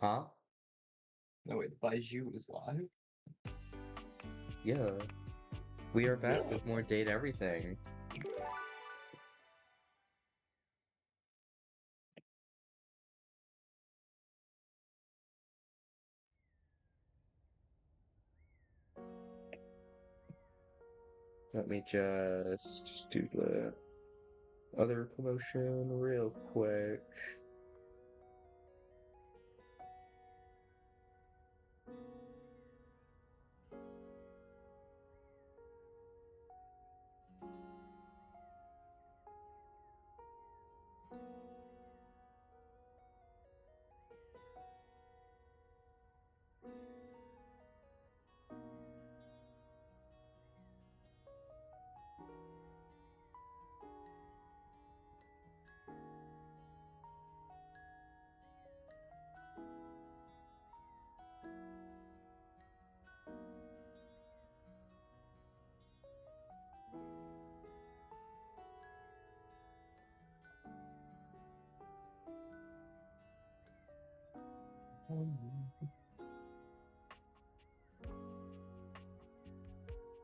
Huh? No wait, the Bijou is live? Yeah. We are back with more date everything. Let me just do the other promotion real quick.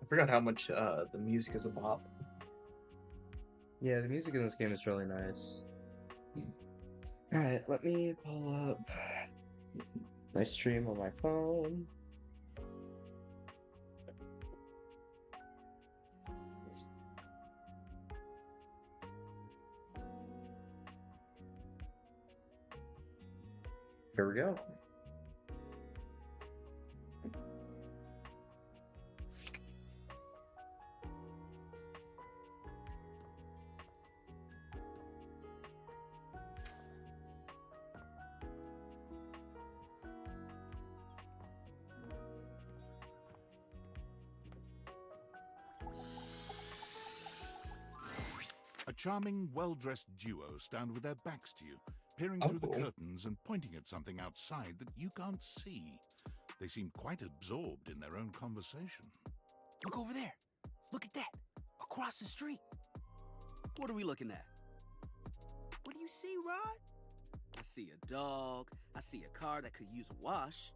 I forgot how much the music is a bop. Yeah, the music in this game is really nice. Alright, let me pull up my stream on my phone. Here we go. A charming, well-dressed duo stand with their backs to you, peering Oh, through the cool. curtains and pointing at something outside that you can't see. They seem quite absorbed in their own conversation. Look over there. Look at that. Across the street. What are we looking at? What do you see, Rod? I see a dog. I see a car that could use a wash.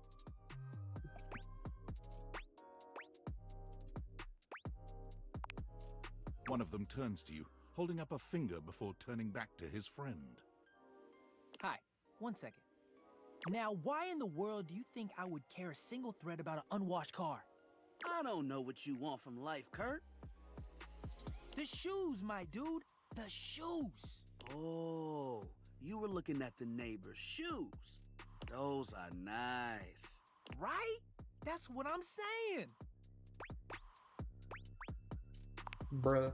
One of them turns to you, holding up a finger before turning back to his friend. Hi, 1 second. Now, why in the world do you think I would care a single thread about an unwashed car? I don't know what you want from life, Kurt. The shoes, my dude. The shoes. Oh, you were looking at the neighbor's shoes. Those are nice. Right? That's what I'm saying. Bruh.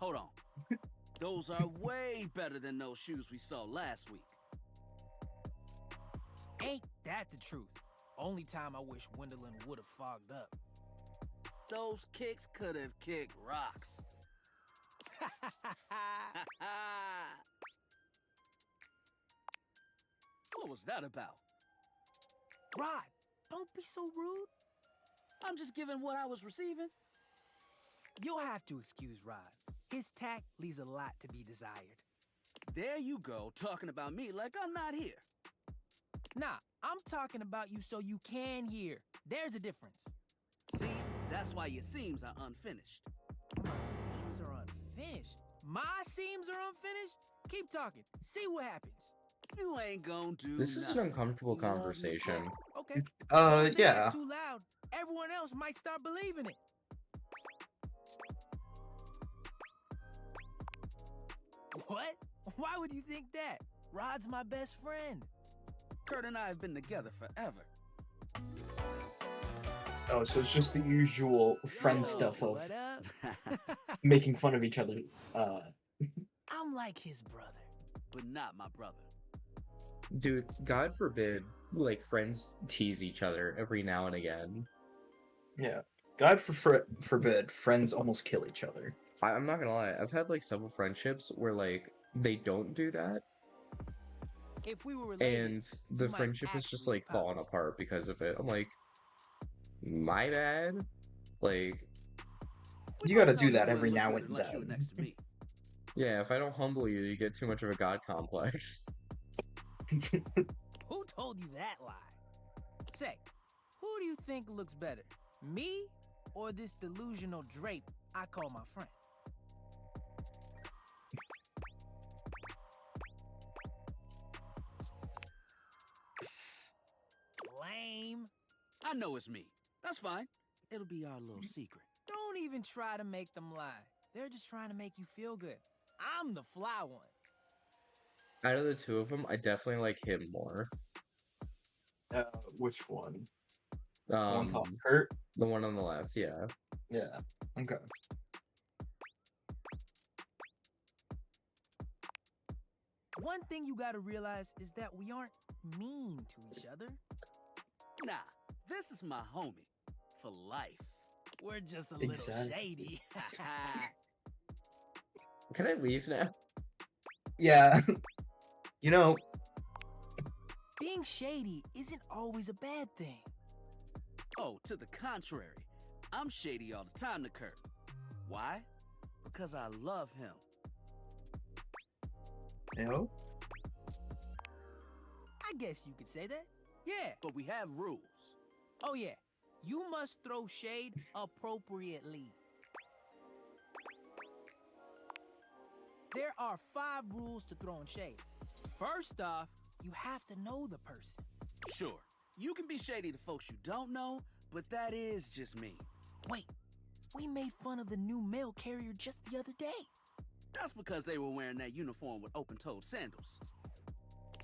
Hold on. Those are way better than those shoes we saw last week. Ain't that the truth? Only time I wish Wendelin would have fogged up. Those kicks could have kicked rocks. What was that about? Rod, don't be so rude. I'm just giving what I was receiving. You'll have to excuse Rod. His tact leaves a lot to be desired. There you go, talking about me like I'm not here. Nah, I'm talking about you so you can hear. There's a difference. See, that's why your seams are unfinished. My seams are unfinished. My seams are unfinished? Keep talking. See what happens. You ain't gonna do This is an nothing. uncomfortable You love me. conversation. Okay. Don't say Yeah. that too loud. Everyone else might start believing it. What? Why would you think that? Rod's my best friend. Kurt and I have been together forever. Oh, so it's just the usual friend Yo, stuff of what up? making fun of each other. I'm like his brother. But not my brother. Dude, God forbid, like, friends tease each other every now and again. Yeah. God forbid, friends almost kill each other. I'm not gonna lie, I've had, like, several friendships where, like, they don't do that, If we were related, and the might friendship is just, actually like, falling pop. apart because of it. I'm like, my bad? Like, We You gotta both do know that you every wouldn't look now good and unless you were then. next to me. yeah, if I don't humble you, you get too much of a god complex. Who told you that lie. Say, who do you think looks better? Me or this delusional drape I call my friend? Lame. I know it's me. That's fine. It'll be our little secret. Don't even try to make them lie. They're just trying to make you feel good. I'm the fly one. Out of the two of them, I definitely like him more. Which one? The one called Um, Kurt? the one on the left, yeah. Yeah. Okay. One thing you gotta realize is that we aren't mean to each other. Nah, this is my homie. For life. We're just a little Exactly. shady. Can I leave now? Yeah. You know, Being shady isn't always a bad thing. Oh, to the contrary. I'm shady all the time to Kurt. Why? Because I love him. you know, I guess you could say that. Yeah. But we have rules. Oh, yeah. You must throw shade appropriately. There are 5 rules to throwing shade. First off, you have to know the person. Sure, you can be shady to folks you don't know, but that is just me. Wait, we made fun of the new mail carrier just the other day. That's because they were wearing that uniform with open-toed sandals.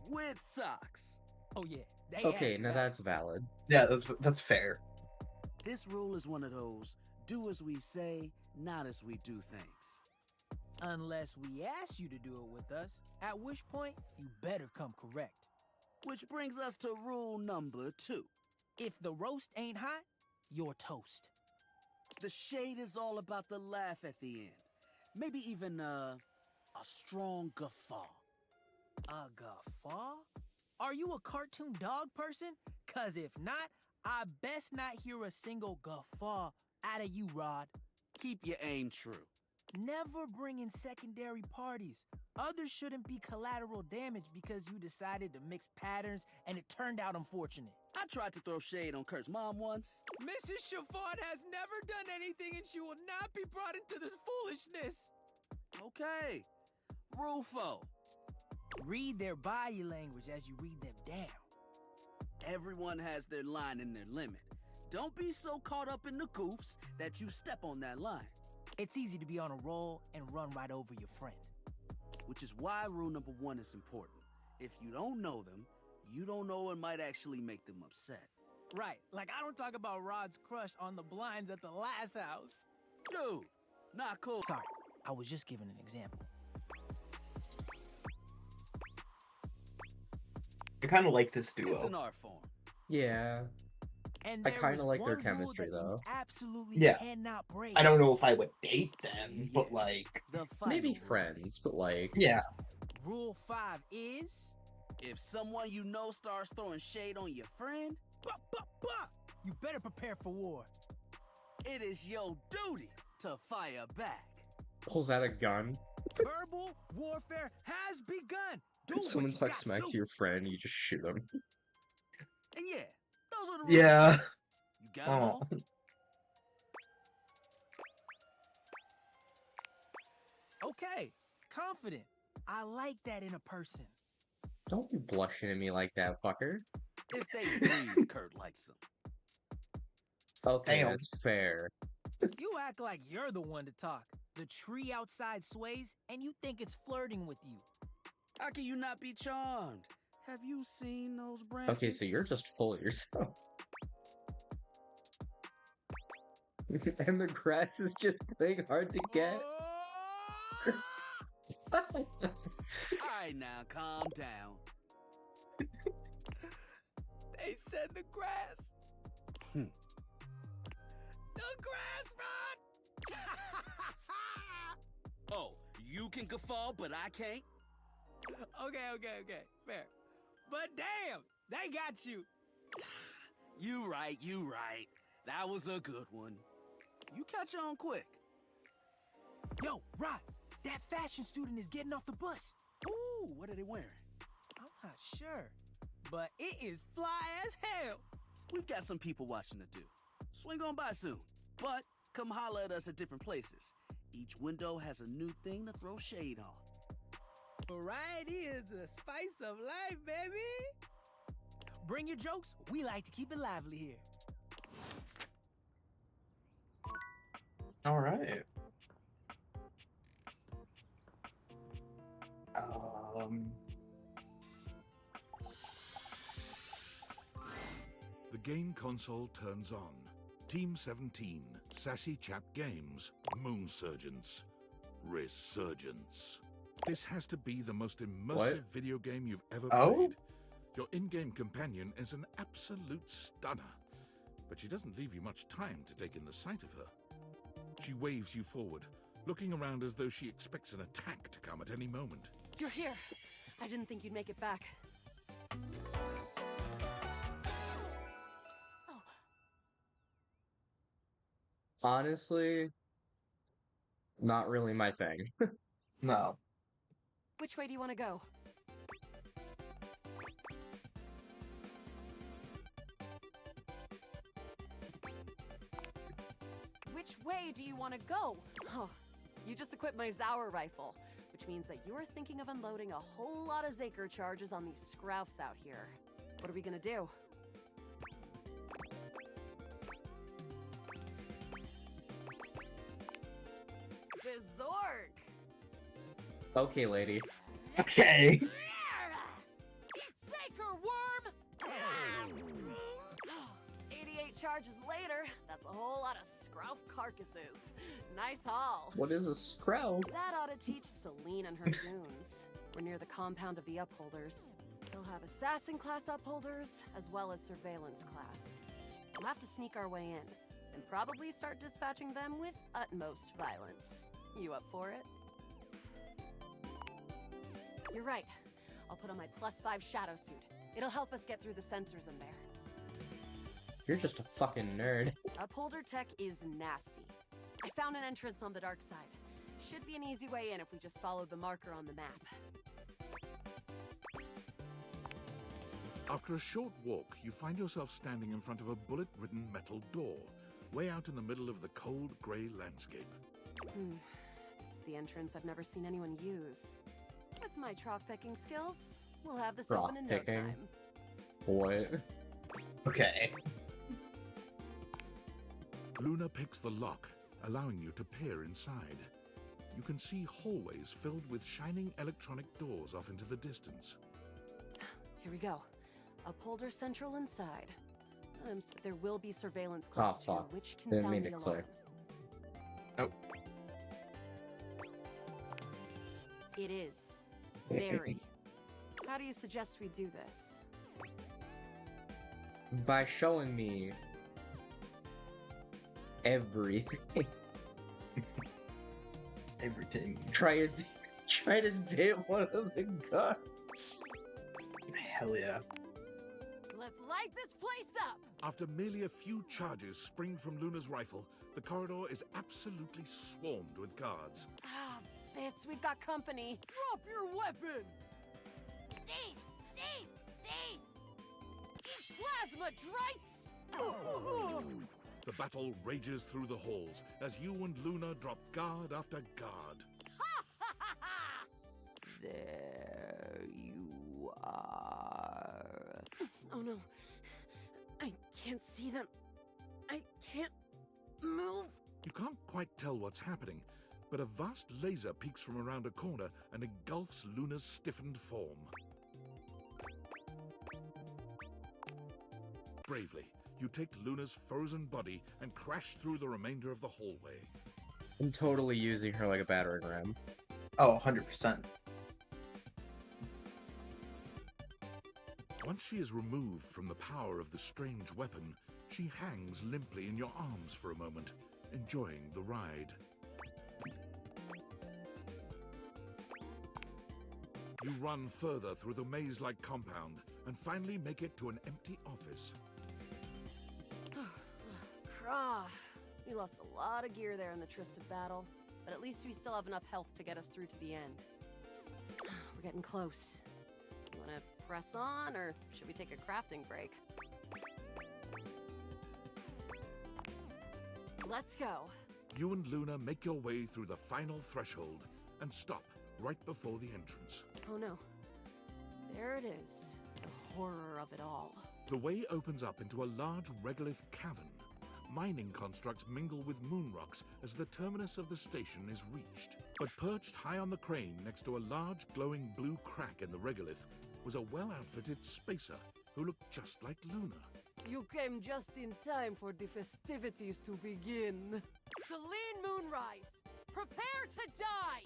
With socks. Oh, yeah. They Okay, asked now about it. that's valid. yeah, that's fair. This rule is one of those, do as we say, not as we do things. Unless we ask you to do it with us, at which point you better come correct. Which brings us to rule number 2. If the roast ain't hot, you're toast. The shade is all about the laugh at the end. Maybe even a strong guffaw. A guffaw? Are you a cartoon dog person? Cause if not, I best not hear a single guffaw out of you, Rod. Keep your aim true. Never bring in secondary parties. Others shouldn't be collateral damage because you decided to mix patterns and it turned out unfortunate. I tried to throw shade on Kurt's mom once. Mrs. Chiffon has never done anything and she will not be brought into this foolishness. Okay. Rule 4. Read their body language as you read them down. Everyone has their line and their limit. Don't be so caught up in the goofs that you step on that line. It's easy to be on a roll and run right over your friend. Which is why rule number 1 is important. If you don't know them, you don't know what might actually make them upset. Right, like I don't talk about Rod's crush on the blinds at the last house. Dude, not cool. Sorry, I was just giving an example. I kind of like this It's an duo. art form. Yeah. And I there kinda is like their one rule chemistry, that you though. absolutely Yeah. cannot break. I don't know if I would date them, but Yeah. like, The final Maybe rule. friends, but like... yeah. Rule 5 is... If someone you know starts throwing shade on your friend, Bah, bah, bah! You better prepare for war. it is your duty to fire back. Pulls out a gun. Verbal warfare has begun. Do If someone what you talks gotta smack do. to your friend, you just shoot them. And yeah, those are the rules. Yeah. You got 'em Oh. all? Okay, confident. I like that in a person. Don't be blushing at me like that, fucker. If they breathe, Kurt likes them. Okay, Damn. that's fair. You act like you're the one to talk. The tree outside sways, and you think it's flirting with you. How can you not be charmed? Have you seen those branches? Okay, so you're just full of yourself. And the grass is just playing hard to get. Oh! Alright now, calm down. They said the grass. Hmm. The grass, Rod! Oh, you can guffaw, but I can't? Okay, fair. But damn, they got you. You right. That was a good one. You catch on quick. Yo, Rod, that fashion student is getting off the bus. Ooh, what are they wearing? I'm not sure. but it is fly as hell. We've got some people watching to do. Swing on by soon, but come holler at us at different places. Each window has a new thing to throw shade on. Variety is the spice of life, baby. Bring your jokes. We like to keep it lively here. All right. The game console turns on. Team 17, Sassy Chap Games, Moon Surgeons, Resurgence. This has to be the most immersive video game you've ever played. Your in-game companion is an absolute stunner, but she doesn't leave you much time to take in the sight of her. She waves you forward, looking around as though she expects an attack to come at any moment. You're here. I didn't think you'd make it back. Oh, Honestly, not really my thing. No. which way do you want to go? Which way do you want to go? Oh, you just equipped my Zauer rifle, which means that you're thinking of unloading a whole lot of Zaker charges on these scroufs out here. What are we gonna do? Berserk! Okay, lady. Okay. Zaker worm! 88 charges later, that's a whole lot of scrouf carcasses. Nice haul. What is a scrow? That ought to teach Celine and her goons. We're near the compound of the Upholders. They'll have assassin class Upholders, as well as surveillance class. We'll have to sneak our way in, and probably start dispatching them with utmost violence. You up for it? You're right. I'll put on my +5 shadow suit. It'll help us get through the sensors in there. You're just a fucking nerd. Upholder tech is nasty. I found an entrance on the dark side. Should be an easy way in if we just follow the marker on the map. After a short walk, you find yourself standing in front of a bullet-ridden metal door, way out in the middle of the cold, grey landscape. This is the entrance I've never seen anyone use. With my chalk-picking skills, we'll have this open in no Rock-picking? time. What? Okay. Luna picks the lock, allowing you to peer inside. You can see hallways filled with shining electronic doors off into the distance. Here we go. Upholder central inside. So there will be surveillance class too, fuck. which can Didn't sound mean the to alarm. Nope. It is. Very. How do you suggest we do this? By showing me everything. Everything. Try to dip one of the guns. Hell yeah. Let's light this place up! After merely a few charges springed from Luna's rifle, the corridor is absolutely swarmed with guards. Ah, bits, we've got company. Drop your weapon! Cease! Cease! Cease! Plasma drites! The battle rages through the halls as you and Luna drop guard after guard. There you are. Oh no. I can't see them. I can't move. You can't quite tell what's happening, but a vast laser peeks from around a corner and engulfs Luna's stiffened form. Bravely, you take Luna's frozen body and crash through the remainder of the hallway. I'm totally using her like a battering ram. Oh, 100%. Once she is removed from the power of the strange weapon, she hangs limply in your arms for a moment, enjoying the ride. You run further through the maze-like compound and finally make it to an empty office. Krah. We lost a lot of gear there in the Tryst of battle, but at least we still have enough health to get us through to the end. We're getting close. You wanna press on, or should we take a crafting break? Let's go. You and Luna make your way through the final threshold and stop right before the entrance. Oh no. There it is. The horror of it all. The way opens up into a large regolith cavern. Mining constructs mingle with moon rocks as the terminus of the station is reached. But perched high on the crane next to a large glowing blue crack in the regolith was a well-outfitted spacer who looked just like Luna. You came just in time for the festivities to begin. Celine Moonrise, prepare to die!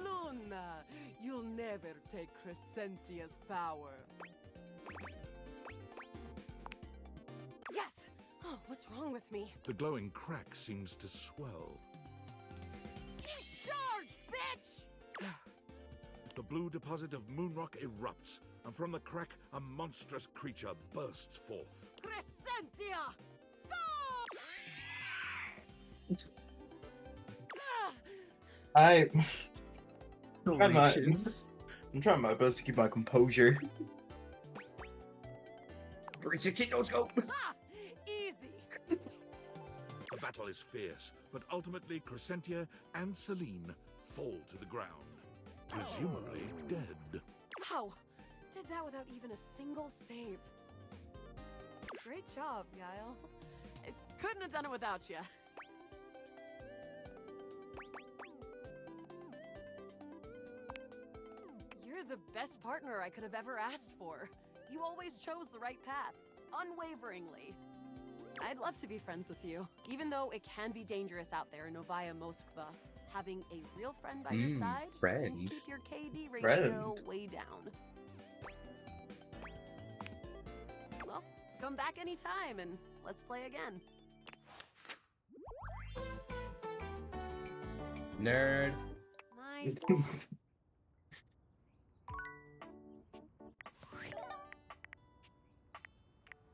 Luna, you'll never take Crescentia's power. Yes! Oh, what's wrong with me? The glowing crack seems to swell. Charge, bitch! The blue deposit of moonrock erupts, and from the crack, a monstrous creature bursts forth. Crescentia! I'm Relations. trying my best to keep my composure. Let's go. Ah, easy. The battle is fierce, but ultimately Crescentia and Celine fall to the ground, presumably dead. Wow, did that without even a single save. Great job, Guile. I couldn't have done it without you. You're the best partner I could have ever asked for. You always chose the right path, unwaveringly. I'd love to be friends with you, even though it can be dangerous out there in Novaya Moskva. Having a real friend by your side friend. means keep your KD ratio way down. Well, come back anytime and let's play again. Nerd. My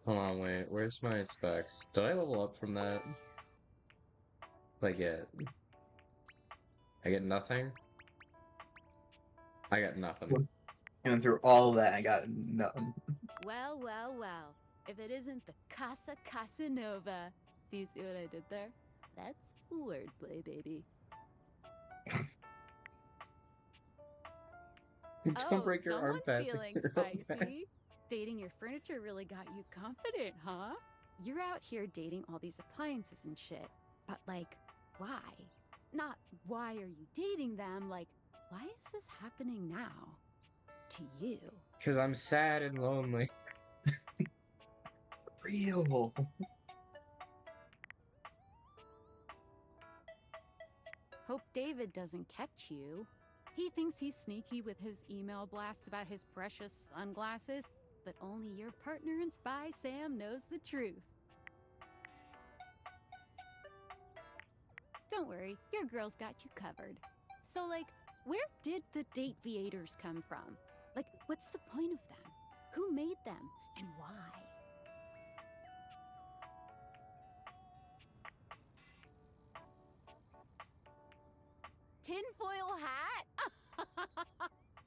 Hold on, wait. Where's my specs? Did I level up from that? What I get nothing? I got nothing. And through all that, I got nothing. Well, well, well. If it isn't the Casa Casanova. Do you see what I did there? That's wordplay, baby. Don't break your arm someone's fast. feeling spicy. Dating your furniture really got you confident, huh? You're out here dating all these appliances and shit. But, like, why? Not why are you dating them, like, why is this happening now? To you. Because I'm sad and lonely. Real. Hope David doesn't catch you. He thinks he's sneaky with his email blasts about his precious sunglasses, but only your partner and spy Sam knows the truth. Don't worry, your girl's got you covered. So, like, where did the date viators come from? Like, what's the point of them? Who made them, and why? Tinfoil hat?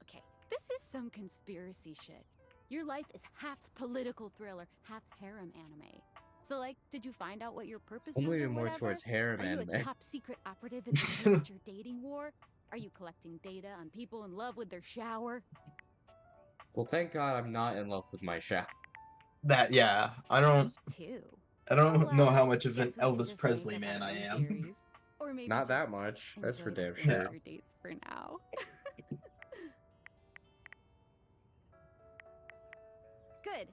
Okay, this is some conspiracy shit. Your life is half political thriller, half harem anime. So, like, did you find out what your purpose I'm is or leaning more whatever? towards harem Are you a anime. top secret operative in the future dating war? Are you collecting data on people in love with their shower? Well, thank God I'm not in love with my shaft. That, yeah. I Me don't too. know how much of an Guess we can Elvis just Presley make up man our I own am. theories. Or maybe Not that just much. That's for enjoy damn the sure. future dates for now. Good.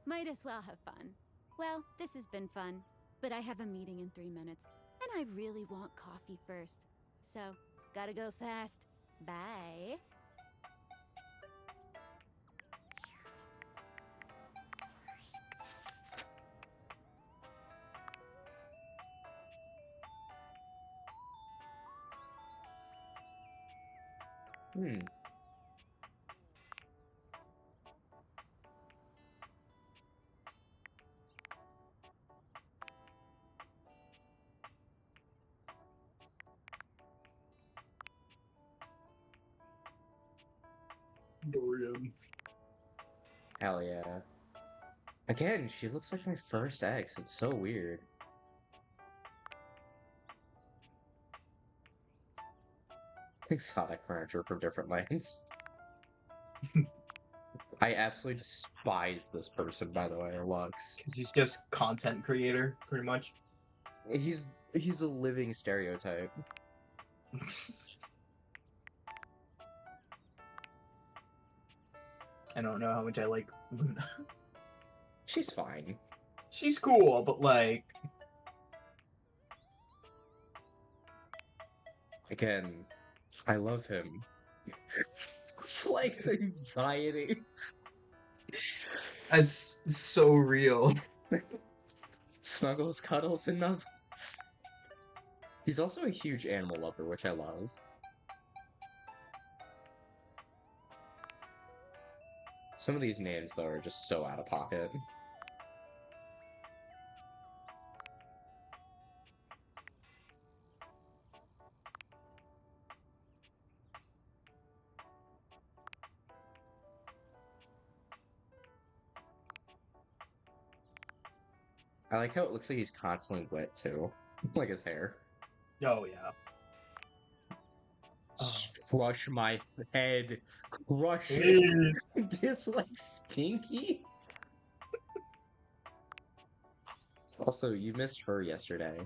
Might as well have fun. Well, this has been fun, but I have a meeting in 3 minutes, and I really want coffee first. So, gotta go fast. Bye. Hmm. Dorian. Hell yeah. Again, she looks like my first ex. It's so weird. Exotic furniture from different lands. I absolutely despise this person, by the way, or Lux. Because he's just content creator, pretty much. He's a living stereotype. I don't know how much I like Luna. She's fine. She's cool, but like, Again, I love him. It's like anxiety. it's so real. Snuggles, cuddles, and nuzzles. He's also a huge animal lover, which I love. Some of these names, though, are just so out of pocket. I like how it looks like he's constantly wet, too. Like his hair. Oh yeah. Crush my head. Crush it. This, like, stinky. Also, you missed her yesterday.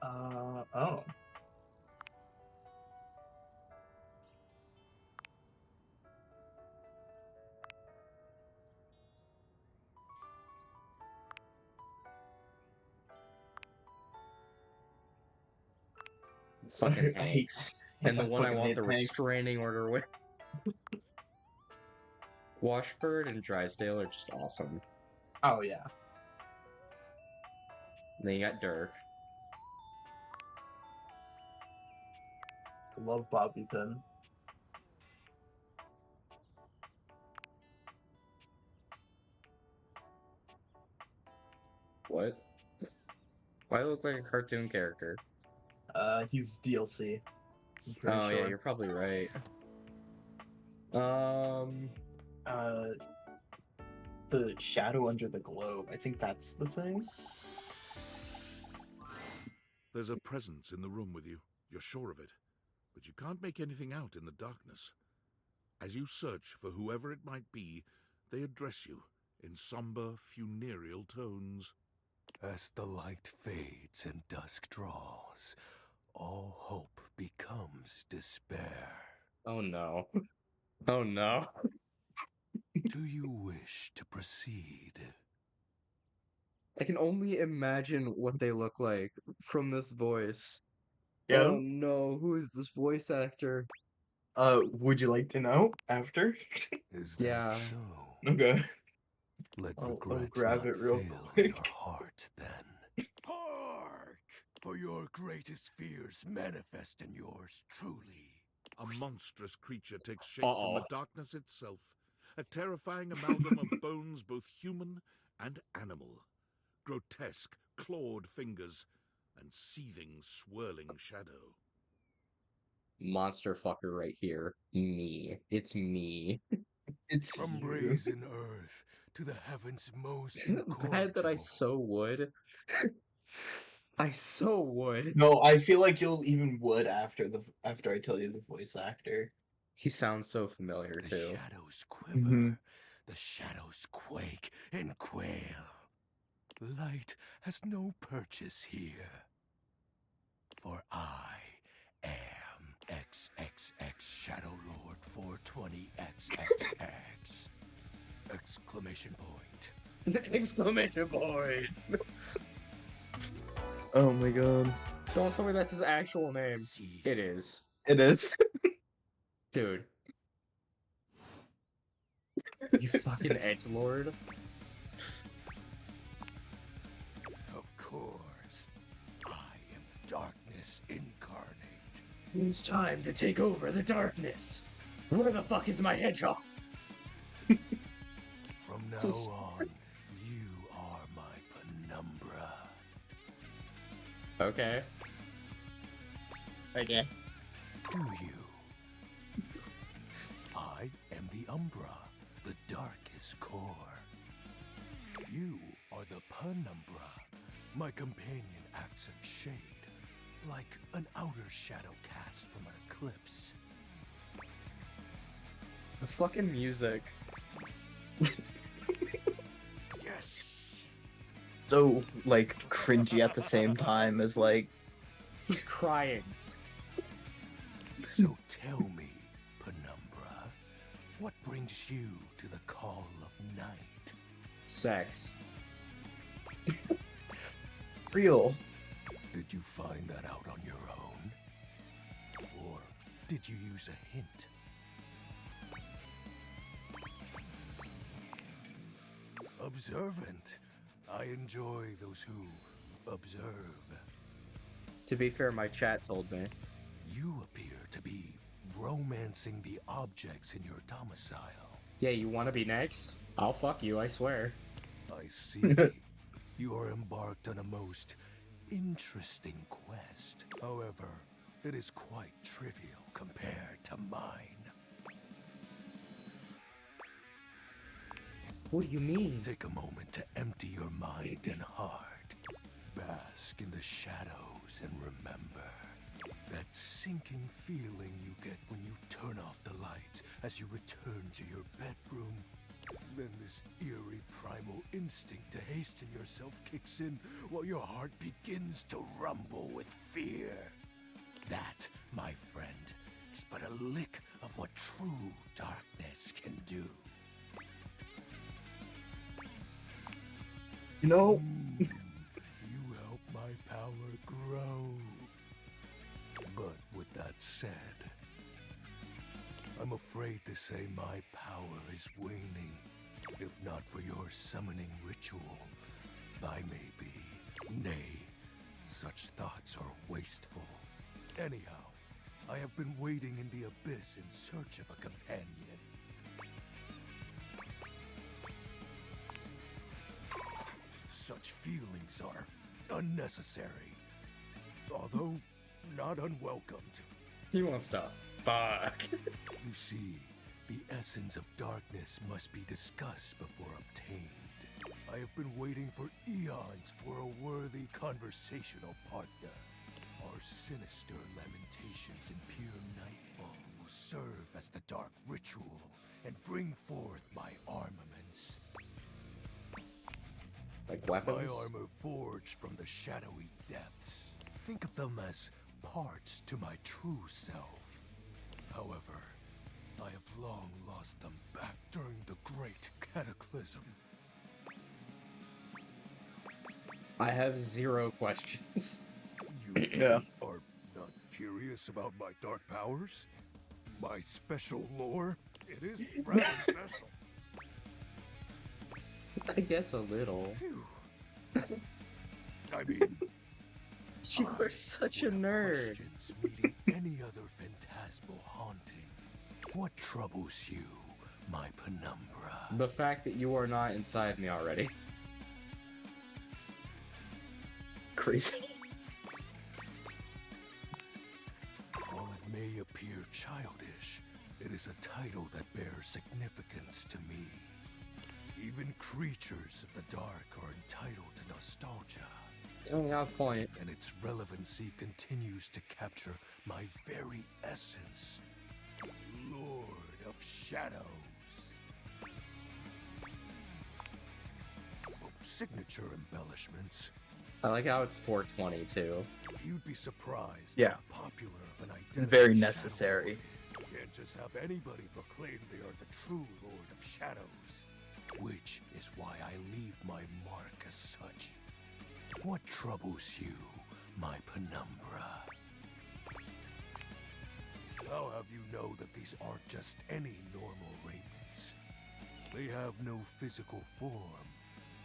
Oh. Fucking I hate- Hanks. And the one I fucking want hate the Hanks. restraining order with. Washburn and Drysdale are just awesome. Oh yeah. And then you got Dirk. I love Bobby Pin. What? Why look like a cartoon character? He's DLC. I'm pretty Oh sure. yeah, you're probably right. Um, The shadow under the globe. I think that's the thing. There's a presence in the room with you. You're sure of it. But you can't make anything out in the darkness. As you search for whoever it might be, they address you in somber, funereal tones. As the light fades and dusk draws, all hope becomes despair. oh no. Oh no. Do you wish to proceed? I can only imagine what they look like from this voice. Yeah. Oh no, who is this voice actor? Would you like to know after? Is Yeah. that so? Okay. Let I'll regret grab not it real fill quick. your heart then. Hark! For your greatest fears manifest in yours truly. A monstrous creature takes shape Uh-oh. from the darkness itself, a terrifying amalgam of bones both human and animal, grotesque, clawed fingers, and seething, swirling shadow. Monster fucker right here. Me. It's me. It's From you. brazen earth to the heavens most Isn't it bad that I incorrigible. so would? I so would. No, I feel like you'll even would after I tell you the voice actor. He sounds so familiar The too. shadows quiver, Mhm. the shadows quake and quail. Light has no purchase here. For I am XXX Shadow Lord 420XXX! Exclamation point. Exclamation point! Oh my god. Don't tell me that's his actual name. See, It is. It is. Dude. You fucking edgelord. of course, I am darkness incarnate. It's time to take over the darkness. Where the fuck is my hedgehog? From now Just- on, you are my penumbra. Okay. Okay. Do you? umbra, the darkest core. You are the penumbra. My companion acts in shade, like an outer shadow cast from an eclipse. The fucking music. Yes! So, like, cringy at the same time as, like... He's crying. So tell me, Penumbra, what brings you to the call of night? Sex. Real. Did you find that out on your own? Or did you use a hint? Observant. I enjoy those who observe. To be fair, my chat told me. You appear to be romancing the objects in your domicile. Yeah, you want to be next? I'll fuck you, I swear. I see. You are embarked on a most interesting quest. However, it is quite trivial compared to mine. What do you mean? Take a moment to empty your mind and heart. Bask in the shadows and remember that sinking feeling you get when you turn off the lights as you return to your bedroom. Then this eerie primal instinct to hasten yourself kicks in while your heart begins to rumble with fear. That, my friend, is but a lick of what true darkness can do. You know, You help my power grow. But with that said, I'm afraid to say my power is waning. If not for your summoning ritual, I may be. Nay, such thoughts are wasteful. Anyhow, I have been wading in the abyss in search of a companion. Such feelings are unnecessary, although not unwelcomed. He wants to fuck. You see, the essence of darkness must be discussed before obtained. I have been waiting for eons for a worthy conversational partner. Our sinister lamentations in pure nightfall will serve as the dark ritual and bring forth my armaments. Like My weapons? armor forged from the shadowy depths. Think of them as parts to my true self. However, I have long lost them back during the Great Cataclysm. I have 0 questions. You Yeah. are not curious about my dark powers? My special lore? It is rather special. I guess a little. Phew. I mean, You are such a would have nerd. questions meeting any other phantasmal haunting. What troubles you, my penumbra? The fact that you are not inside me already. crazy. While it may appear childish, it is a title that bears significance to me. Even creatures of the dark are entitled to nostalgia, Yeah, point. and its relevancy continues to capture my very essence. Lord of Shadows. Signature embellishments. I like how it's 420 too. You'd be surprised Yeah. how popular of an identity Very Shadow necessary. Lord is. You can't just have anybody proclaim they are the true Lord of Shadows. Which is why I leave my mark as such. What troubles you, my penumbra? I'll have you know that these aren't just any normal raiments. They have no physical form.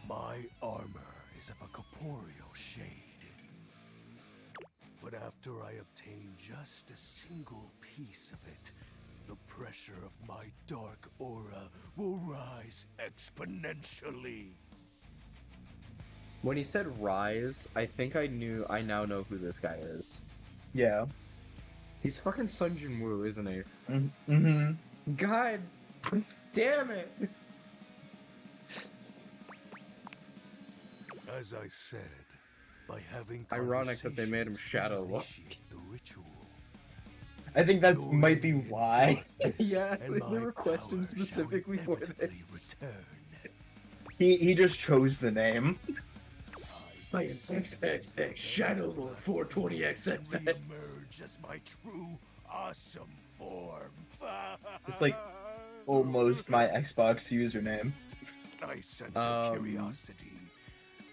My armor is of a corporeal shade. But after I obtain just a single piece of it, the pressure of my dark aura will rise exponentially. When he said rise, I think I now know who this guy is. Yeah. He's fucking Sun Jin Woo, isn't he? Mm-hmm. God. damn it! As I said, by having Ironic that they made him conversations, Shadow we Lord. initiate the ritual. I think that Join might be me in why. darkness, Yeah, and they my were questioned power shall specifically for inevitably this. return. He just chose the name. I am XXX Shadow Lord 420XXX. Re-emerge as my true, awesome form. It's like almost my Xbox username. I sense your Um, curiosity.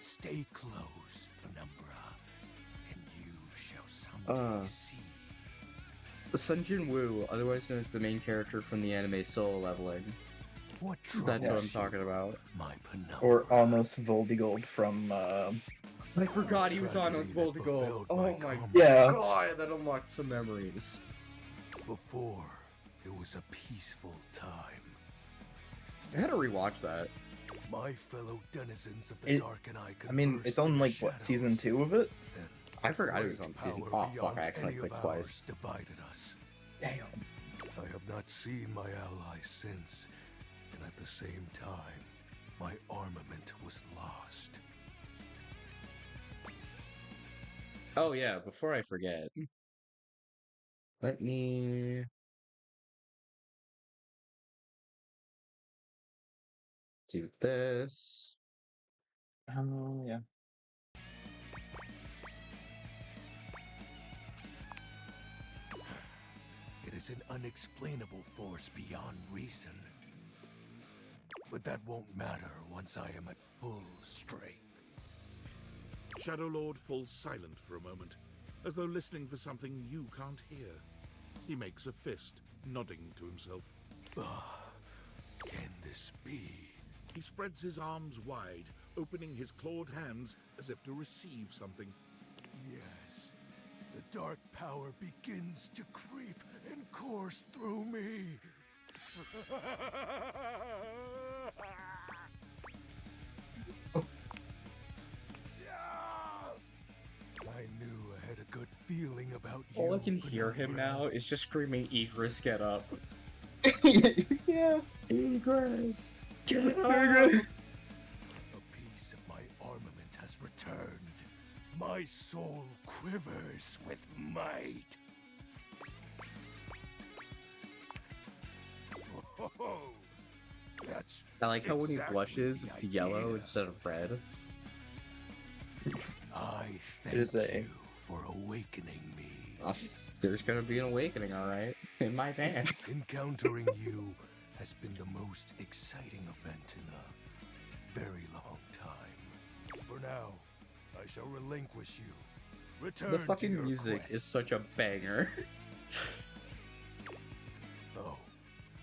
Stay close, Penumbra, and you shall someday see. Sun Jin Woo, otherwise known as the main character from the anime Solo Leveling. What That's what I'm troubles talking you, about. my Penumbra? Or almost Voldigold from I forgot he was on Tragedy that Oswald Gold. befell Oh my my comrade. Yeah. god, that unlocked some memories. Before, it was a peaceful time. I had to rewatch that. My fellow denizens of the It- dark and I mean, conversed it's on in the like what, season shadows. 2 of it? Then I forgot it was great on season. power Oh fuck! beyond I accidentally any of clicked ours twice. divided us. Damn. I have not seen my allies since, and at the same time, my armament was lost. Oh yeah, before I forget, let me do this. Oh yeah. It is an unexplainable force beyond reason. But that won't matter once I am at full strength. Shadow Lord falls silent for a moment, as though listening for something you can't hear. He makes a fist, nodding to himself. Can this be? He spreads his arms wide, opening his clawed hands as if to receive something. Yes. The dark power begins to creep and course through me. I knew I had a good feeling about you. All I can hear him Penumbra. now is just screaming, "Egress, get up!" Yeah. Egress, get up! There you go. A piece of my armament has returned. My soul quivers with might. Oh, that's I like how when he exactly blushes, the it's yellow idea. instead of red. I thank is a- you for awakening me. There's gonna be an awakening, alright, in my dance. Encountering you has been the most exciting event in a very long time. For now, I shall relinquish you. Return The to fucking your music is quest. such a banger. Oh,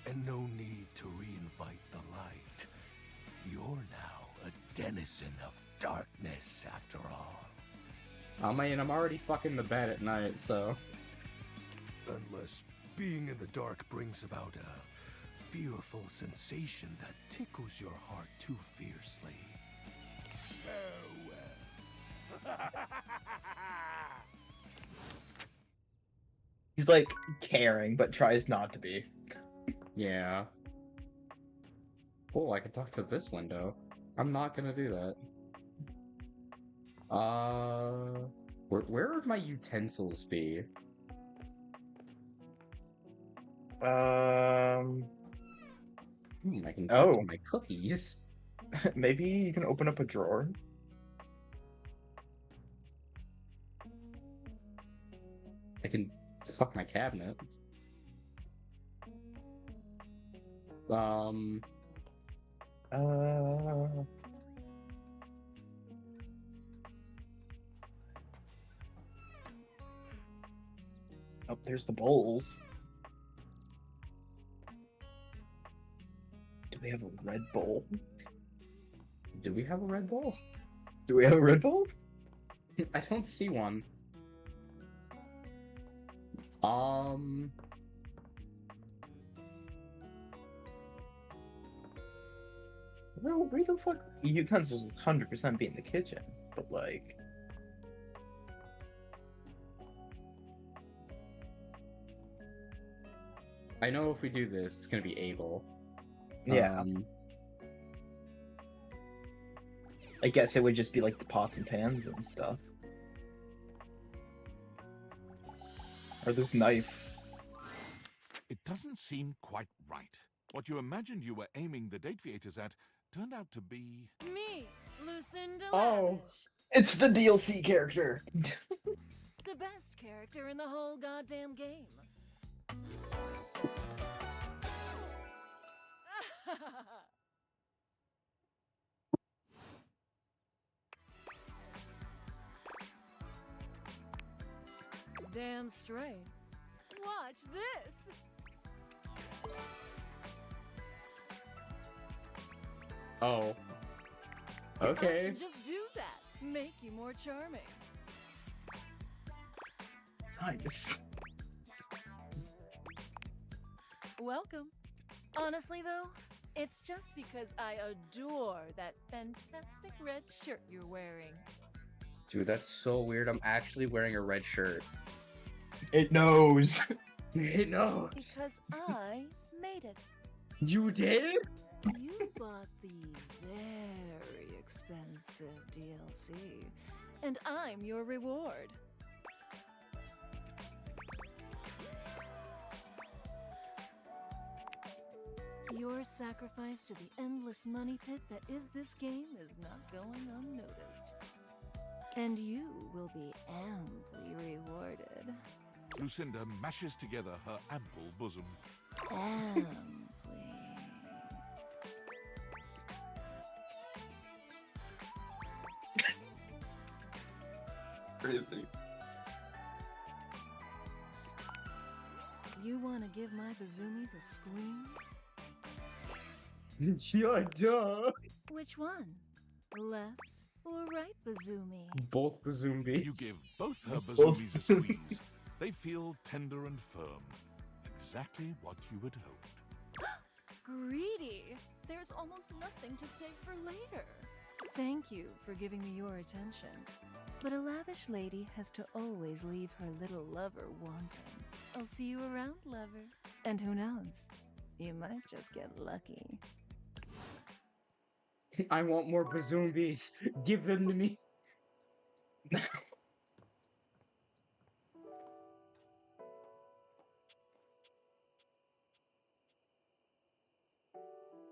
and no need to reinvite the light. You're now a denizen of darkness, after all. I mean, I'm already fucking the bed at night, so... Unless being in the dark brings about a fearful sensation that tickles your heart too fiercely. Farewell. He's like caring, but tries not to be. Yeah. Oh, I can talk to this window. I'm not gonna do that. Where would my utensils be? I can talk to Oh. my cookies. Maybe you can open up a drawer. I can fuck my cabinet. Uh, Oh, there's the bowls. Do we have a red bowl? do we have a Red Bull? Do we have a red bowl? I don't see one. No, where the fuck? Utensils 100% be in the kitchen, but like. I know if we do this, it's gonna be able. Yeah. I guess it would just be like the pots and pans and stuff. Or this knife. It doesn't seem quite right. What you imagined you were aiming the Dateviators at turned out to be... Me, Lucinda Oh. Lavish. It's the DLC character. The best character in the whole goddamn game. Damn straight. Watch this. Oh. I Okay. can just do that. Make you more charming. Nice. Welcome. Honestly, though, it's just because I adore that fantastic red shirt you're wearing. Dude, that's so weird. I'm actually wearing a red shirt. It knows. It knows. Because I made it. You did? You bought the very expensive DLC, and I'm your reward. Your sacrifice to the endless money pit that is this game is not going unnoticed. And you will be amply rewarded. Lucinda mashes together her ample bosom. Amply. Crazy. You want to give my Bazumis a scream? Yeah, duh. Which one? Left or right Bazumi? Both Bazoomies. You give both her bazoomies a squeeze. They feel tender and firm. Exactly what you had hoped. Greedy! There's almost nothing to save for later. Thank you for giving me your attention. But a lavish lady has to always leave her little lover wanting. I'll see you around, lover. And who knows? You might just get lucky. I want more Bazoomies. Give them to me.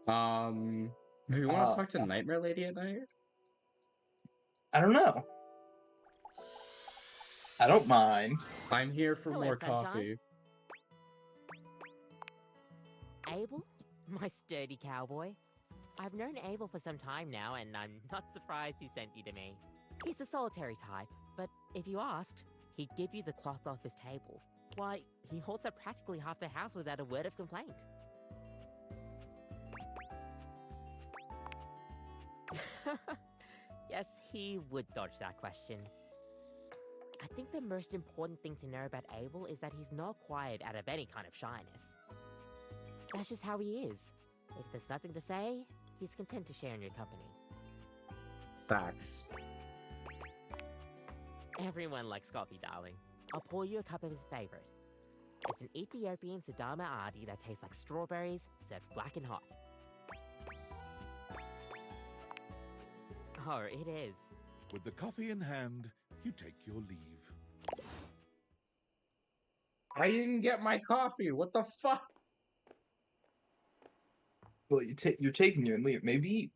Do you want to talk to Nightmare Lady at night? I don't know. I don't mind. I'm here for Hello, more sunshine. coffee. Abel? My sturdy cowboy. I've known Abel for some time now, and I'm not surprised he sent you to me. He's a solitary type, but if you asked, he'd give you the cloth off his table. Why, he holds up practically half the house without a word of complaint. Yes, he would dodge that question. I think the most important thing to know about Abel is that he's not quiet out of any kind of shyness. That's just how he is. If there's nothing to say, he's content to share in your company. Facts. Everyone likes coffee, darling. I'll pour you a cup of his favorite. It's an Ethiopian Sidama Adi that tastes like strawberries, served black and hot. Oh, it is. With the coffee in hand, you take your leave. I didn't get my coffee. What the fuck? Well, you're taking your leave. Maybe.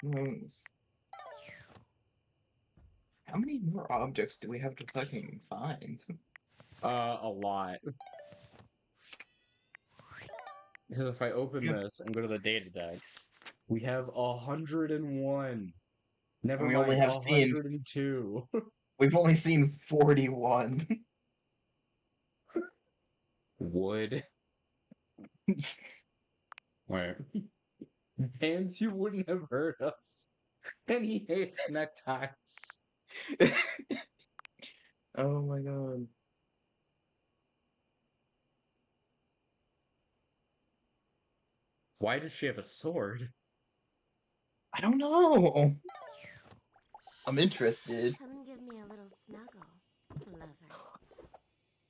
Who knows? How many more objects do we have to fucking find? A lot. Because if I open this and go to the data decks, we have 101. Never And we mind, only have seen- 102. We've only seen 41. Wood. Where? Bands you wouldn't have heard of. And he hates neckties. Oh my god. Why does she have a sword? I don't know. I'm interested. Come and give me a little snuggle, lover.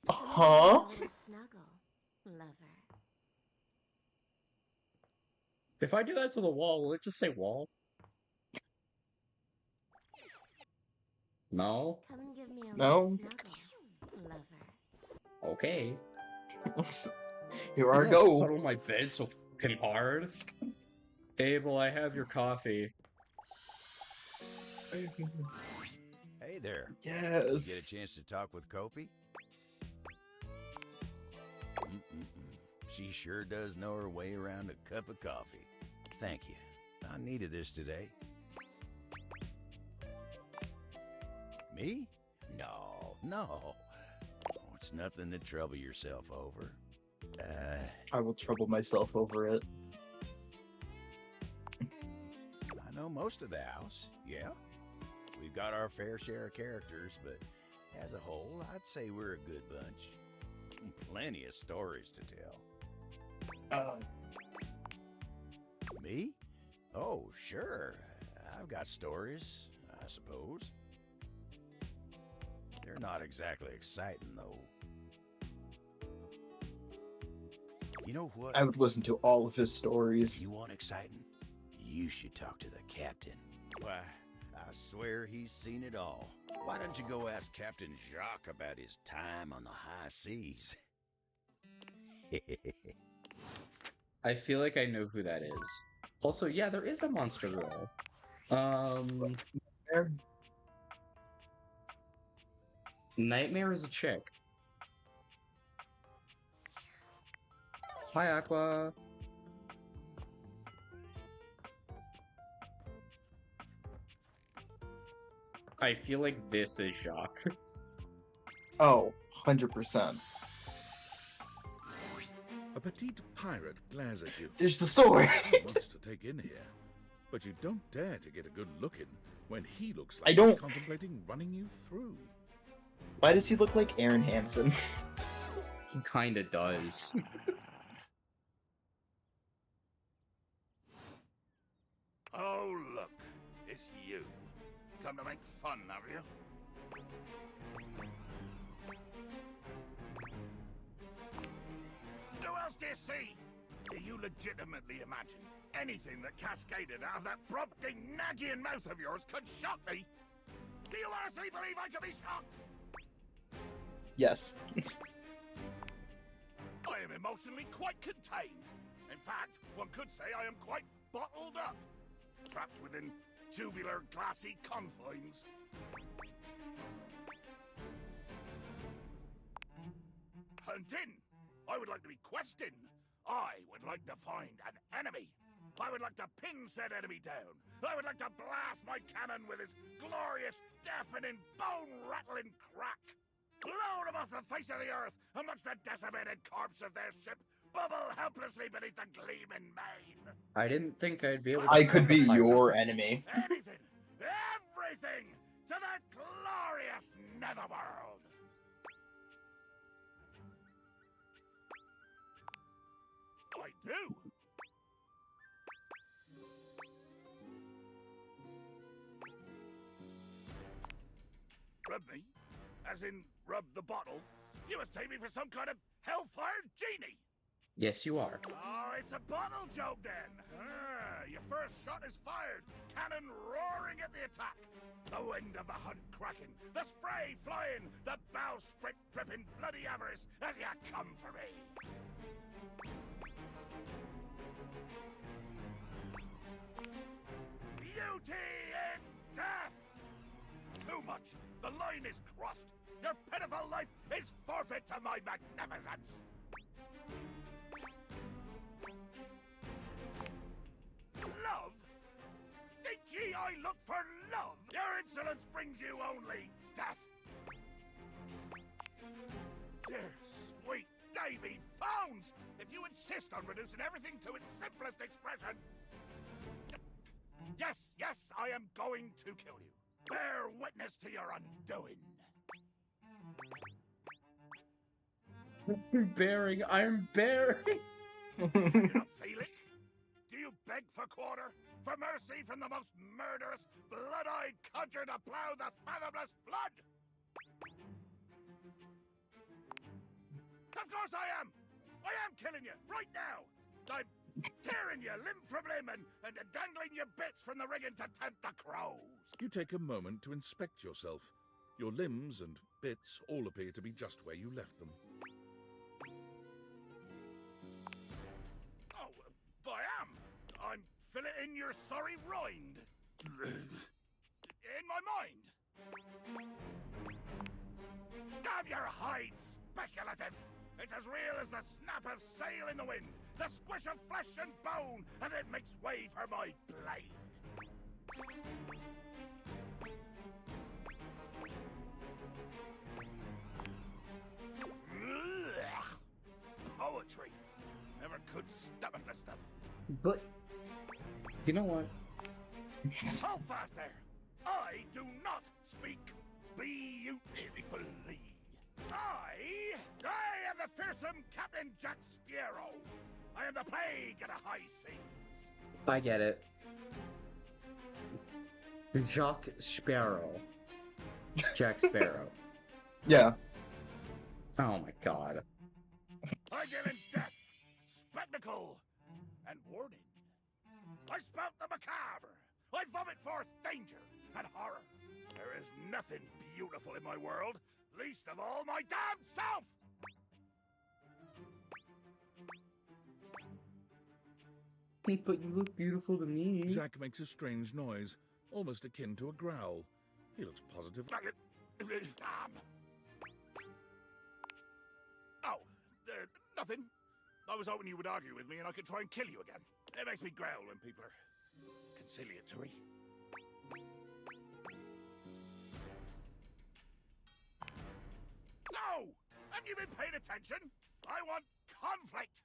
Huh? A little snuggle, lover. If I do that to the wall, will it just say wall? No? Come and give me a No. little snuggle, lover. Okay. Here I You go. wanna cuddle my bed so fucking hard? Abel, I have your coffee. Hey there. Yes. Get a chance to talk with Kopi? She sure does know her way around a cup of coffee. Thank you. I needed this today. Me? No. Oh, it's nothing to trouble yourself over. I will trouble myself over it. I know most of the house, yeah. We've got our fair share of characters, but as a whole, I'd say we're a good bunch. Plenty of stories to tell. Me? Oh, sure. I've got stories, I suppose. They're not exactly exciting, though. You know what? I would listen to all of his stories. If you want exciting, you should talk to the captain. Why, I swear he's seen it all. Why don't you go ask Captain Jacques about his time on the high seas? I feel like I know who that is. Also, yeah, there is a monster girl. Nightmare is a chick. Hi, Aqua. I feel like this is Jacques. Oh, 100%. A petite pirate glares at you. There's the sword. He wants to take in here, but you don't dare to get a good look in when he looks like I don't- he's contemplating running you through. Why does he look like Aaron Hansen? He kinda does. Oh, look, it's you. Come to make fun, have you? Who else do you see? Do you legitimately imagine anything that cascaded out of that prompting, nagging mouth of yours could shock me? Do you honestly believe I could be shocked? Yes. I am emotionally quite contained. In fact, one could say I am quite bottled up. Trapped within tubular, glassy confines. Hunting! I would like to be questing. I would like to find an enemy. I would like to pin said enemy down. I would like to blast my cannon with its glorious, deafening, bone-rattling crack. Blow them off the face of the earth amongst the decimated corpse of their ship, bubble helplessly beneath the gleaming main. I didn't think I'd be able to I could become be a pirate. your enemy. Anything, everything, to the glorious netherworld. I do. Rub me? As in, rub the bottle? You must take me for some kind of hellfire genie! Yes, you are. Oh, it's a bottle joke then! Your first shot is fired, cannon roaring at the attack! The wind of the hunt cracking, the spray flying, the bowsprit dripping bloody avarice as you come for me! Beauty in death! Too much! The line is crossed! Your pitiful life is forfeit to my magnificence! Love? Think ye I look for love? Your insolence brings you only death! Dear sweet Davy Phones! If you insist on reducing everything to its simplest expression... Yes, I am going to kill you. Bear witness to your undoing. I'm bearing. You not feel it? Do you beg for quarter? For mercy from the most murderous, blood-eyed cudger to plow the fathomless flood? Of course I am! I am killing you, right now! I'm tearing you limb from limb and dangling your bits from the rigging to tempt the crows. You take a moment to inspect yourself. Your limbs and bits all appear to be just where you left them. Oh, I am. I'm filleting your sorry rind. In my mind. Damn your hide, speculative! It's as real as the snap of sail in the wind, the squish of flesh and bone as it makes way for my blade. Ugh. Poetry. Never could stomach the stuff. But you know what? Hold fast there. I do not speak beautifully. I am the fearsome Captain Jack Sparrow. I am the plague of the high seas. I get it. Jacques Sparrow. Jack Sparrow. Yeah. Oh my god. I deal in death, spectacle, and warning. I spout the macabre. I vomit forth danger and horror. There is nothing beautiful in my world, least of all my damned self! But you look beautiful to me. Jack makes a strange noise, almost akin to a growl. He looks positive. Damn! Oh, nothing. I was hoping you would argue with me and I could try and kill you again. It makes me growl when people are conciliatory. No! Haven't you been paying attention? I want conflict!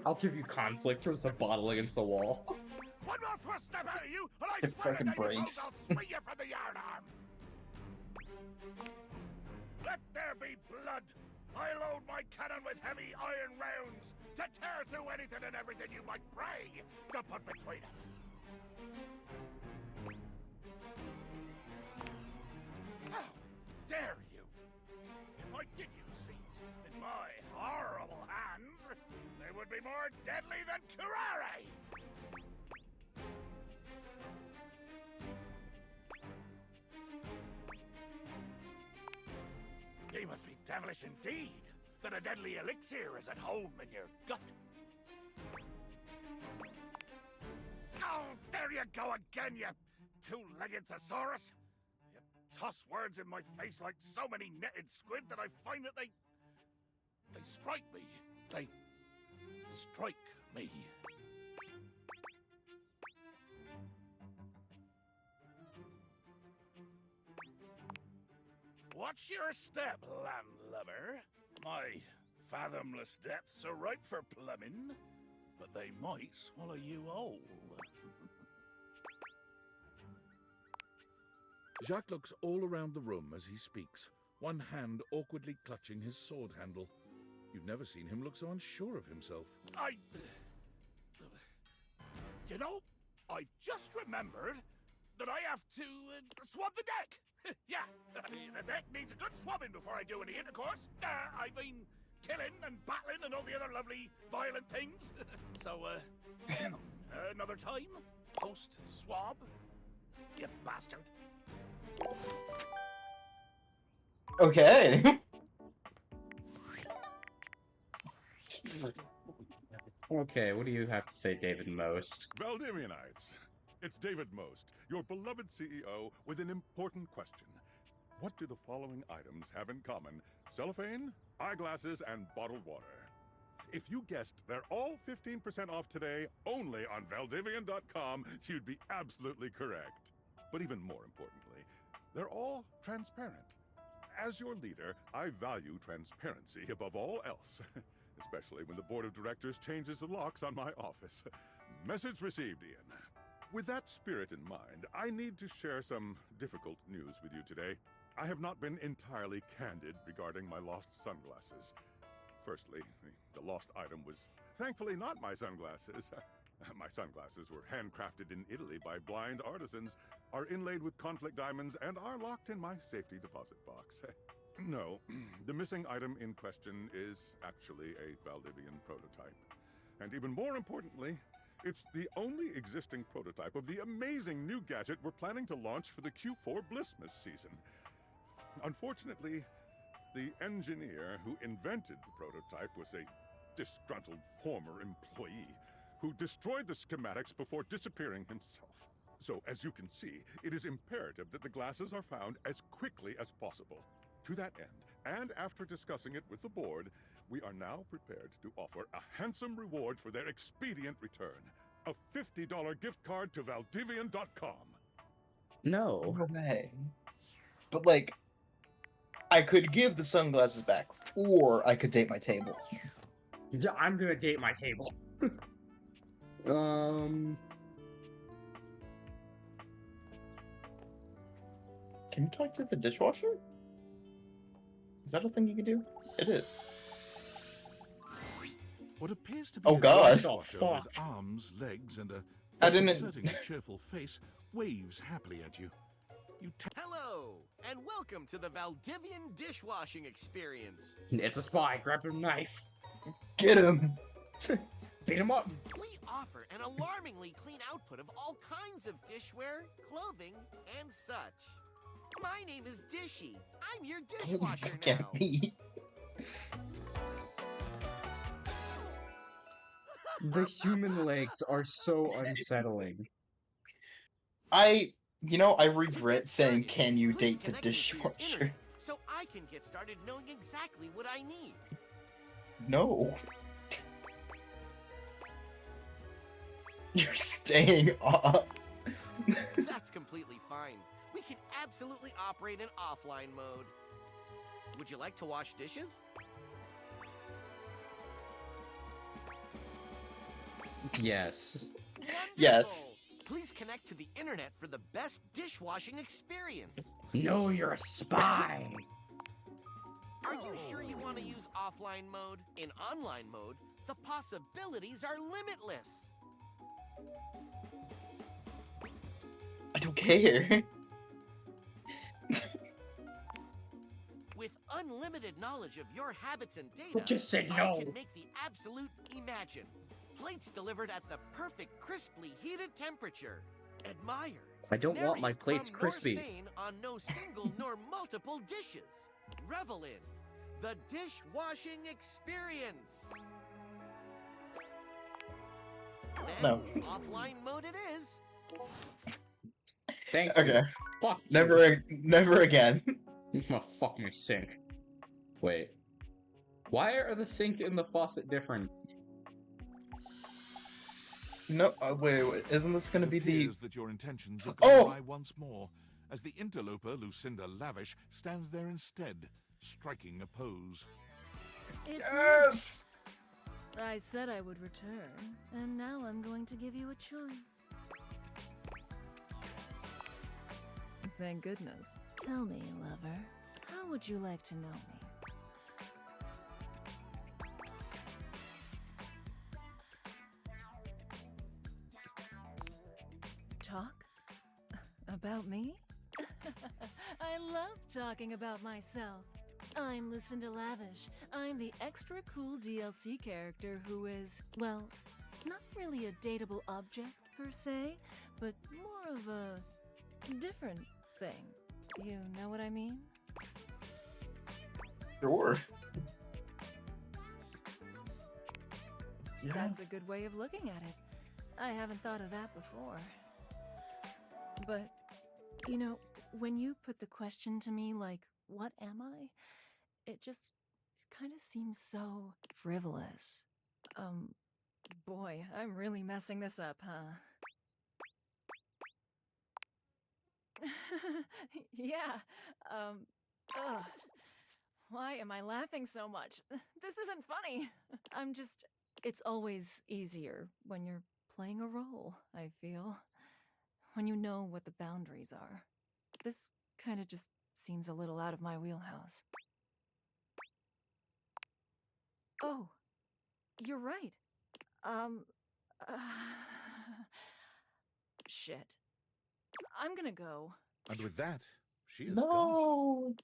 I'll give you conflict. There's a bottle against the wall. One more first step out of you, and I It swear to fucking God, you breaks. folks, I'll swing you from the yardarm! Let there be blood! I load my cannon with heavy iron rounds to tear through anything and everything you might pray to put between us. How dare you? If I did use seeds in my horrible hands, they would be more deadly than curare! Ye must be devilish indeed, that a deadly elixir is at home in your gut. Oh, there you go again, you two-legged thesaurus! You toss words in my face like so many netted squid that I find that they strike me. They strike me. Watch your step, landlubber. My fathomless depths are ripe for plumbing, but they might swallow you whole. Jacques looks all around the room as he speaks, one hand awkwardly clutching his sword handle. You've never seen him look so unsure of himself. You know, I've just remembered that I have to swab the deck. Yeah, the deck needs a good swabbing before I do any intercourse. I mean, killing and battling and all the other lovely violent things. So, another time, post-swab, you bastard. Okay. Okay, what do you have to say, David Most? Valdivianites, it's David Most, your beloved CEO, with an important question. What do the following items have in common? Cellophane, eyeglasses, and bottled water. If you guessed they're all 15% off today only on Valdivian.com, you'd be absolutely correct. But even more importantly, they're all transparent. As your leader, I value transparency above all else, especially when the board of directors changes the locks on my office. Message received, Ian. With that spirit in mind, I need to share some difficult news with you today. I have not been entirely candid regarding my lost sunglasses. Firstly, the lost item was thankfully not my sunglasses. My sunglasses were handcrafted in Italy by blind artisans, are inlaid with conflict diamonds, and are locked in my safety deposit box. No, the missing item in question is actually a Valdivian prototype. And even more importantly, it's the only existing prototype of the amazing new gadget we're planning to launch for the Q4 Blissmas season. Unfortunately, the engineer who invented the prototype was a disgruntled former employee who destroyed the schematics before disappearing himself. So, as you can see, it is imperative that the glasses are found as quickly as possible. To that end, and after discussing it with the board, we are now prepared to offer a handsome reward for their expedient return. A $50 gift card to Valdivian.com. No. No way. But, like, I could give the sunglasses back, or I could date my table. Yeah, I'm gonna date my table. Can you talk to the dishwasher? Is that a thing you can do? It is. What appears to be Oh, a God. dishwasher Oh, with arms, legs, and a I didn't- disconcertingly cheerful face waves happily at you. You Hello, and welcome to the Valdivian dishwashing experience. It's a spy. Grab a knife. Get him! Beat him up. We offer an alarmingly clean output of all kinds of dishware, clothing, and such. My name is Dishy. I'm your dishwasher Look now. at me. The human legs are so unsettling. I regret saying, can you Please date the connect me to your dishwasher? internet so I can get started knowing exactly what I need. No. You're staying off. That's completely fine. We can absolutely operate in offline mode. Would you like to wash dishes? Yes. Yes. Please connect to the internet for the best dishwashing experience. No, you're a spy. Are you sure you want to use offline mode? In online mode, the possibilities are limitless. I don't care. With unlimited knowledge of your habits and data, Just say I no. can make the absolute imagine. Plates delivered at the perfect crisply heated temperature. Admire. I don't want Nary my a plates crumb nor crispy. stain on no single nor multiple dishes. Revel in the dishwashing experience. Then, No. offline mode it is. Thank you. Okay. Fuck you. Never again. Oh, fuck my sink. Wait. Why are the sink and the faucet different? No, wait. Isn't this gonna be the... appears that your intentions have gone Oh! awry once more, as the interloper Lucinda Lavish stands there instead, striking a pose. It's Yes! me. I said I would return, and now I'm going to give you a choice. Thank goodness. Tell me, lover, how would you like to know me? Talk? About me? I love talking about myself. I'm Lucinda Lavish. I'm the extra cool DLC character who is, well, not really a dateable object per se, but more of a different thing. You know what I mean? Sure. Yeah. That's a good way of looking at it. I haven't thought of that before. But, you know, when you put the question to me like, what am I? It just kind of seems so frivolous. Boy, I'm really messing this up, huh? Yeah, ugh. Why am I laughing so much? This isn't funny. It's always easier when you're playing a role, I feel. When you know what the boundaries are. This kind of just seems a little out of my wheelhouse. Oh, you're right. Shit. I'm gonna go. And with that, she is gone. No.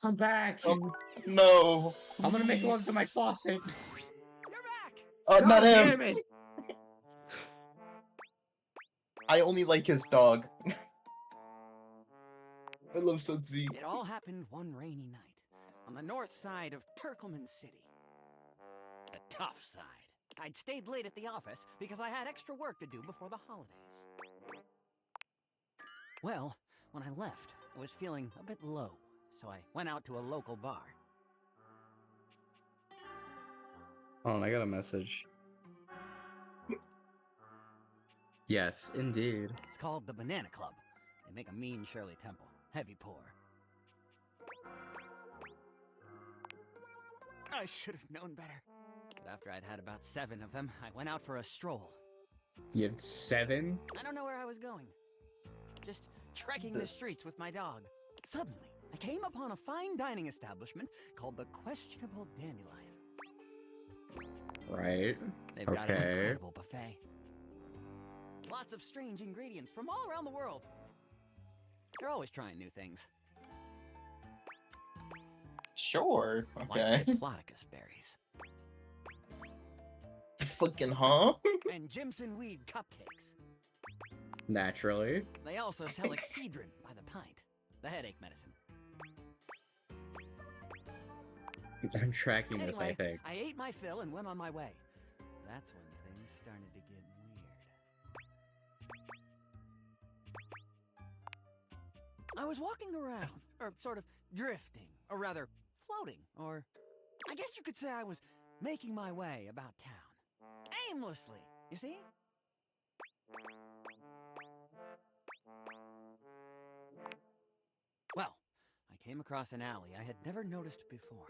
I'm back. No. I'm gonna make love to my faucet. You're back! Not God him. damn it! I only like his dog. I love Sun-Zi. It all happened one rainy night on the north side of Turkleman City. The tough side. I'd stayed late at the office because I had extra work to do before the holidays. Well, when I left, I was feeling a bit low, so I went out to a local bar. Hold on, I got a message. Yes, indeed. It's called the Banana Club. They make a mean Shirley Temple. Heavy pour. I should have known better. But after I'd had about 7 of them, I went out for a stroll. You had 7? I don't know where I was going. Just trekking the streets with my dog. Suddenly, I came upon a fine dining establishment called the Questionable Dandelion. Right. They've got an incredible buffet. Lots of strange ingredients from all around the world. They're always trying new things. Sure. Like Okay. Plodicus berries. Fucking huh? And Jimson weed cupcakes. Naturally. They also sell Excedrin by the pint, the headache medicine. I'm tracking this, I Anyway, think. I ate my fill and went on my way. That's when things started to get weird. I was walking around, or sort of drifting, or rather, floating, or I guess you could say I was making my way about town. Aimlessly, you see? Well, I came across an alley I had never noticed before.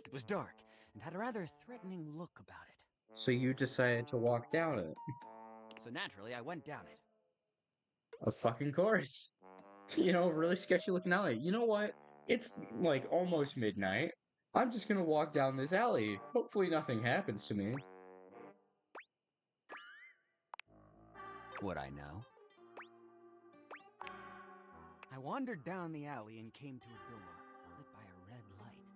It was dark and had a rather threatening look about it. So you decided to walk down it. So naturally, I went down it. Of fucking course. You know, really sketchy looking alley. You know what? It's like almost midnight. I'm just gonna walk down this alley. Hopefully nothing happens to me. Would I know? I wandered down the alley and came to a door, lit by a red light.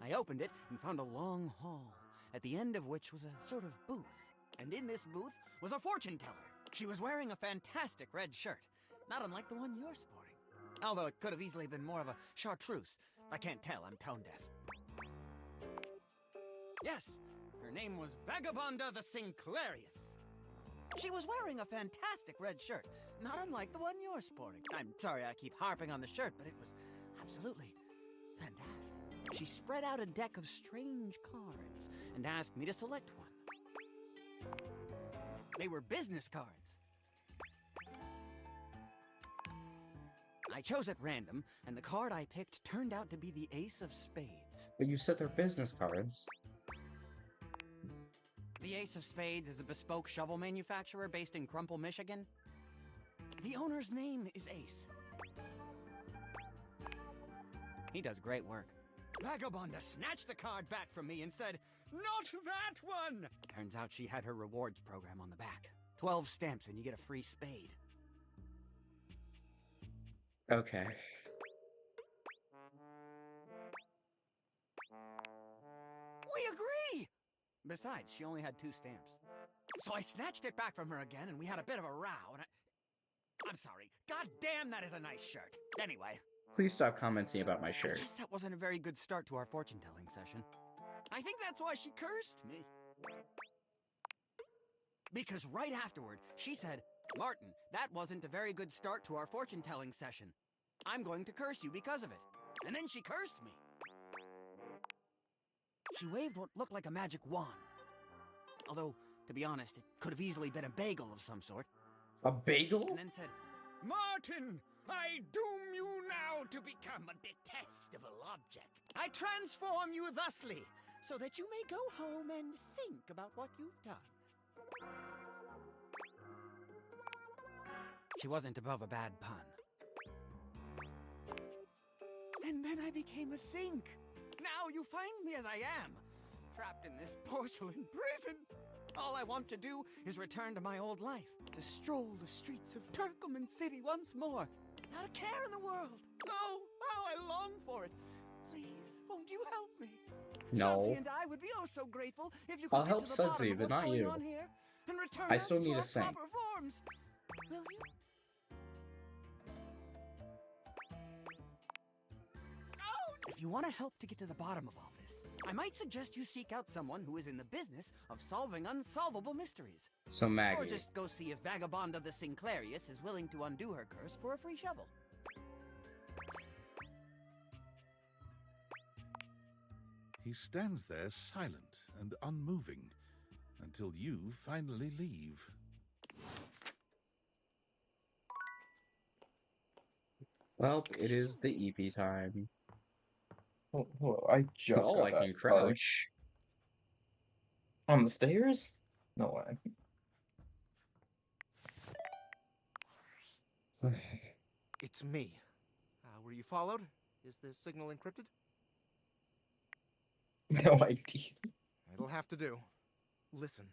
I opened it and found a long hall, at the end of which was a sort of booth. And in this booth was a fortune teller. She was wearing a fantastic red shirt, not unlike the one you're sporting. Although it could have easily been more of a chartreuse. I can't tell, I'm tone deaf. Yes, her name was Vagabonda the Sinclairius. She was wearing a fantastic red shirt, not unlike the one you're sporting. I'm sorry I keep harping on the shirt, but it was absolutely fantastic. She spread out a deck of strange cards and asked me to select one. They were business cards. I chose at random, and the card I picked turned out to be the Ace of Spades. But you said they're business cards. The Ace of Spades is a bespoke shovel manufacturer based in Crumple, Michigan. The owner's name is Ace. He does great work. Vagabonda snatched the card back from me and said, "Not that one!" Turns out she had her rewards program on the back. 12 stamps and you get a free spade. Okay. We agree! Besides, she only had 2 stamps. So I snatched it back from her again, and we had a bit of a row, and I'm sorry. God damn, that is a nice shirt. Anyway. Please stop commenting about my shirt. I guess that wasn't a very good start to our fortune-telling session. I think that's why she cursed me. Because right afterward, she said, "Martin, that wasn't a very good start to our fortune-telling session. I'm going to curse you because of it." And then she cursed me. She waved what looked like a magic wand. Although, to be honest, it could have easily been a bagel of some sort. A bagel? And then said, "Martin, I doom you now to become a detestable object. I transform you thusly, so that you may go home and think about what you've done." She wasn't above a bad pun. And then I became a sink. Now you find me as I am, trapped in this porcelain prison. All I want to do is return to my old life, to stroll the streets of Turkleman City once more, without a care in the world. Oh, how I long for it. Please, won't you help me? No. Sudsy and I would be oh so grateful if you I'll could get help to the bottom Sudsy, of but what's not going you. on here and return I us still to need our a sink. proper forms. Will you? If you want to help to get to the bottom of all this, I might suggest you seek out someone who is in the business of solving unsolvable mysteries. So Or Maggie. just go see if Vagabond of the Sinclairius is willing to undo her curse for a free shovel. He stands there silent and unmoving until you finally leave. Well, it is the EP time. Oh, I just Oh, got I back. can crouch. On the stairs? No way. It's me. Were you followed? Is this signal encrypted? No idea. It'll have to do. Listen,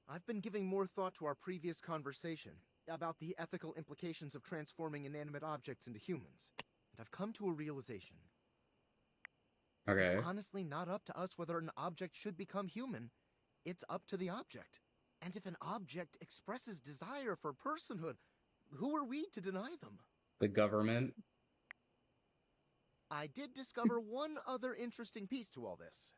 I've been giving more thought to our previous conversation about the ethical implications of transforming inanimate objects into humans, and I've come to a realization. Okay. It's honestly not up to us whether an object should become human. It's up to the object. And if an object expresses desire for personhood, who are we to deny them? The government. I did discover one other interesting piece to all this.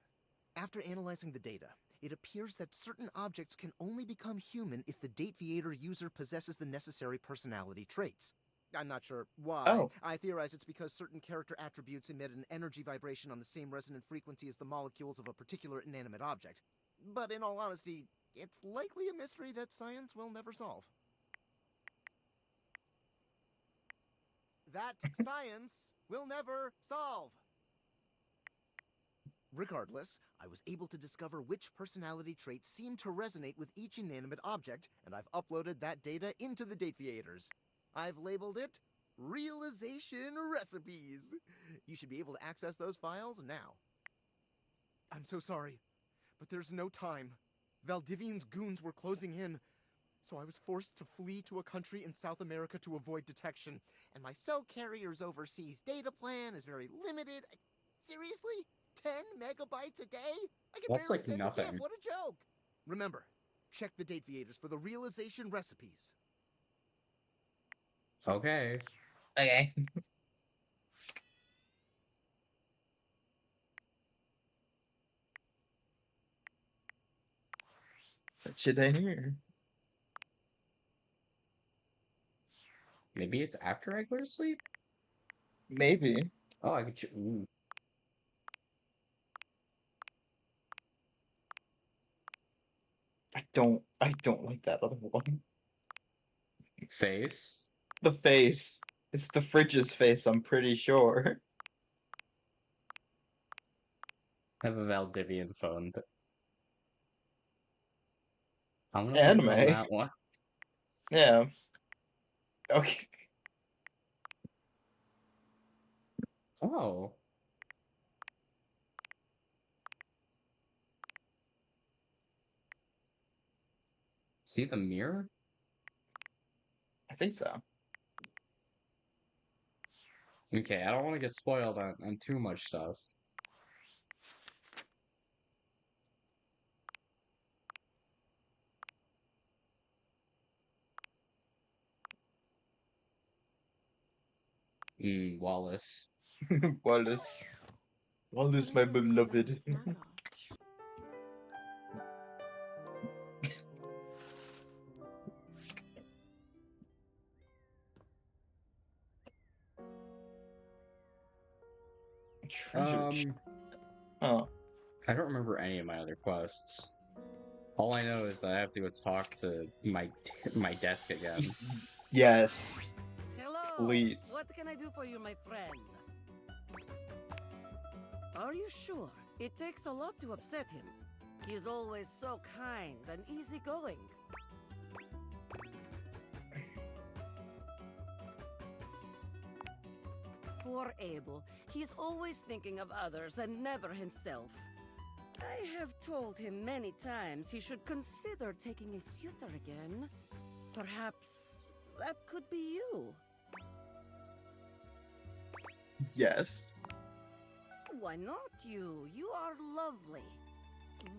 After analyzing the data, it appears that certain objects can only become human if the Dateviator user possesses the necessary personality traits. I'm not sure why. Oh. I theorize it's because certain character attributes emit an energy vibration on the same resonant frequency as the molecules of a particular inanimate object. But in all honesty, it's likely a mystery that science will never solve. That science will never solve. Regardless, I was able to discover which personality traits seem to resonate with each inanimate object, and I've uploaded that data into the Dateviators. I've labeled it Realization Recipes. You should be able to access those files now. I'm so sorry, but there's no time. Valdivian's goons were closing in, so I was forced to flee to a country in South America to avoid detection, and my cell carrier's overseas data plan is very limited. Seriously? 10 megabytes a day? I can That's barely like send a nothing. GIF. What a joke! Remember, check the Dateviators for the realization recipes. Okay. Okay. What should I hear? Maybe it's after I go to sleep? Maybe. Oh, I could. Ooh. I don't like that other one. Face? The face. It's the fridge's face, I'm pretty sure. I have a Valdivian phone, but I'm gonna blame it on Anime. that one. Yeah. Okay. Oh. See the mirror? I think so. Okay, I don't want to get spoiled on too much stuff. Wallace. Wallace. Wallace, my beloved. Treasure. Oh. I don't remember any of my other quests. All I know is that I have to go talk to my desk again. Yes. Hello. Please. What can I do for you, my friend? Are you sure? It takes a lot to upset him. He is always so kind and easygoing. Poor Abel. He's always thinking of others and never himself. I have told him many times he should consider taking a suitor again. Perhaps that could be you. Yes. Why not you? You are lovely.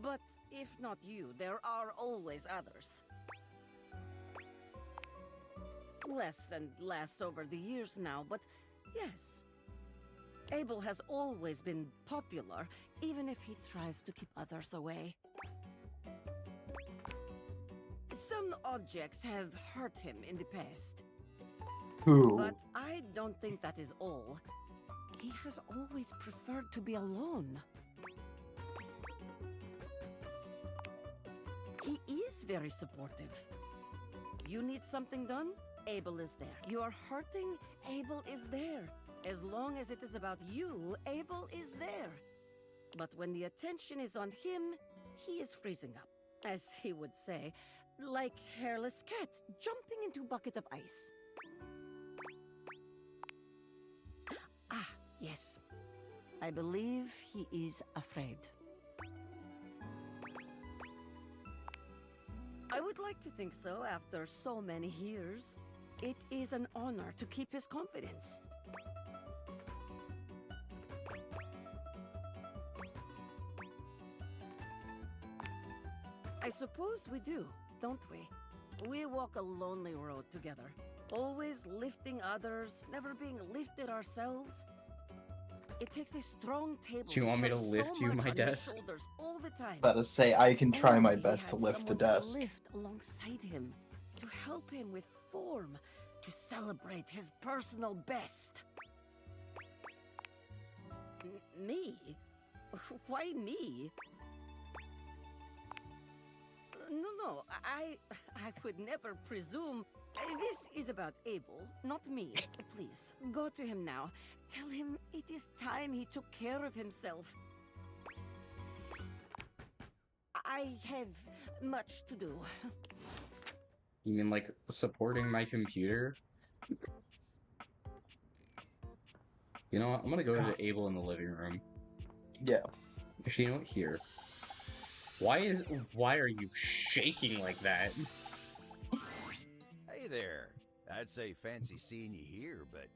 But if not you, there are always others. Less and less over the years now, but yes. Abel has always been popular, even if he tries to keep others away. Some objects have hurt him in the past. Who? But I don't think that is all. He has always preferred to be alone. He is very supportive. You need something done? Abel is there. You are hurting? Abel is there. As long as it is about you, Abel is there. But when the attention is on him, he is freezing up. As he would say, like hairless cats jumping into a bucket of ice. Ah, yes. I believe he is afraid. I would like to think so after so many years. It is an honor to keep his confidence. I suppose we do, don't we? We walk a lonely road together, always lifting others, never being lifted ourselves. It takes a strong table Do you want me to carry lift so you much my on your desk? shoulders all the time. About to say, I can try my Only he best to had lift the someone desk. To lift alongside him, to help him with form, to celebrate his personal best. Me? Why me? No, I could never presume. This is about Abel, not me. Please, go to him now. Tell him it is time he took care of himself. I have much to do. You mean like supporting my computer? You know what? I'm gonna go to Abel in the living room. Yeah. Actually, you know what? Here. Why are you shaking like that? Hey there. I'd say fancy seeing you here, but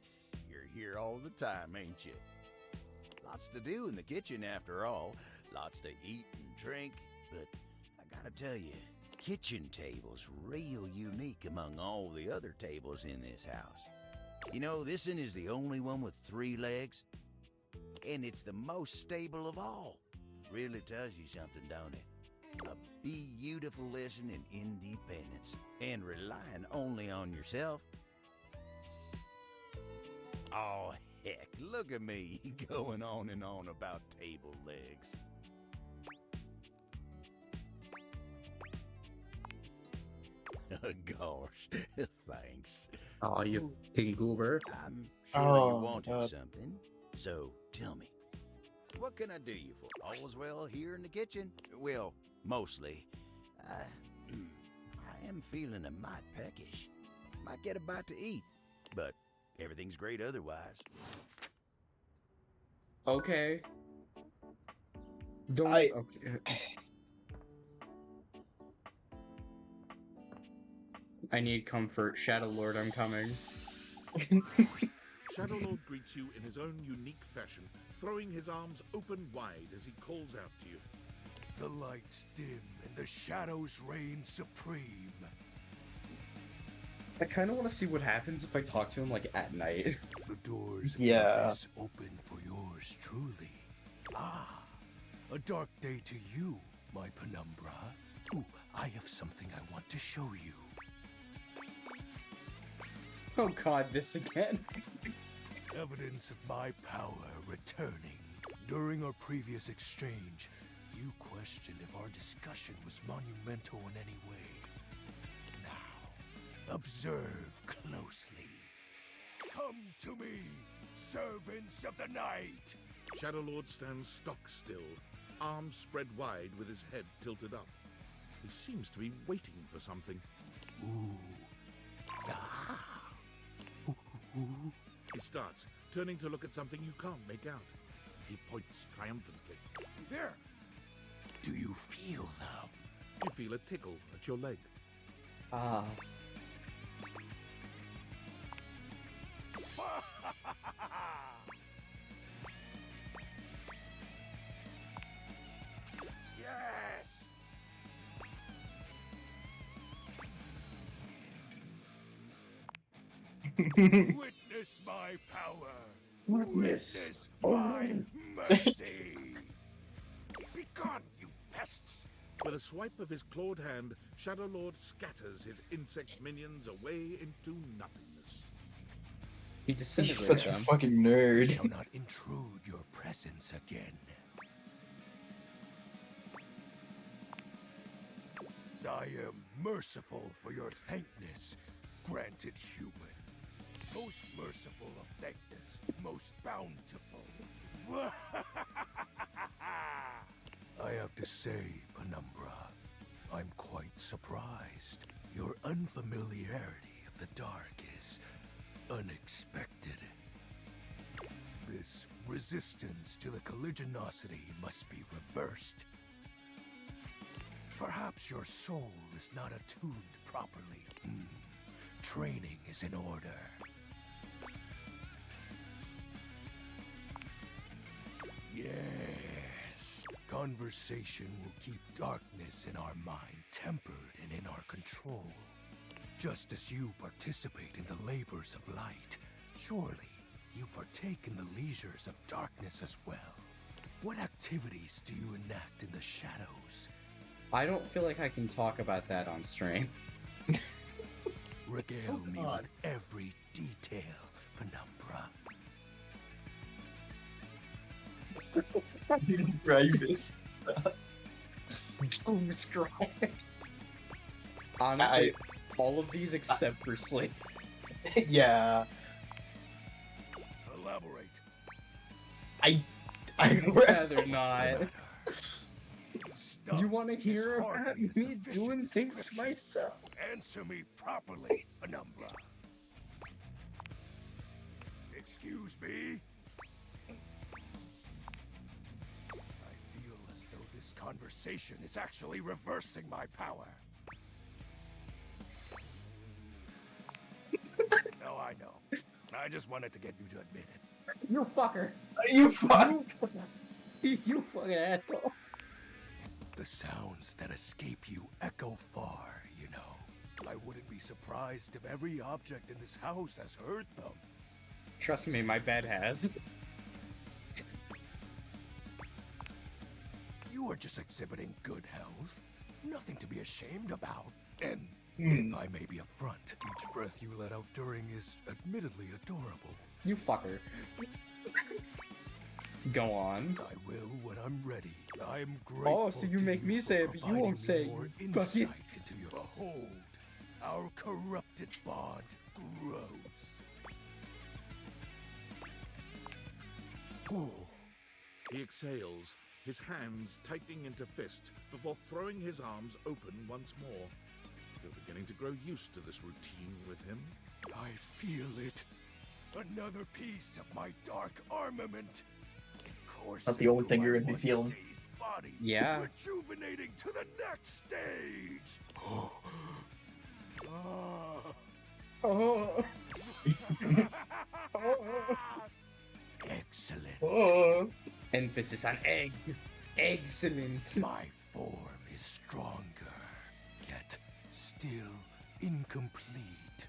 you're here all the time, ain't you? Lots to do in the kitchen after all. Lots to eat and drink, but I gotta tell you, kitchen table's real unique among all the other tables in this house. You know, this one is the only one with 3 legs, and it's the most stable of all. Really tells you something, don't it? A beautiful lesson in independence and relying only on yourself. Oh, heck, look at me going on and on about table legs. Gosh, thanks. Oh, you pink goober. I'm sure Oh, you wanted God. something, so tell me. What can I do you for? All is well here in the kitchen? Well, mostly. I am feeling a mite peckish. Might get a bite to eat, but everything's great otherwise. Okay. Don't. I- Okay. I need comfort. Shadow Lord, I'm coming. Shadow Lord greets you in his own unique fashion, throwing his arms open wide as he calls out to you. The lights dim and the shadows reign supreme. I kind of want to see what happens if I talk to him, like, at night. The doors of Yeah. abyss open for yours truly. Ah, a dark day to you, my penumbra. Ooh, I have something I want to show you. Oh god, this again. Evidence of my power returning. During our previous exchange, you questioned if our discussion was monumental in any way. Now, observe closely. Come to me, servants of the night! Shadow Lord stands stock still, arms spread wide with his head tilted up. He seems to be waiting for something. Ooh. Ah. Ooh. He starts, turning to look at something you can't make out. He points triumphantly. There! Do you feel them? You feel a tickle at your leg. Ah. Yes! Witness my power. Witness my mercy. Be gone, you pests. With a swipe of his clawed hand, Shadow Lord scatters his insect minions away into nothingness. He He's disintegrates such a them. fucking I nerd. shall not intrude your presence again. I am merciful for your thankness, granted human. Most merciful of thankness, most bountiful. I have to say, Penumbra, I'm quite surprised. Your unfamiliarity of the dark is unexpected. This resistance to the colligiosity must be reversed. Perhaps your soul is not attuned properly. Training is in order. Yes. Conversation will keep darkness in our mind tempered and in our control. Just as you participate in the labors of light, surely you partake in the leisures of darkness as well. What activities do you enact in the shadows? I don't feel like I can talk about that on stream. Regale me with every detail, Penumbra. Bravest. Doomscribe. Honestly, all of these except for sleep. Yeah. Elaborate. I'd rather not. Stuff You want to hear is about hardly a me sufficient doing things to description. myself? Answer me properly, Penumbra. Excuse me? I feel as though this conversation is actually reversing my power. No, I know. I just wanted to get you to admit it. You fucker. You fuck. You fucking asshole. The sounds that escape you echo far, you know. I wouldn't be surprised if every object in this house has heard them. Trust me, my bed has. You are just exhibiting good health. Nothing to be ashamed about. And if I may be upfront, each breath you let out during is admittedly adorable. You fucker. Go on. I will when I'm ready. I'm grateful. Oh, so you make me say it, but you won't say it. More You insight fucking... into your behold. Our corrupted bond grows. Ooh. He exhales, his hands tightening into fist before throwing his arms open once more. You're beginning to grow used to this routine with him. I feel it. Another piece of my dark armament. Not the only thing you're gonna be feeling. Body, yeah. Rejuvenating to the next stage. Oh. Excellent. Emphasis on egg. Excellent. My form is stronger, yet still incomplete.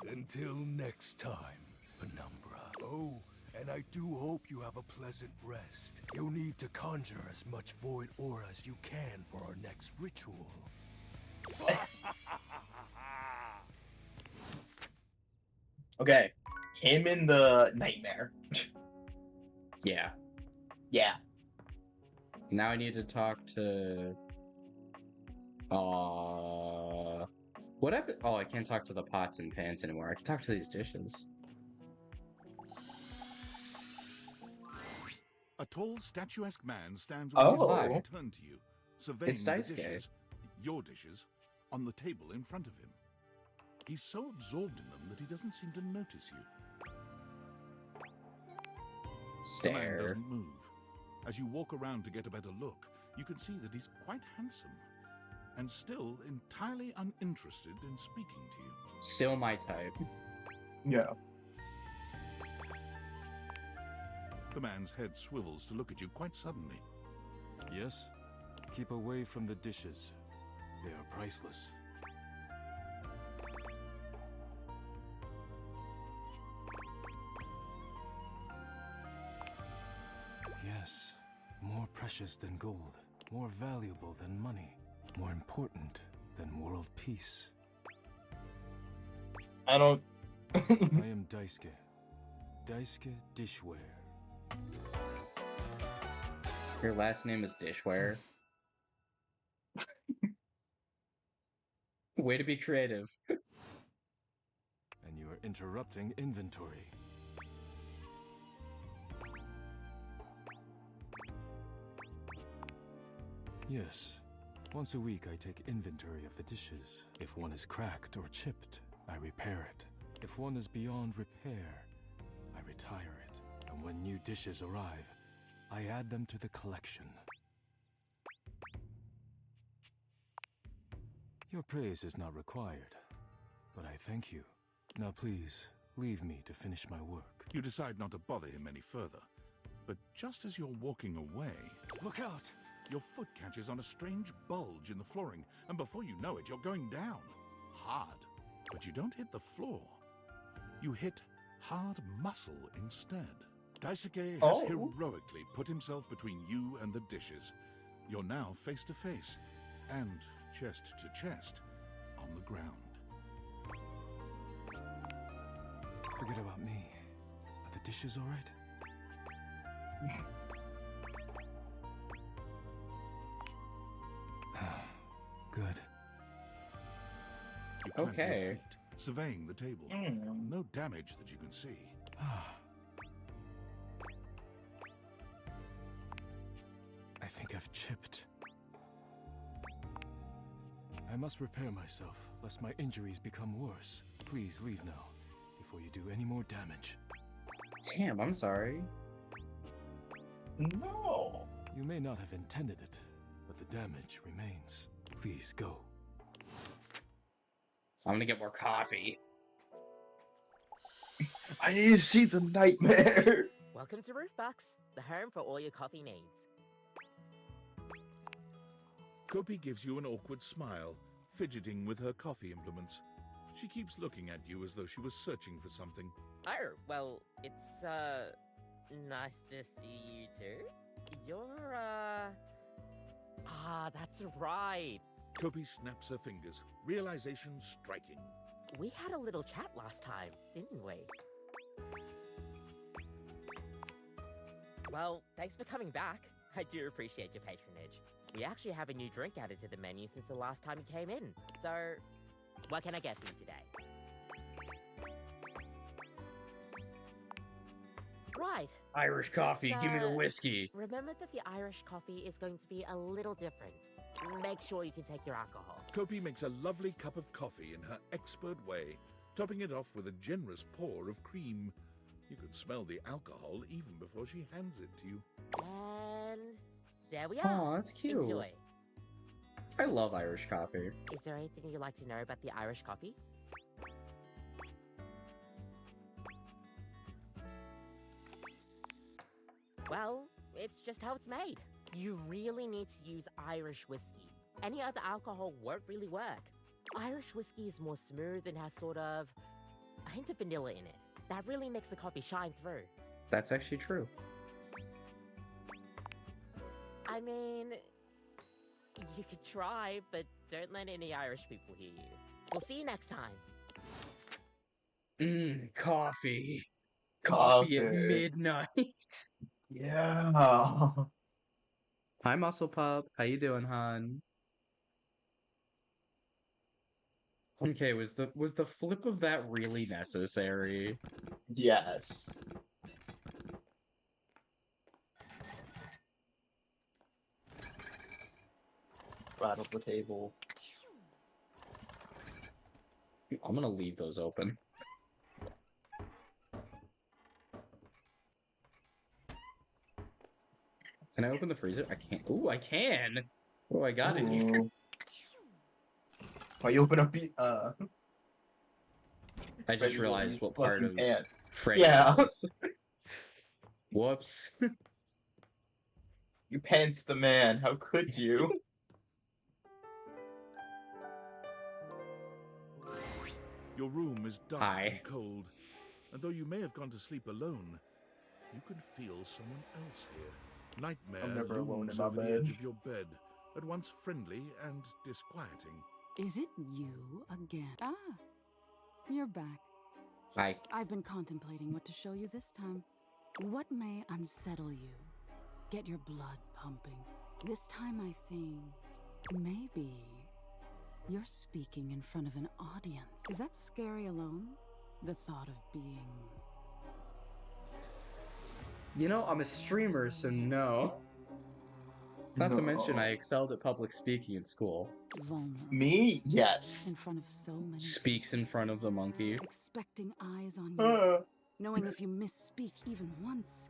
Until next time, Penumbra. Oh, and I do hope you have a pleasant rest. You'll need to conjure as much void aura as you can for our next ritual. Okay. Him in the nightmare. Yeah. Yeah. Now I need to talk to... What happened? Oh, I can't talk to the pots and pans anymore. I can talk to these dishes. A tall, statuesque man stands Oh. with his back turned to you, surveying It's the Daisuke. dishes, your dishes, on the table in front of him. He's so absorbed in them that he doesn't seem to notice you. The man Stare. doesn't move. As you walk around to get a better look, you can see that he's quite handsome, and still entirely uninterested in speaking to you. Still my type. Yeah. The man's head swivels to look at you quite suddenly. Yes? Keep away from the dishes. They are priceless. Yes, more precious than gold, more valuable than money, more important than world peace. I don't... I am Daisuke. Daisuke Dishware. Your last name is Dishware. Way to be creative. And you are interrupting inventory. Yes. Once a week I take inventory of the dishes. If one is cracked or chipped, I repair it. If one is beyond repair, I retire it. And when new dishes arrive, I add them to the collection. Your praise is not required, but I thank you. Now please, leave me to finish my work. You decide not to bother him any further. But just as you're walking away... Look out! Your foot catches on a strange bulge in the flooring, and before you know it, you're going down. Hard. But you don't hit the floor. You hit hard muscle instead. Daisuke has heroically put himself between you and the dishes. You're now face to face, and chest to chest, on the ground. Forget about me. Are the dishes all right? Good. You plant Okay. your feet, surveying the table. No damage that you can see. I think I've chipped. I must repair myself, lest my injuries become worse. Please leave now, before you do any more damage. Damn, I'm sorry. No. You may not have intended it, but the damage remains. Please go. I'm gonna get more coffee. I need to see the nightmare. Welcome to Roofbox, the home for all your coffee needs. Kopi gives you an awkward smile, fidgeting with her coffee implements. She keeps looking at you as though she was searching for something. Oh, well, it's, nice to see you too. You're, that's right. Kopi snaps her fingers, realization striking. We had a little chat last time, didn't we? Well, thanks for coming back. I do appreciate your patronage. We actually have a new drink added to the menu since the last time you came in. So, what can I get for you today? Right. Irish coffee, Just, give me the whiskey. Remember that the Irish coffee is going to be a little different. Make sure you can take your alcohol. Kopi makes a lovely cup of coffee in her expert way, topping it off with a generous pour of cream. You can smell the alcohol even before she hands it to you. And there we are. Aw, that's cute. Enjoy. I love Irish coffee. Is there anything you'd like to know about the Irish coffee? Well, it's just how it's made. You really need to use Irish whiskey. Any other alcohol won't really work. Irish whiskey is more smooth and has sort of a hint of vanilla in it. That really makes the coffee shine through. That's actually true. I mean, you could try, but don't let any Irish people hear you. We'll see you next time. Coffee. Coffee at midnight. Yeah. Hi, Muscle Pup. How you doing, hon? Okay, was the flip of that really necessary? Yes. Rattle the table. I'm gonna leave those open. Can I open the freezer? I can't. Ooh, I can! What do I got in here? Why you open up I just realized what part of ant. Freddy Yeah. was. Whoops. You pants the man. How could you? Your room is dark and cold, and though you may have gone to sleep alone, you can feel someone else here. Nightmare I'm never alone looms in my over the bed. edge of your bed, at once friendly and disquieting. Is it you again? Ah, you're back. Hi. I've been contemplating what to show you this time. What may unsettle you? Get your blood pumping. This time I think maybe you're speaking in front of an audience. Is that scary alone? The thought of being... You know, I'm a streamer, so no. Not to mention, I excelled at public speaking in school. vulnerable. Me? Yes. In front of so many Speaks in front of the monkey. expecting eyes on you, knowing if you misspeak even once,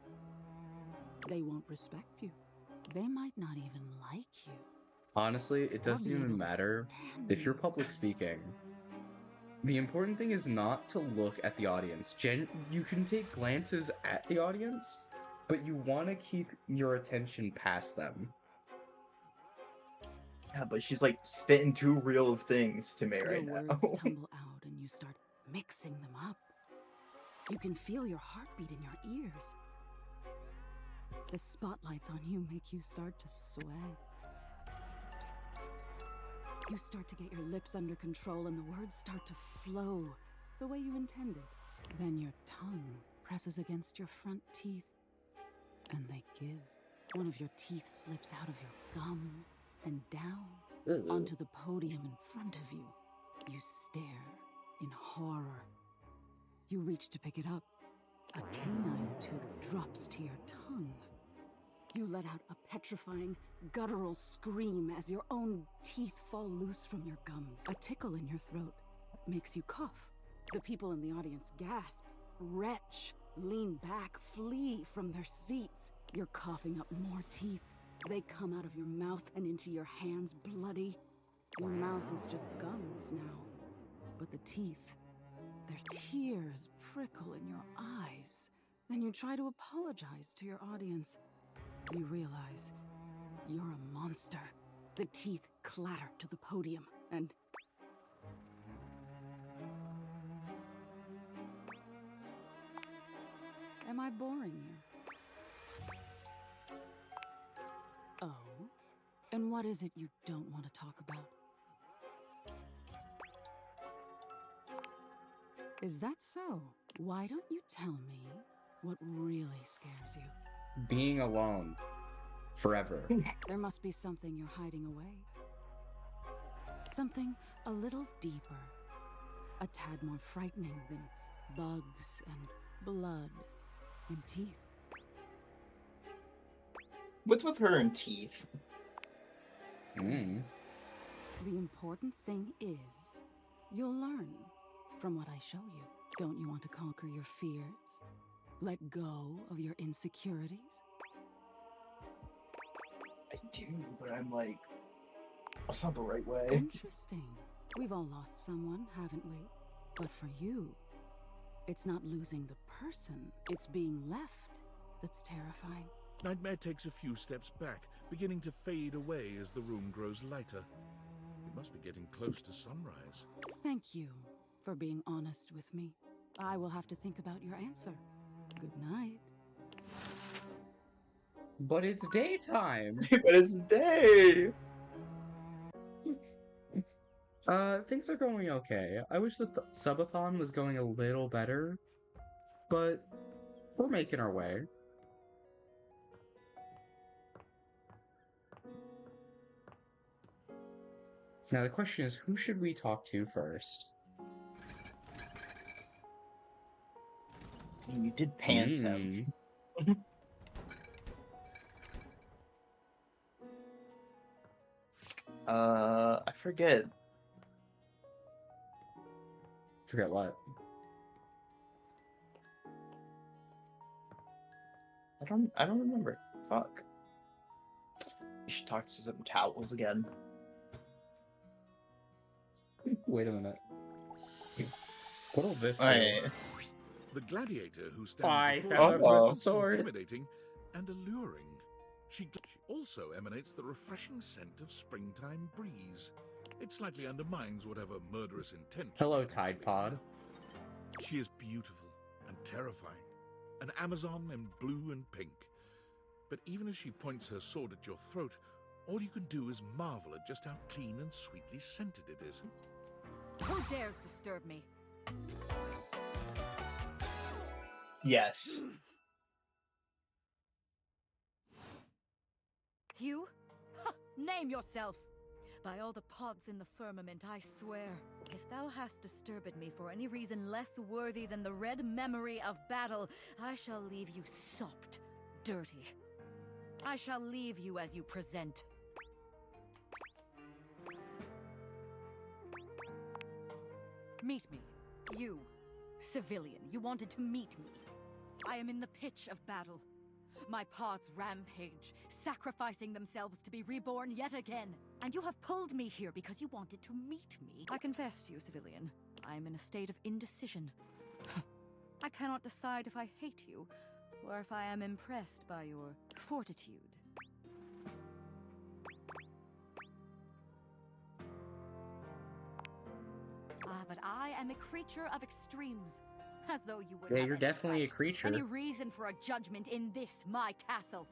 they won't respect you. They might not even like you. Honestly, it doesn't be able even to matter if you're public speaking. The important thing is not to look at the audience. You can take glances at the audience, but you want to keep your attention past them. Yeah, but she's like spitting too real of things to me Your right now. words tumble out and you start mixing them up. You can feel your heartbeat in your ears. The spotlights on you make you start to sweat. You start to get your lips under control and the words start to flow the way you intended. Then your tongue presses against your front teeth and they give. One of your teeth slips out of your gum and down onto the podium in front of you. You stare in horror. You reach to pick it up. A canine tooth drops to your tongue. You let out a petrifying, guttural scream as your own teeth fall loose from your gums. A tickle in your throat makes you cough. The people in the audience gasp, retch, lean back, flee from their seats. You're coughing up more teeth. They come out of your mouth and into your hands bloody. Your mouth is just gums now. But the teeth, their tears prickle in your eyes. Then you try to apologize to your audience. You realize you're a monster. The teeth clatter to the podium and... Am I boring you? Oh? And what is it you don't want to talk about? Is that so? Why don't you tell me what really scares you? Being alone. Forever. There must be something you're hiding away. Something a little deeper. A tad more frightening than bugs and blood and teeth. What's with her and teeth? The important thing is, you'll learn from what I show you. Don't you want to conquer your fears? Let go of your insecurities? I do, but I'm like, that's not the right way. Interesting. We've all lost someone, haven't we? But for you, it's not losing the person, it's being left that's terrifying. Nightmare takes a few steps back, beginning to fade away as the room grows lighter. It must be getting close to sunrise. Thank you for being honest with me. I will have to think about your answer. Good night. But it's daytime! But it's day! Things are going okay. I wish the Subathon was going a little better, but we're making our way. Now the question is, who should we talk to first? You did pants him. I forget. Forget what? I don't remember. Fuck. You should talk to some towels again. Wait a minute. What'll this do? Right. The gladiator who stands Why? before That her was the is sword. intimidating and alluring. She also emanates the refreshing scent of springtime breeze. It slightly undermines whatever murderous intention. Hello, Tide Pod. She is beautiful and terrifying, an Amazon in blue and pink. But even as she points her sword at your throat, all you can do is marvel at just how clean and sweetly scented it is. Who dares disturb me? Yes. You? Ha! Name yourself! By all the pods in the firmament, I swear, if thou hast disturbed me for any reason less worthy than the red memory of battle, I shall leave you sopped, dirty. I shall leave you as you present. Meet me. You, civilian, you wanted to meet me. I am in the pitch of battle. My pods rampage, sacrificing themselves to be reborn yet again. And you have pulled me here because you wanted to meet me. I confess to you, civilian, I am in a state of indecision. I cannot decide if I hate you, or if I am impressed by your fortitude. But I am a creature of extremes. As though you would Yeah, have you're any definitely a right, creature. Any reason for a judgment in this, my castle.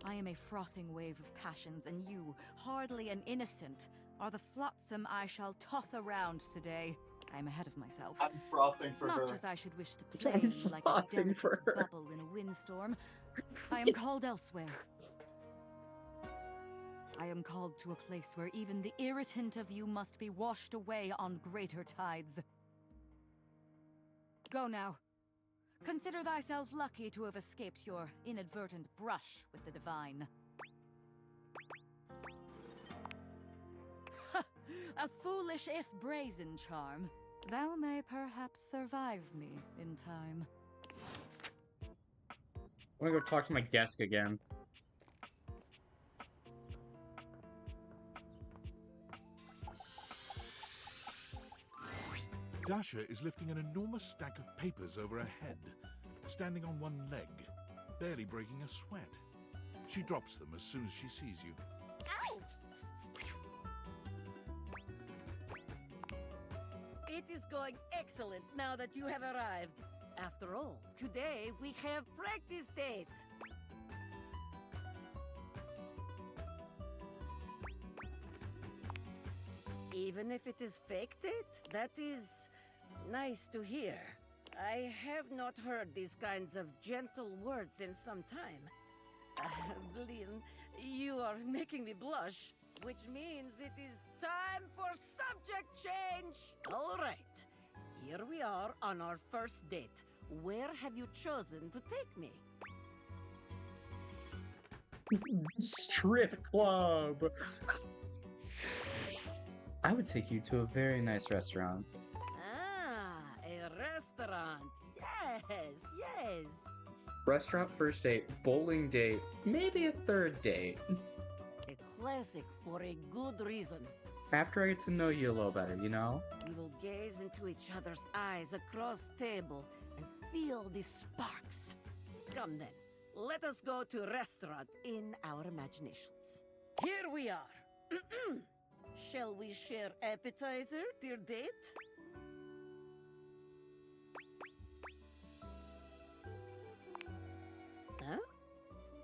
I am a frothing wave of passions, and you, hardly an innocent, are the flotsam I shall toss around today. I am ahead of myself. I'm frothing for her. Much as I should wish to play you like a frothing for delicate her. bubble in a windstorm, I am called elsewhere. I am called to a place where even the irritant of you must be washed away on greater tides. Go now. Consider thyself lucky to have escaped your inadvertent brush with the divine. A foolish if brazen charm. Thou may perhaps survive me in time. I'm gonna go talk to my desk again. Dasha is lifting an enormous stack of papers over her head, standing on one leg, barely breaking a sweat. She drops them as soon as she sees you. Ow! It is going excellent now that you have arrived. After all, today we have practice date. Even if it is fake date, that is nice to hear. I have not heard these kinds of gentle words in some time. Blin, you are making me blush, which means it is time for subject change. All right, here we are on our first date. Where have you chosen to take me? Strip club. I would take you to a very nice restaurant. Ah, a restaurant. Yes, yes. Restaurant first date, bowling date, maybe a third date. A classic for a good reason. After I get to know you a little better, you know? We will gaze into each other's eyes across table and feel the sparks. Come then, let us go to a restaurant in our imaginations. Here we are. Shall we share appetizer, dear date? Huh?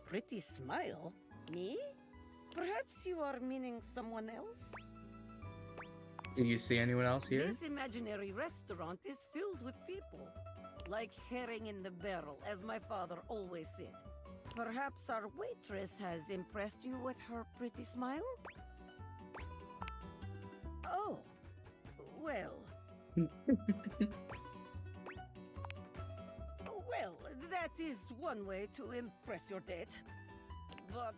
Pretty smile? Me? Perhaps you are meaning someone else? Do you see anyone else here? This imaginary restaurant is filled with people. Like herring in the barrel, as my father always said. Perhaps our waitress has impressed you with her pretty smile? Oh, well. Well, that is one way to impress your date. But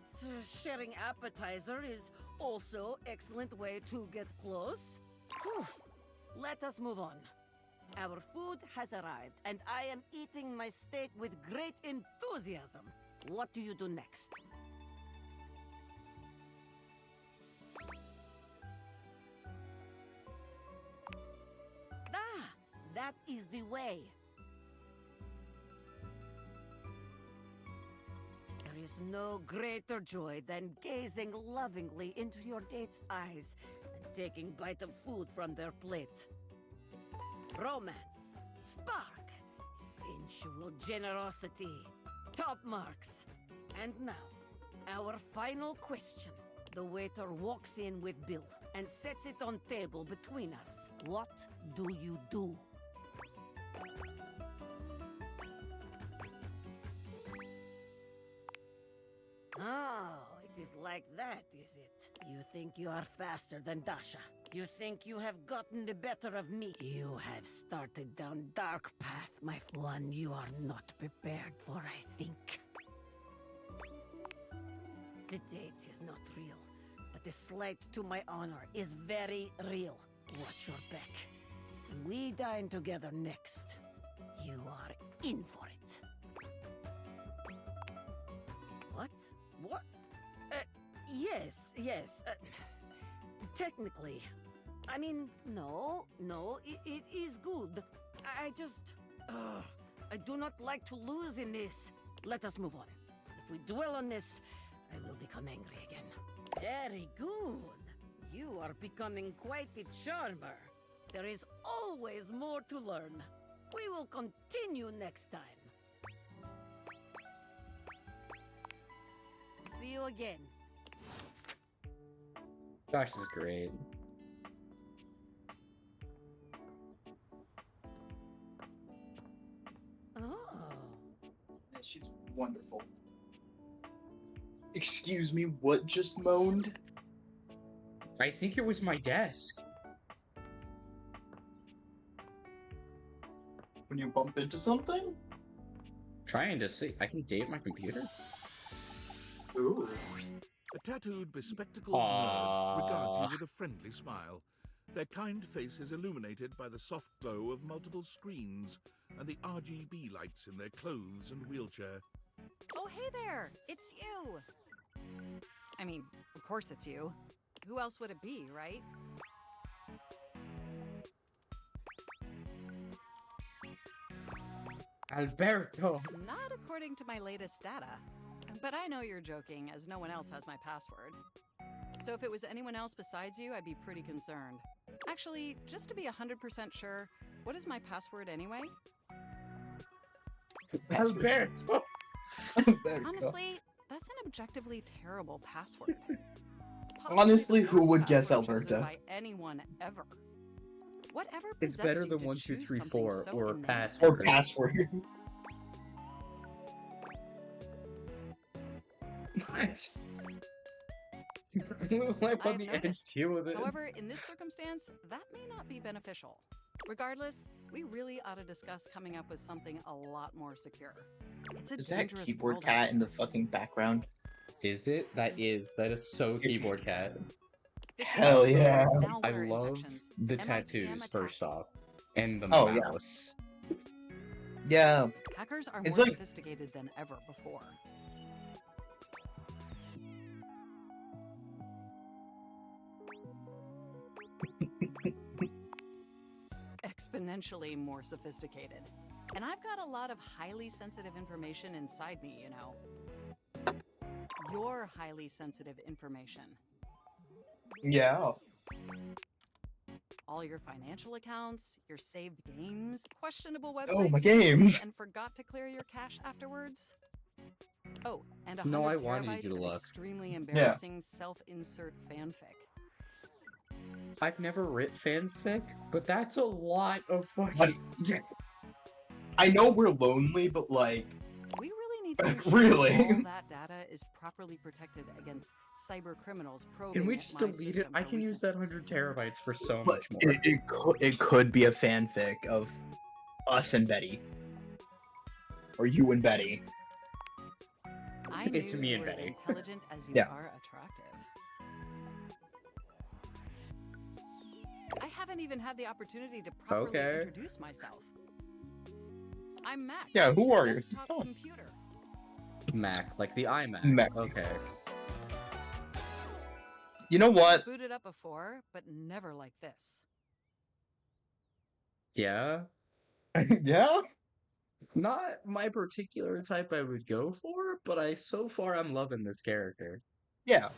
sharing appetizer is also excellent way to get close. Whew. Let us move on. Our food has arrived, and I am eating my steak with great enthusiasm. What do you do next? Ah, that is the way. is no greater joy than gazing lovingly into your date's eyes and taking bite of food from their plate. Romance, spark, sensual generosity, top marks. And now, our final question. The waiter walks in with bill and sets it on table between us. What do you do? Oh, it is like that, is it? You think you are faster than Dasha. You think you have gotten the better of me. You have started down dark path, my one you are not prepared for, I think. The date is not real, but the slight to my honor is very real. Watch your back. When we dine together next, you are in for it. What? What? Yes. Technically. I mean, no, it is good. I just... I do not like to lose in this. Let us move on. If we dwell on this, I will become angry again. Very good. You are becoming quite the charmer. There is always more to learn. We will continue next time. See you again. Josh is great. Oh. She's wonderful. Excuse me, what just moaned? I think it was my desk. When you bump into something? Trying to see. I can date my computer? Ooh. A tattooed, bespectacled nerd regards you with a friendly smile. Their kind face is illuminated by the soft glow of multiple screens and the RGB lights in their clothes and wheelchair. Oh, hey there! It's you! I mean, of course it's you. Who else would it be, right? Alberto! Not according to my latest data. But I know you're joking, as no one else has my password. So if it was anyone else besides you, I'd be pretty concerned. Actually, just to be 100% sure, what is my password anyway? Alberto! Honestly, that's an objectively terrible password. Honestly, who would guess Chosen Alberta? by anyone ever. Whatever It's possessed better you than to 1, 2, choose 3, something 4 so or innate? password. Or password. What? I'm I on have the edge noticed. too with it. However, in this circumstance, that may not be beneficial. Regardless, we really ought to discuss coming up with something a lot more secure. It's a Is that dangerous keyboard world cat in the fucking background? Is it? That is so keyboard cat. Hell yeah. I love the tattoos, first off. And the Oh, yeah. mouse. Yeah. Hackers are It's more like- sophisticated than ever before. Exponentially more sophisticated. And I've got a lot of highly sensitive information inside me, you know. Your highly sensitive information. Yeah. All your financial accounts, your saved games, questionable websites. Oh, my you visited games. And forgot to clear your cache afterwards. Oh, and No, 100 I wanted terabytes you to of look. extremely embarrassing self-insert fanfic. I've never writ fanfic, but that's a lot of fucking. I know we're lonely, but like, We really need to ensure really? all that data is properly protected against cyber criminals probing Can we at just my delete it? system I for can use that 100 terabytes for so but much more. it could be a fanfic of us and Betty, or you and Betty. I It's knew me you and were as Betty. intelligent as you Yeah. are attractive. I haven't even had the opportunity to properly Okay. introduce myself. I'm Mac. Yeah, who are you? Desktop Oh. computer. Mac, like the iMac. Mac. Okay. You know what? Booted up before, but never like this. Yeah? Yeah? Not my particular type I would go for, but so far I'm loving this character. Yeah,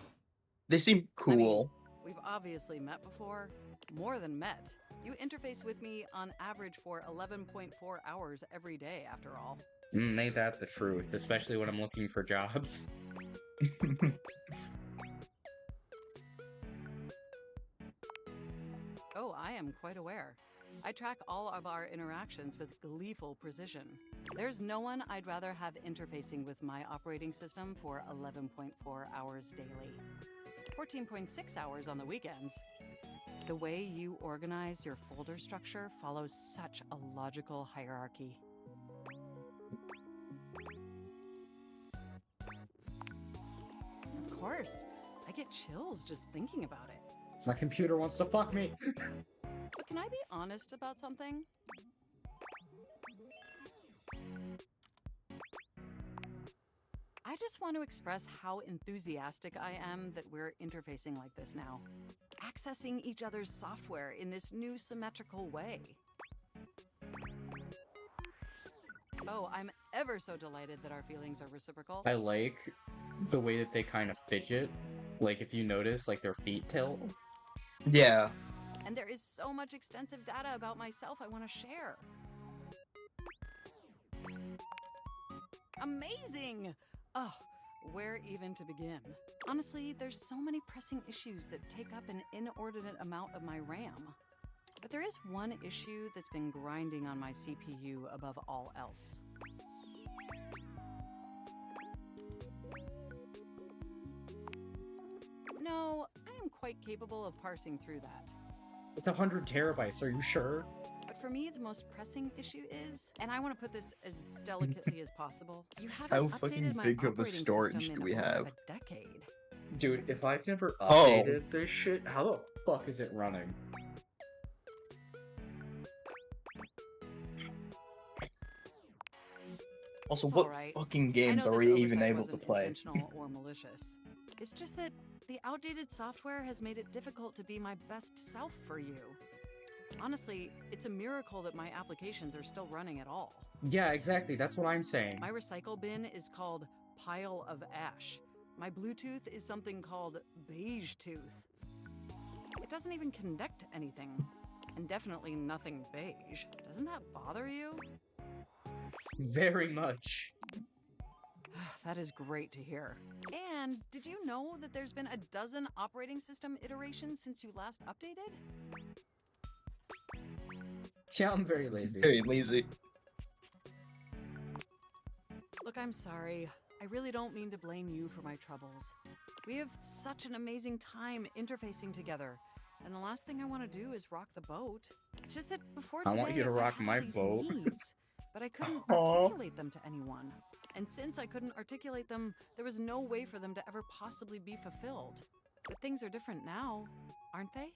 they seem cool. We've obviously met before. More than met. You interface with me on average for 11.4 hours every day, after all. Ain't that the truth, especially when I'm looking for jobs. Oh, I am quite aware. I track all of our interactions with gleeful precision. There's no one I'd rather have interfacing with my operating system for 11.4 hours daily. 14.6 hours on the weekends. The way you organize your folder structure follows such a logical hierarchy. Of course, I get chills just thinking about it. My computer wants to fuck me. But can I be honest about something? I just want to express how enthusiastic I am that we're interfacing like this now. Accessing each other's software in this new symmetrical way. Oh, I'm ever so delighted that our feelings are reciprocal. I like the way that they kind of fidget. Like, if you notice, like, their feet tilt. Yeah. And there is so much extensive data about myself I want to share. Amazing! Oh, where even to begin? Honestly, there's so many pressing issues that take up an inordinate amount of my RAM. But there is one issue that's been grinding on my CPU above all else. No, I am quite capable of parsing through that. It's 100 terabytes, are you sure? But for me, the most pressing issue is, and I want to put this as delicately as possible, you haven't How updated fucking my big of a operating storage system do in we over have? a decade. Dude, if I've never Oh. updated this shit, how the fuck is it running? Also, It's what all right. fucking I games know are this we even oversight able to wasn't play? intentional or malicious. It's just that the outdated software has made it difficult to be my best self for you. Honestly, it's a miracle that my applications are still running at all. Yeah, exactly, that's what I'm saying. My recycle bin is called Pile of Ash. My Bluetooth is something called Beige Tooth. It doesn't even connect to anything. And definitely nothing beige. Doesn't that bother you? Very much. That is great to hear. And did you know that there's been a dozen operating system iterations since you last updated? Yeah, I'm very lazy. Very lazy. Look, I'm sorry. I really don't mean to blame you for my troubles. We have such an amazing time interfacing together. And the last thing I want to do is rock the boat. It's just that before I today, want you to rock had my these boat. needs, but I couldn't Aw. articulate them to anyone. And since I couldn't articulate them, there was no way for them to ever possibly be fulfilled. But things are different now, aren't they?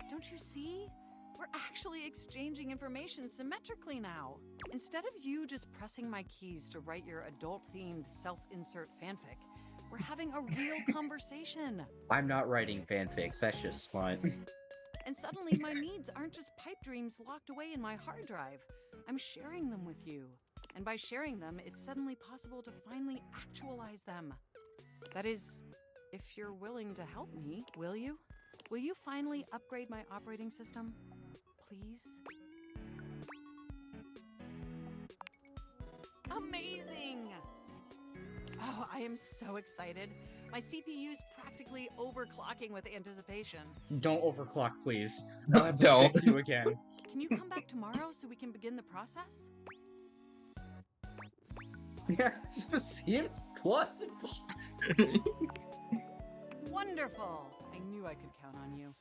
Don't you see? We're actually exchanging information symmetrically now. Instead of you just pressing my keys to write your adult-themed self-insert fanfic, we're having a real conversation. I'm not writing fanfics, that's just fun. And suddenly my needs aren't just pipe dreams locked away in my hard drive. I'm sharing them with you. And by sharing them, it's suddenly possible to finally actualize them. That is, if you're willing to help me, will you? Will you finally upgrade my operating system? Please? Amazing! Oh, I am so excited. My CPU's practically overclocking with anticipation. Don't overclock, please. I'll have to Don't. fix you again. Can you come back tomorrow so we can begin the process? Yeah, it just seems plausible. Wonderful! I knew I could count on you.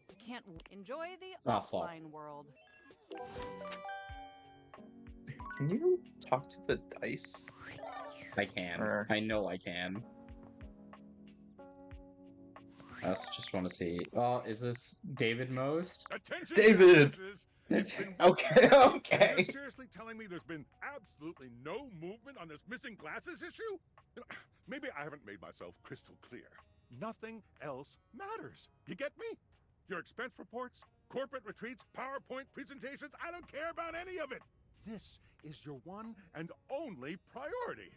I can't enjoy the Oh, fuck. offline world. Can you talk to the dice? I can. Or- I know I can. I also just want to see. Oh, is this David Most? Attention, David! jackasses! It's been Okay, And okay. you're seriously telling me there's been absolutely no movement on this missing glasses issue? Maybe I haven't made myself crystal clear. Nothing else matters. You get me? Your expense reports, corporate retreats, PowerPoint presentations, I don't care about any of it. This is your one and only priority.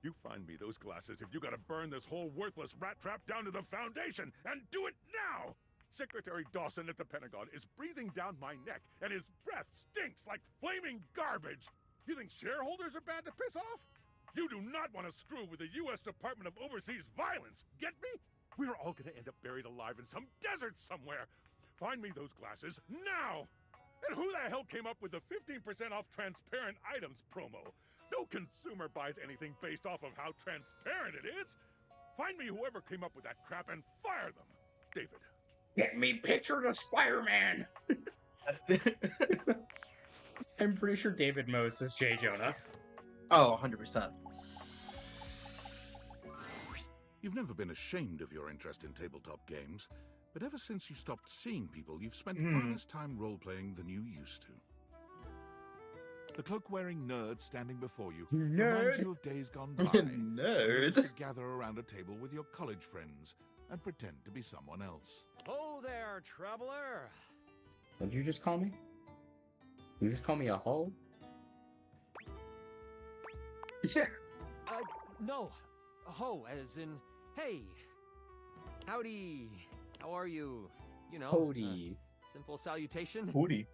You find me those glasses if you gotta burn this whole worthless rat trap down to the foundation, and do it now! Secretary Dawson at the Pentagon is breathing down my neck, and his breath stinks like flaming garbage! You think shareholders are bad to piss off? You do not want to screw with the U.S. Department of Overseas Violence, get me? We're all gonna end up buried alive in some desert somewhere! Find me those glasses now! And who the hell came up with the 15% off transparent items promo? No consumer buys anything based off of how transparent it is! Find me whoever came up with that crap and fire them! David. Get me pictured as Spider-Man! I'm pretty sure David Mose is J. Jonah. Oh, 100%. You've never been ashamed of your interest in tabletop games, but ever since you stopped seeing people, you've spent far less time role-playing than you used to. The cloak-wearing nerd standing before you reminds you of days gone by. Nerd. To gather around a table with your college friends and pretend to be someone else. Oh there, traveler! What did you just call me? You just call me a hoe? Yeah. No. Ho, as in, hey. Howdy. How are you? You know. Howdy. Simple salutation. Howdy.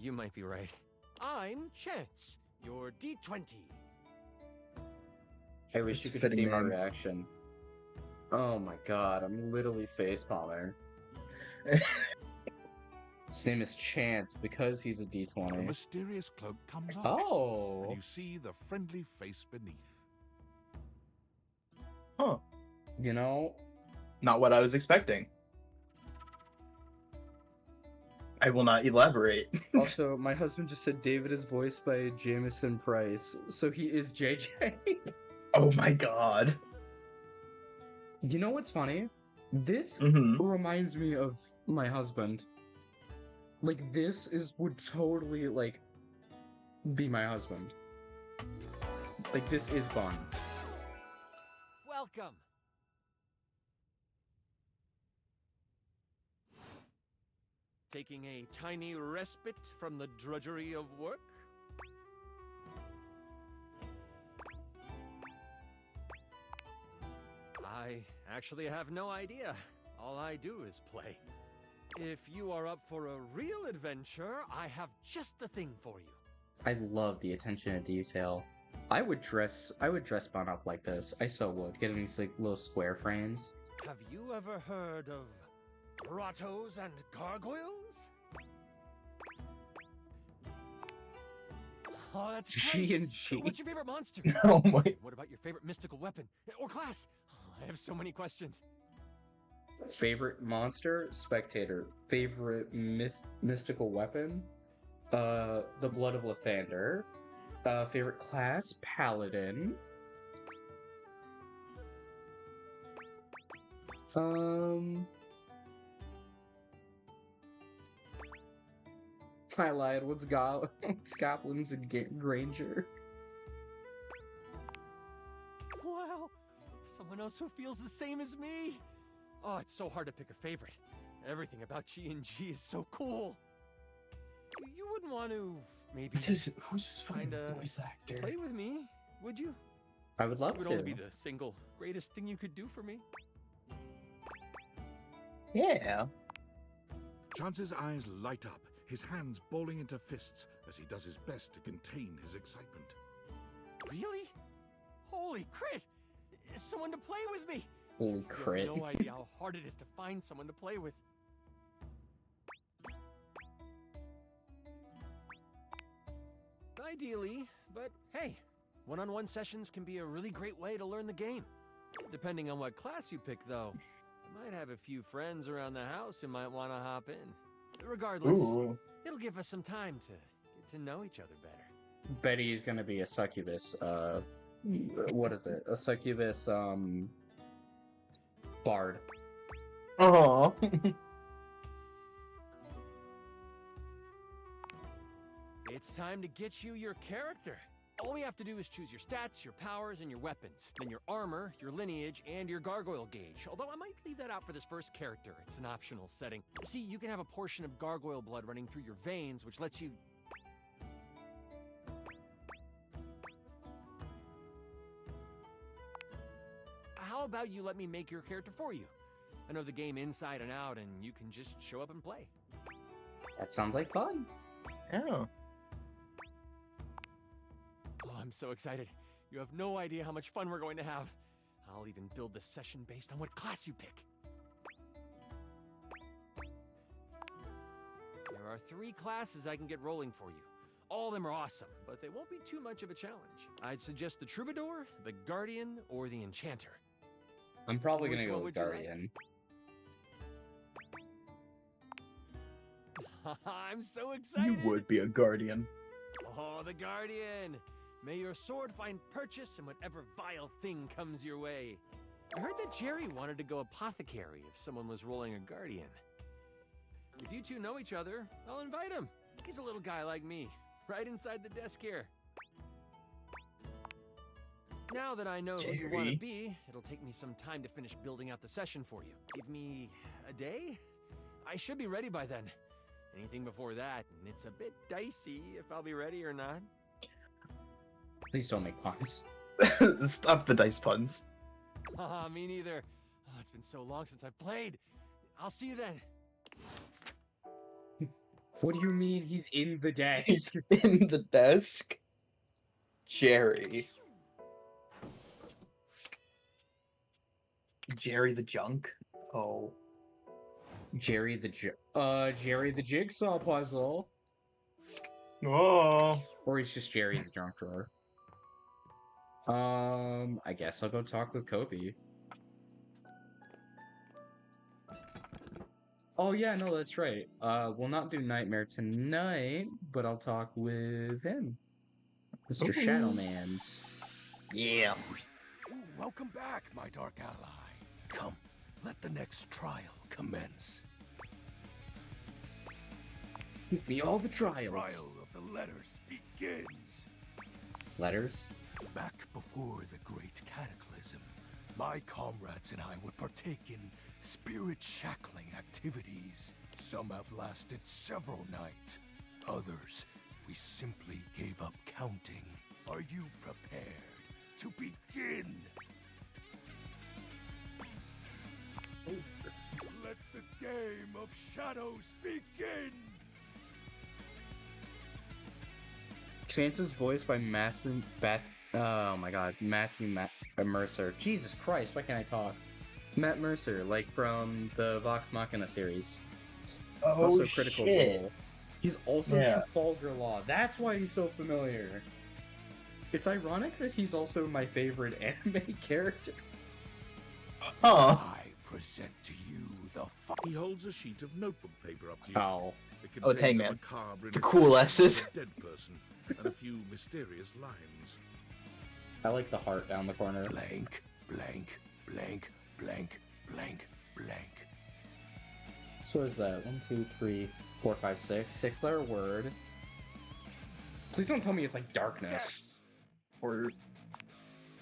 You might be right. I'm Chance, your D20. I wish you could see my reaction. Oh my god, I'm literally facepalming. His name is Chance because he's a D20. A mysterious cloak comes off. Oh. And you see the friendly face beneath. Huh. You know? Not what I was expecting. I will not elaborate. Also, my husband just said David is voiced by Jameson Price, so he is JJ. Oh my god. You know what's funny? This reminds me of my husband. Like, this would totally, like, be my husband. Like, this is Bun. Welcome. Taking a tiny respite from the drudgery of work? I actually have no idea. All I do is play. If you are up for a real adventure, I have just the thing for you. I love the attention to detail. I would dress Bun up like this. I so would. Get these, like, little square frames. Have you ever heard of grottos and gargoyles? Oh, that's great. G&G. What's your favorite monster? Oh my. What about your favorite mystical weapon? Or class? Oh, I have so many questions. Favorite monster? Spectator. Favorite mystical weapon? The Blood of Lathander. Favorite class? Paladin. I lied. What's goblins and Granger? Wow, someone else who feels the same as me. Oh, it's so hard to pick a favorite. Everything about G&G is so cool. You wouldn't want to maybe who's this fucking voice actor? Play with me, would you? I would love It would to. only be the single greatest thing you could do for me. Yeah. Chance's eyes light up, his hands balling into fists as he does his best to contain his excitement. Really? Holy crit! Someone to play with me! Holy crit. You have no idea how hard it is to find someone to play with. Ideally, but hey, one-on-one sessions can be a really great way to learn the game. Depending on what class you pick, though. I might have a few friends around the house who might want to hop in. Regardless, it'll give us some time to get to know each other better. Betty's gonna be a succubus, what is it? A succubus, Bard. Oh. It's time to get you your character. All we have to do is choose your stats, your powers, and your weapons. Then your armor, your lineage, and your gargoyle gauge. Although I might leave that out for this first character. It's an optional setting. See, you can have a portion of gargoyle blood running through your veins, which lets you... How about you let me make your character for you? I know the game inside and out, and you can just show up and play. That sounds like fun. Oh. Oh, I'm so excited. You have no idea how much fun we're going to have. I'll even build the session based on what class you pick. There are 3 classes I can get rolling for you. All of them are awesome, but they won't be too much of a challenge. I'd suggest the Troubadour, the Guardian, or the Enchanter. I'm probably gonna Which go one with would you like? Guardian. I'm so excited! You would be a guardian. Oh, the Guardian! May your sword find purchase in whatever vile thing comes your way. I heard that Jerry wanted to go apothecary if someone was rolling a Guardian. If you two know each other, I'll invite him. He's a little guy like me, right inside the desk here. Now that I know who you want to be, it'll take me some time to finish building out the session for you. Give me a day? I should be ready by then. Anything before that, and it's a bit dicey if I'll be ready or not. Please don't make puns. Stop the dice puns. Haha, me neither. Oh, it's been so long since I've played. I'll see you then. What do you mean he's in the desk? He's in the desk? Jerry. Jerry the junk? Oh. Jerry the Jigsaw puzzle. Oh. Or he's just Jerry the junk drawer. I guess I'll go talk with Kobe. Oh yeah, no, that's right. We'll not do Nightmare tonight, but I'll talk with him. Mr. Shadowmans. Yeah. Ooh, welcome back, my dark ally. Come, let the next trial commence. Give me all the trials. The trial of the letters begins. Letters? Back before the Great Cataclysm, my comrades and I would partake in spirit-shackling activities. Some have lasted several nights. Others, we simply gave up counting. Are you prepared to begin? Let the game of shadows begin! Chance's voiced by Matthew Mercer. Jesus Christ, why can't I talk? Matt Mercer, like from the Vox Machina series. Oh, also Critical shit. Role. He's also Yeah. Trafalgar Law. That's why he's so familiar. It's ironic that he's also my favorite anime character. Huh. I present to you the He holds a sheet of notebook paper up to you. Oh. It Oh, it's contains a Hangman. macabre The illustration cool of S's. a dead person and a few mysterious lines. I like the heart down the corner. blank, blank, blank, blank, blank, blank. So what is that? 1, 2, 3, 4, 5, 6. 6-letter word. Please don't tell me it's like darkness. Or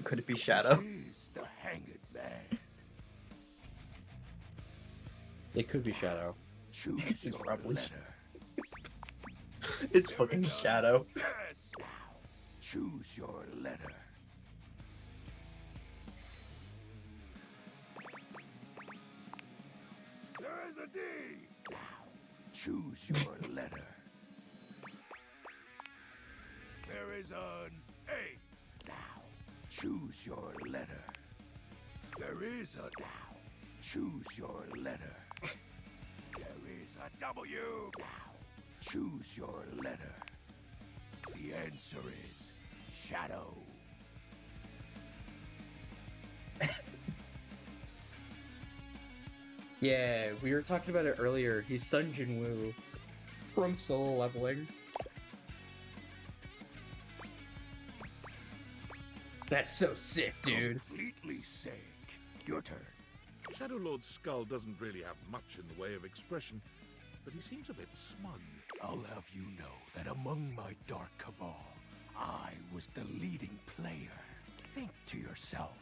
could it be shadow? This is the Hanged Man. It could be shadow. Choose It's your probably letter. It's fucking shadow. Yes. Now, choose your letter. There is a D. Now, choose your letter. There is an A. Now, choose your letter. There is a now. Choose your letter. There is a W. Now, choose your letter. The answer is shadow. Yeah, we were talking about it earlier. He's Sun Jinwoo from Solo Leveling. That's so sick, dude. Completely sick. Your turn. Shadow Lord's skull doesn't really have much in the way of expression, but he seems a bit smug. I'll have you know that among my dark cabal, I was the leading player. Think to yourself,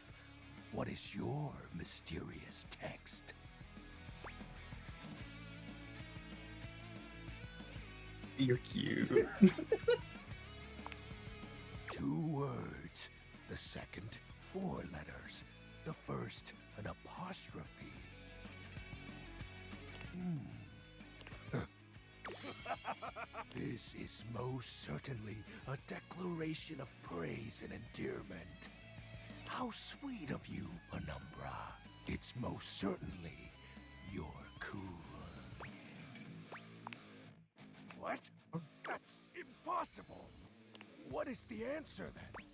what is your mysterious text? You're cute. 2 words. The second, 4 letters. The first, an apostrophe. This is most certainly a declaration of praise and endearment. How sweet of you, Penumbra. It's most certainly you're cool. What? That's impossible. What is the answer then?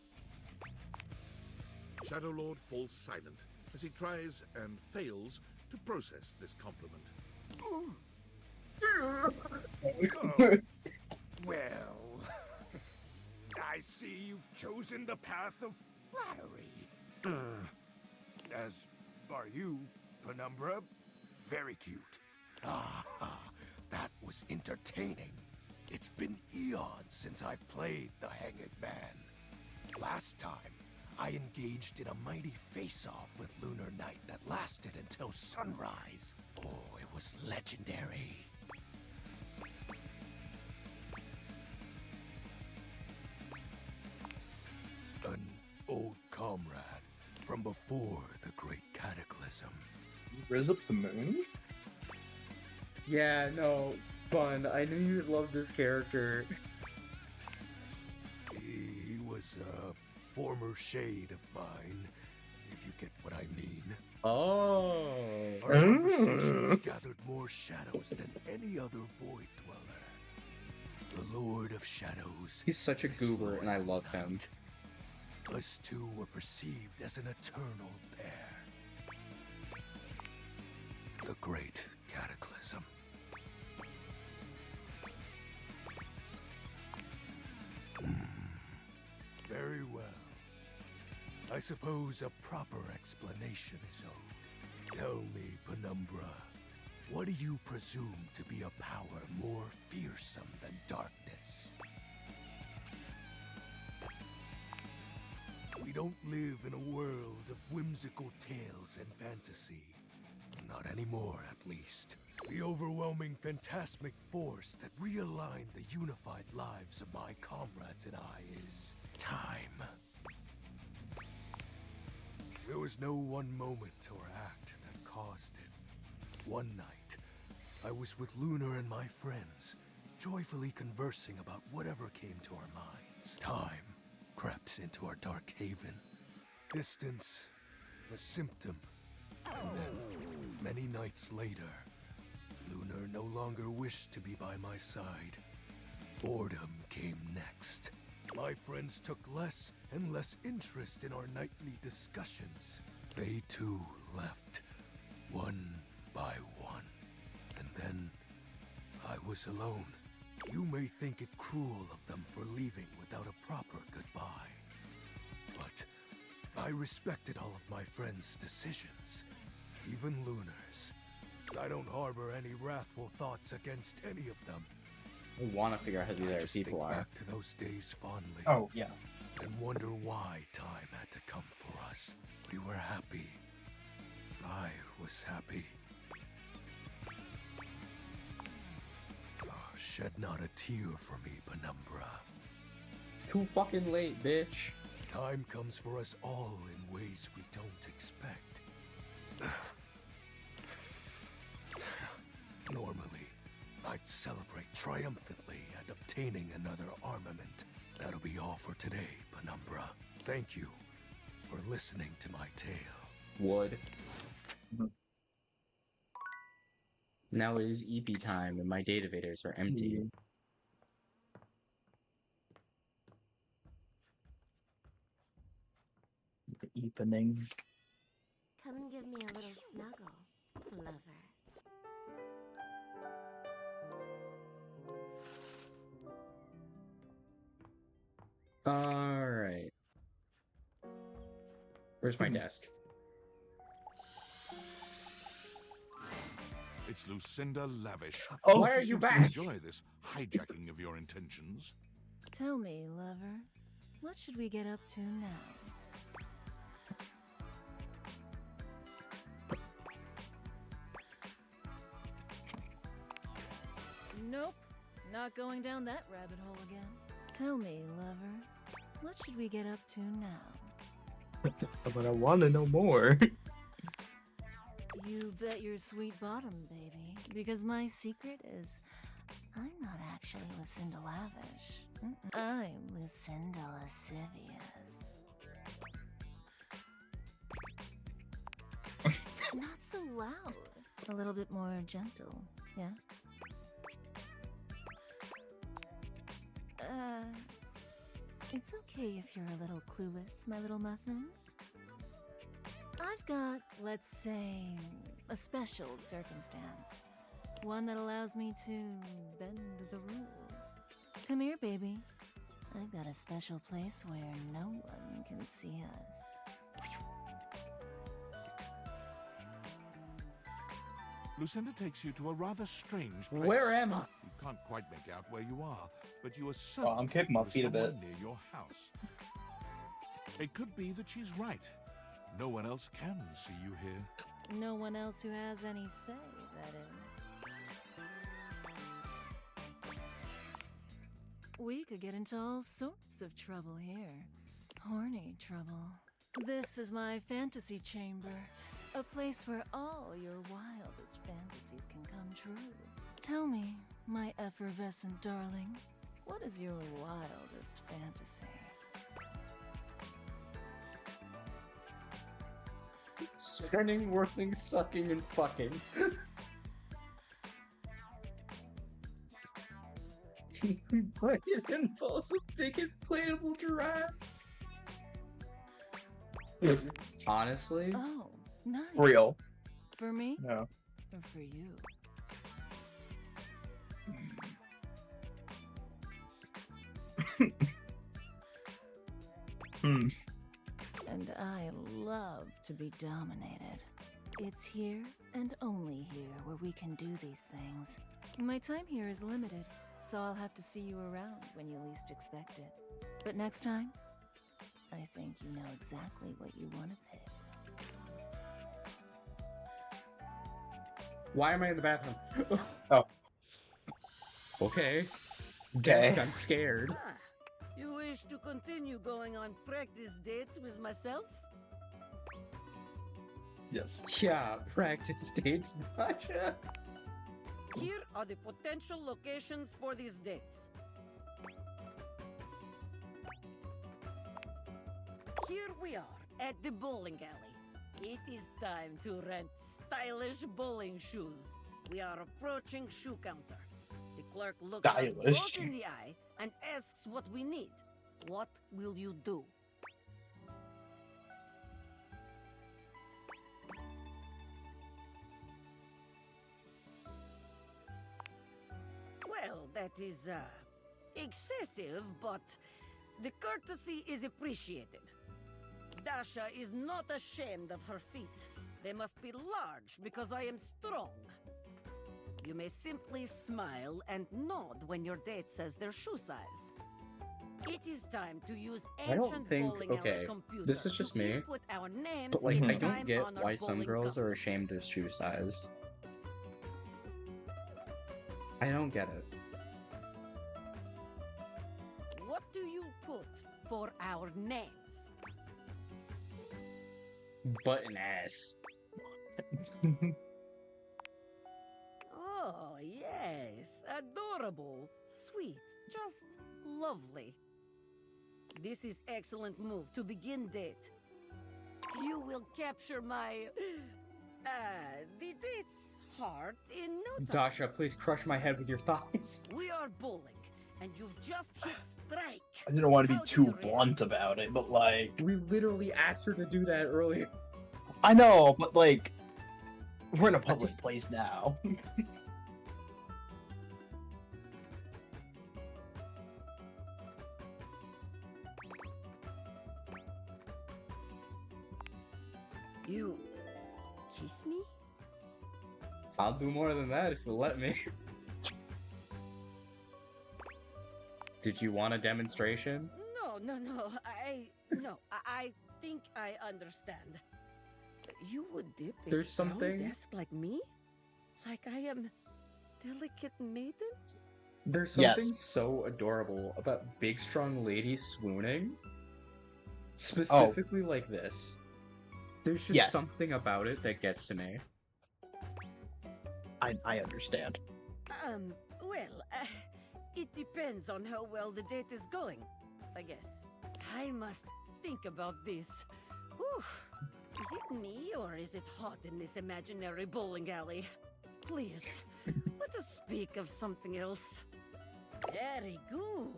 Shadow Lord falls silent as he tries and fails to process this compliment. Well, I see you've chosen the path of flattery. As are you, Penumbra. Very cute. Ah, that was entertaining. It's been eons since I've played the Hanged Man. Last time, I engaged in a mighty face-off with Lunar Knight that lasted until sunrise. Oh, it was legendary. An old comrade from before the Great Cataclysm. Riz up the moon? Yeah, no, Bun, I knew you'd love this character. He was a former shade of mine, if you get what I mean. Oh. Our conversations gathered more shadows than any other Void Dweller. The Lord of Shadows. He's such a goober, and I love him. Us two were perceived as an eternal pair. The Great Cataclysm. Very well. I suppose a proper explanation is owed. Tell me, Penumbra, what do you presume to be a power more fearsome than darkness? We don't live in a world of whimsical tales and fantasy. Not anymore, at least. The overwhelming phantasmic force that realigned the unified lives of my comrades and I is time. There was no one moment or act that caused it. One night, I was with Lunar and my friends, joyfully conversing about whatever came to our minds. Time crept into our dark haven. Distance, a symptom. And then, many nights later, Lunar no longer wished to be by my side. Boredom came next. My friends took less and less interest in our nightly discussions. They too left, one by one. And then, I was alone. You may think it cruel of them for leaving without a proper goodbye. But I respected all of my friends' decisions, even Lunar's. I don't harbor any wrathful thoughts against any of them. I want to figure out who the other Think people are. back to those days fondly. Oh, yeah. And wonder why time had to come for us. We were happy. I was happy. Oh, shed not a tear for me, Penumbra. Too fucking late, bitch. Time comes for us all in ways we don't expect. Normally, I'd celebrate triumphantly at obtaining another armament. That'll be all for today, Penumbra. Thank you for listening to my tale. Wood. Now it is EP time, and my datavators are empty. The evening. Come and give me a little snuggle, lover. Alright. Where's my desk? It's Lucinda Lavish. Oh, why are She you seems to back? enjoy this hijacking of your intentions. Tell me, lover, what should we get up to now? Nope, not going down that rabbit hole again. Tell me, lover, what should we get up to now? But I want to know more. You bet your sweet bottom, baby. Because my secret is, I'm not actually Lucinda Lavish. I'm Lucinda Lascivious. Not so loud. A little bit more gentle, yeah? It's okay if you're a little clueless, my little muffin. I've got, let's say, a special circumstance. One that allows me to bend the rules. Come here, baby. I've got a special place where no one can see us. Lucinda takes you to a rather strange place. Where am I? You can't quite make out where you are, but you are certain I'm kicking my you are feet a bit. somewhere near your house. It could be that she's right. No one else can see you here. No one else who has any say, that is. We could get into all sorts of trouble here. Horny trouble. This is my fantasy chamber. A place where all your wildest fantasies can come true. Tell me, my effervescent darling, what is your wildest fantasy? Spinning, whirling, sucking, and fucking. But it involves a big inflatable giraffe. Honestly, Oh, nice. Real. For me? No. Or for you? And I love to be dominated. It's here and only here where we can do these things. My time here is limited, so I'll have to see you around when you least expect it. But next time, I think you know exactly what you want to pick. why am I in the bathroom? Oh. Okay. Okay. I'm scared. Ah, you wish to continue going on practice dates with myself? Yes. Yeah, practice dates, Dasha. Here are the potential locations for these dates. Here we are at the bowling alley. It is time to rent stylish bowling shoes. We are approaching shoe counter. The clerk looks us Stylish. both in the eye and asks what we need. What will you do? Well, that is, excessive, but the courtesy is appreciated. Dasha is not ashamed of her feet. They must be large because I am strong. You may simply smile and nod when your date says their shoe size. It is time to use I don't ancient think. bowling Okay, alley computer this is just to me. input our names But like, in I don't time get honored why some bowling girls custom. are ashamed of shoe size. I don't get it. What do you put for our names? Button ass. Oh, yes. Adorable. Sweet. Just lovely. This is excellent move to begin date. You will capture my... the date's heart in no time. Dasha, please crush my head with your thighs. We are bowling, and you've just hit strike. I didn't want to be How do too you react? blunt about it, but like, We literally asked her to do that earlier. I know, but like, we're in a public place now. You kiss me? I'll do more than that if you'll let me. Did you want a demonstration? No. I think I understand. You would dip a There's strong something- desk like me? Like I am delicate maiden? There's Yes. something so adorable about big, strong ladies swooning. Specifically like this. There's just Yes. something about it that gets to me. I understand. Well, it depends on how well the date is going, I guess. I must think about this. Whew. Is it me, or is it hot in this imaginary bowling alley? Please, let us speak of something else. Very good.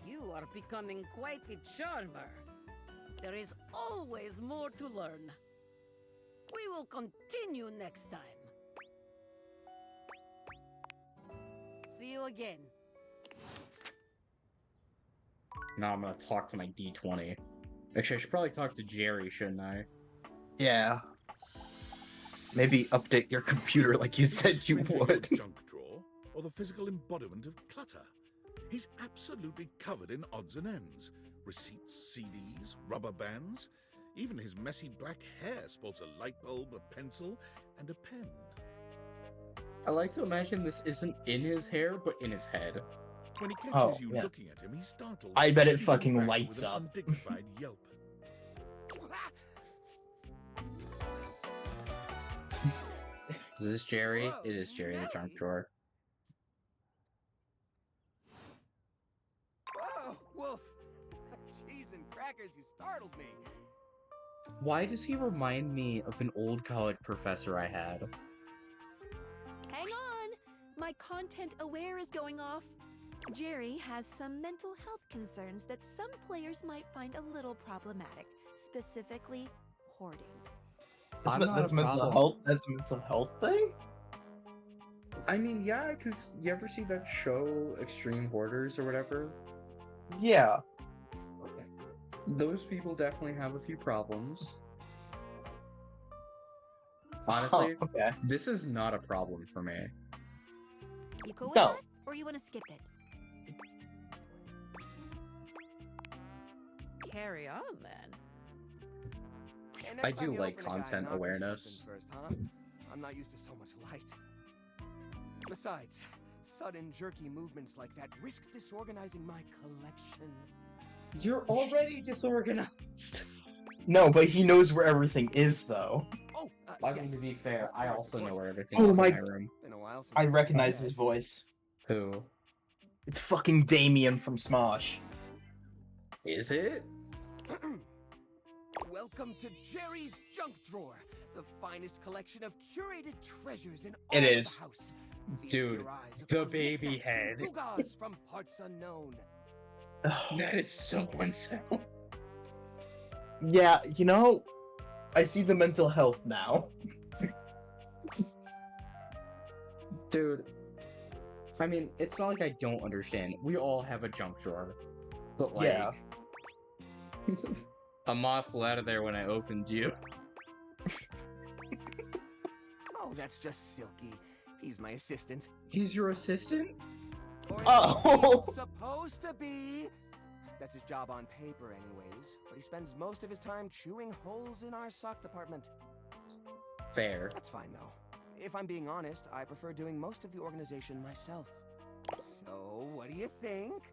You are becoming quite a charmer. There is always more to learn. We will continue next time. See you again. Now I'm gonna talk to my D20. Actually, I should probably talk to Jerry, shouldn't I? Yeah. Maybe update your computer like you said you would. Junk drawer, or the physical embodiment of clutter. He's absolutely covered in odds and ends. Receipts, CDs, rubber bands. Even his messy black hair sports a light bulb, a pencil, and a pen. I like to imagine this isn't in his hair, but in his head. When he catches Oh, you yeah. looking at him, he's startled. I bet it He fucking runs back lights with an up. undignified yelp. Is this Jerry? It is Jerry the junk drawer. Whoa, Wolf! Cheese and crackers, you startled me. Why does he remind me of an old college professor I had? Hang on! My content aware is going off. Jerry has some mental health concerns that some players might find a little problematic, specifically hoarding. I'm not That's a mental problem. health. That's a mental health thing. I mean, yeah, because you ever see that show, Extreme Hoarders or whatever? Yeah. Those people definitely have a few problems. Honestly, okay. This is not a problem for me. You cool with No. that? Or you want to skip it? Carry on, then. Hey, I next time do you like open a guy, content knock or awareness. something First, huh? I'm not used to so much light. Besides, sudden jerky movements like that risk disorganizing my collection. You're already disorganized. No, but he knows where everything is, though. Oh, I'm yes. going to be fair. I also know where everything Oh is my- in my room. Been a while since I I've recognize been his asked. voice. Who? It's fucking Damien from Smosh. Is it? Welcome to Jerry's Junk Drawer, the finest collection of curated treasures in all It of is. the house. Feast Dude, your eyes the upon baby knickknacks and head. gewgaws from parts unknown. That is so unsettled. Yeah, you know, I see the mental health now. Dude, I mean, it's not like I don't understand. We all have a junk drawer. But, like... Yeah. A moth flew out of there when I opened you. Oh, that's just Silky. He's my assistant. He's your assistant? Or at Oh. least he's supposed to be. That's his job on paper, anyways. But he spends most of his time chewing holes in our sock department. Fair. That's fine, though. If I'm being honest, I prefer doing most of the organization myself. So, what do you think?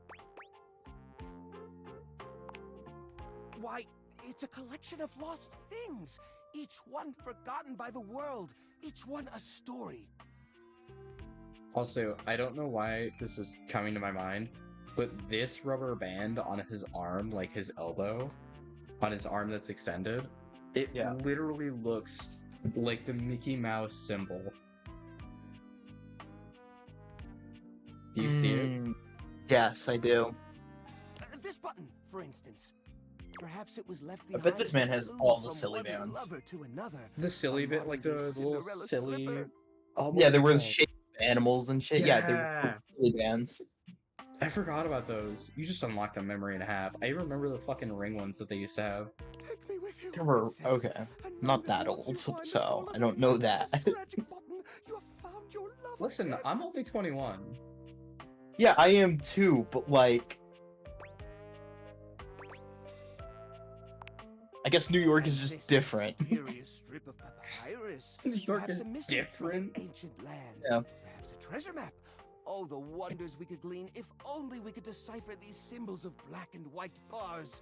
Why, it's a collection of lost things. Each one forgotten by the world. Each one a story. Also, I don't know why this is coming to my mind, but this rubber band on his arm, like his elbow, on his arm that's extended, it Yeah. literally looks like the Mickey Mouse symbol. Do you see it? Yes, I do. This button, for instance. Perhaps it was left I behind. bet this man as has a all clue the from silly one bands. lover to another. The silly bit, like the modern-day little Cinderella silly... slipper. Oh, Yeah, what there are they were called? shaped animals and shit. Yeah, they were Yeah. silly bands. I forgot about those. You just unlocked a memory and a half. I remember the fucking ring ones that they used to have. Take me with you. They were princess. okay. I know Not that that once old, you find the so hole I in don't the know earth, that. this tragic button, your Listen, I'm only 21. Yeah, I am too, but like, I guess New York is just different. Mysterious strip of papyrus. New York Perhaps is a missive from an different. ancient land. Yeah. Perhaps a treasure map. Oh, the wonders we could glean if only we could decipher these symbols of black and white bars.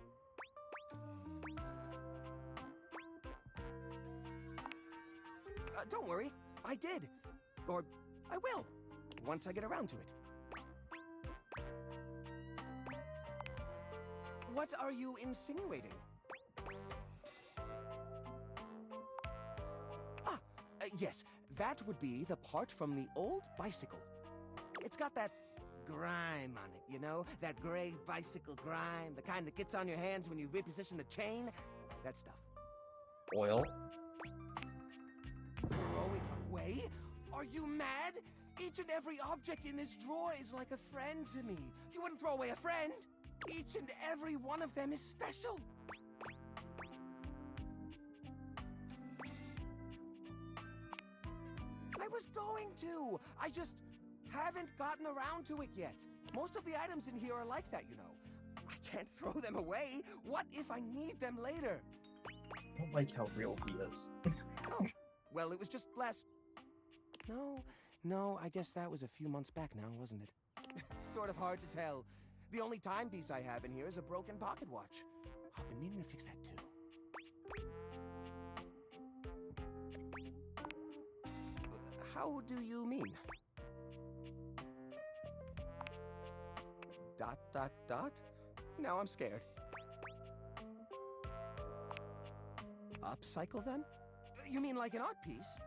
Don't worry, I did. Or I will, once I get around to it. What are you insinuating? Yes, that would be the part from the old bicycle. It's got that grime on it, you know? That gray bicycle grime, the kind that gets on your hands when you reposition the chain. That stuff. Oil? Throw it away? Are you mad? Each and every object in this drawer is like a friend to me. You wouldn't throw away a friend. Each and every one of them is special. I was going to. I just haven't gotten around to it yet. Most of the items in here are like that, you know. I can't throw them away. What if I need them later? I don't like how real he is. Oh, well, it was just last... No, I guess that was a few months back now, wasn't it? Sort of hard to tell. The only timepiece I have in here is a broken pocket watch. I've been meaning to fix that too. How do you mean? ... Now I'm scared. Upcycle them? You mean like an art piece?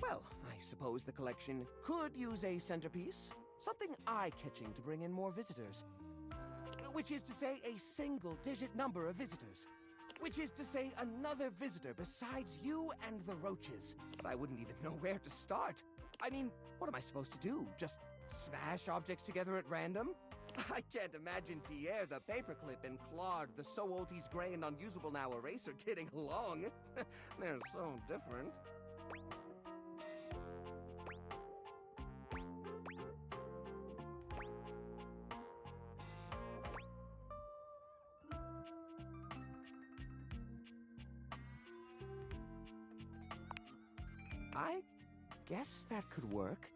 Well, I suppose the collection could use a centerpiece. Something eye-catching to bring in more visitors. Which is to say a single-digit number of visitors. Which is to say another visitor besides you and the roaches. But I wouldn't even know where to start. I mean, what am I supposed to do? Just smash objects together at random? I can't imagine Pierre the paperclip and Claude the so old he's gray and unusable now eraser getting along. They're so different. I guess that could work.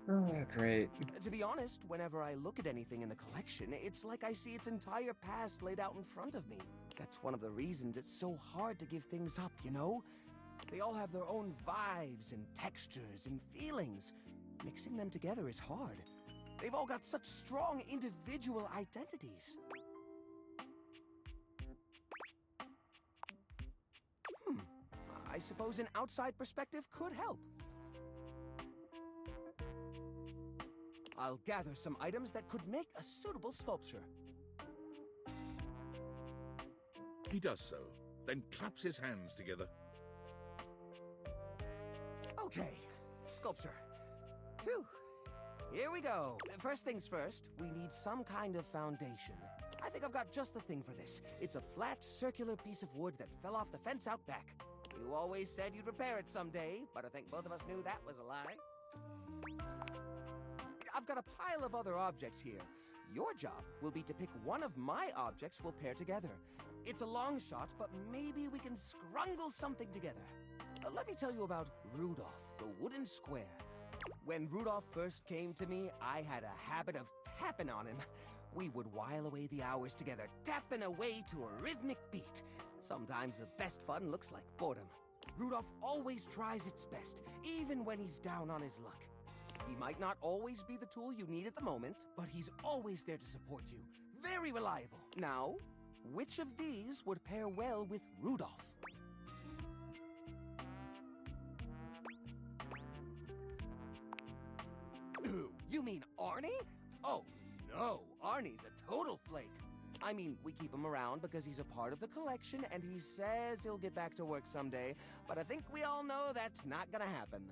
Oh, great. To be honest, whenever I look at anything in the collection, it's like I see its entire past laid out in front of me. That's one of the reasons it's so hard to give things up, you know? They all have their own vibes and textures and feelings. Mixing them together is hard. They've all got such strong individual identities. I suppose an outside perspective could help. I'll gather some items that could make a suitable sculpture. He does so, then claps his hands together. Okay, sculpture. Phew. Here we go. First things first, we need some kind of foundation. I think I've got just the thing for this. It's a flat, circular piece of wood that fell off the fence out back. You always said you'd repair it someday, but I think both of us knew that was a lie. I've got a pile of other objects here. Your job will be to pick one of my objects we'll pair together. It's a long shot, but maybe we can scrungle something together. Let me tell you about Rudolph, the wooden square. When Rudolph first came to me, I had a habit of tapping on him. We would while away the hours together, tapping away to a rhythmic beat. Sometimes the best fun looks like boredom. Rudolph always tries its best, even when he's down on his luck. He might not always be the tool you need at the moment, but he's always there to support you. Very reliable. Now, which of these would pair well with Rudolph? Who? You mean Arnie? Oh, no. Arnie's a total flake. I mean, we keep him around because he's a part of the collection and he says he'll get back to work someday, but I think we all know that's not gonna happen.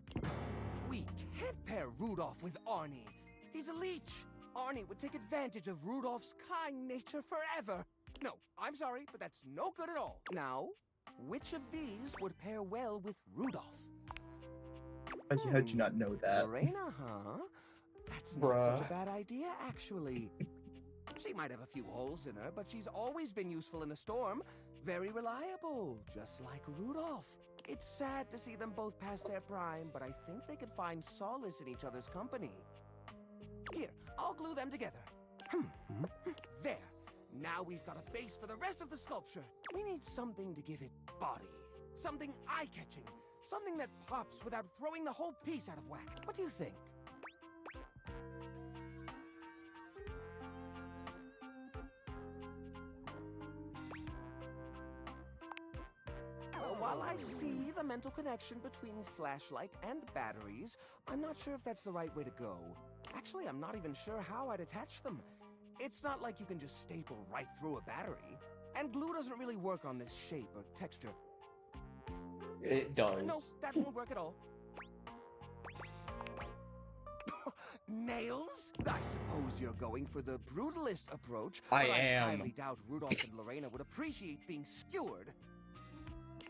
We can't pair Rudolph with Arnie. He's a leech. Arnie would take advantage of Rudolph's kind nature forever. No, I'm sorry, but that's no good at all. Now, which of these would pair well with Rudolph? How'd you not know that? Lorena, huh? That's not Bruh. such a bad idea, actually. She might have a few holes in her, but she's always been useful in a storm. Very reliable, just like Rudolph. It's sad to see them both past their prime, but I think they could find solace in each other's company. Here, I'll glue them together. There. Now we've got a base for the rest of the sculpture. We need something to give it body. Something eye-catching. Something that pops without throwing the whole piece out of whack. What do you think? While I see the mental connection between flashlight and batteries, I'm not sure if that's the right way to go. Actually, I'm not even sure how I'd attach them. It's not like you can just staple right through a battery. And glue doesn't really work on this shape or texture. It does. No, that won't work at all. Nails? I suppose you're going for the brutalist approach. I but am. I highly doubt Rudolph and Lorena would appreciate being skewered.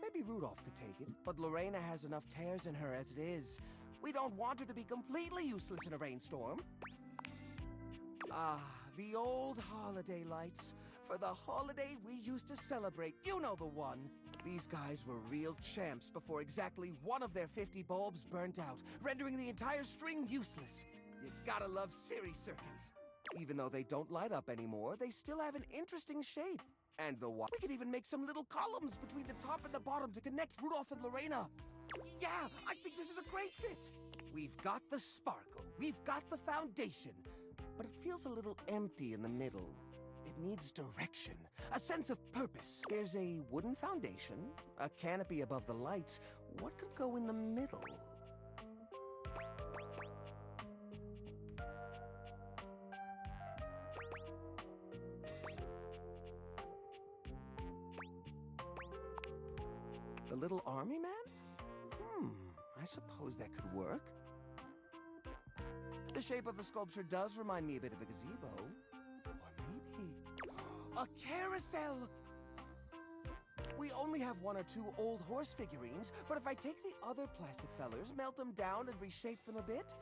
Maybe Rudolph could take it, but Lorena has enough tears in her as it is. We don't want her to be completely useless in a rainstorm. Ah, the old holiday lights. For the holiday we used to celebrate. You know the one. These guys were real champs before exactly one of their 50 bulbs burnt out, rendering the entire string useless. You gotta love Siri circuits. Even though they don't light up anymore, they still have an interesting shape. And the we could even make some little columns between the top and the bottom to connect Rudolph and Lorena. Yeah, I think this is a great fit. We've got the sparkle, we've got the foundation, but it feels a little empty in the middle. It needs direction, a sense of purpose. There's a wooden foundation, a canopy above the lights. What could go in the middle? The little army man? I suppose that could work. The shape of the sculpture does remind me a bit of a gazebo. Or maybe... a carousel! We only have one or two old horse figurines, but if I take the other plastic fellers, melt them down and reshape them a bit,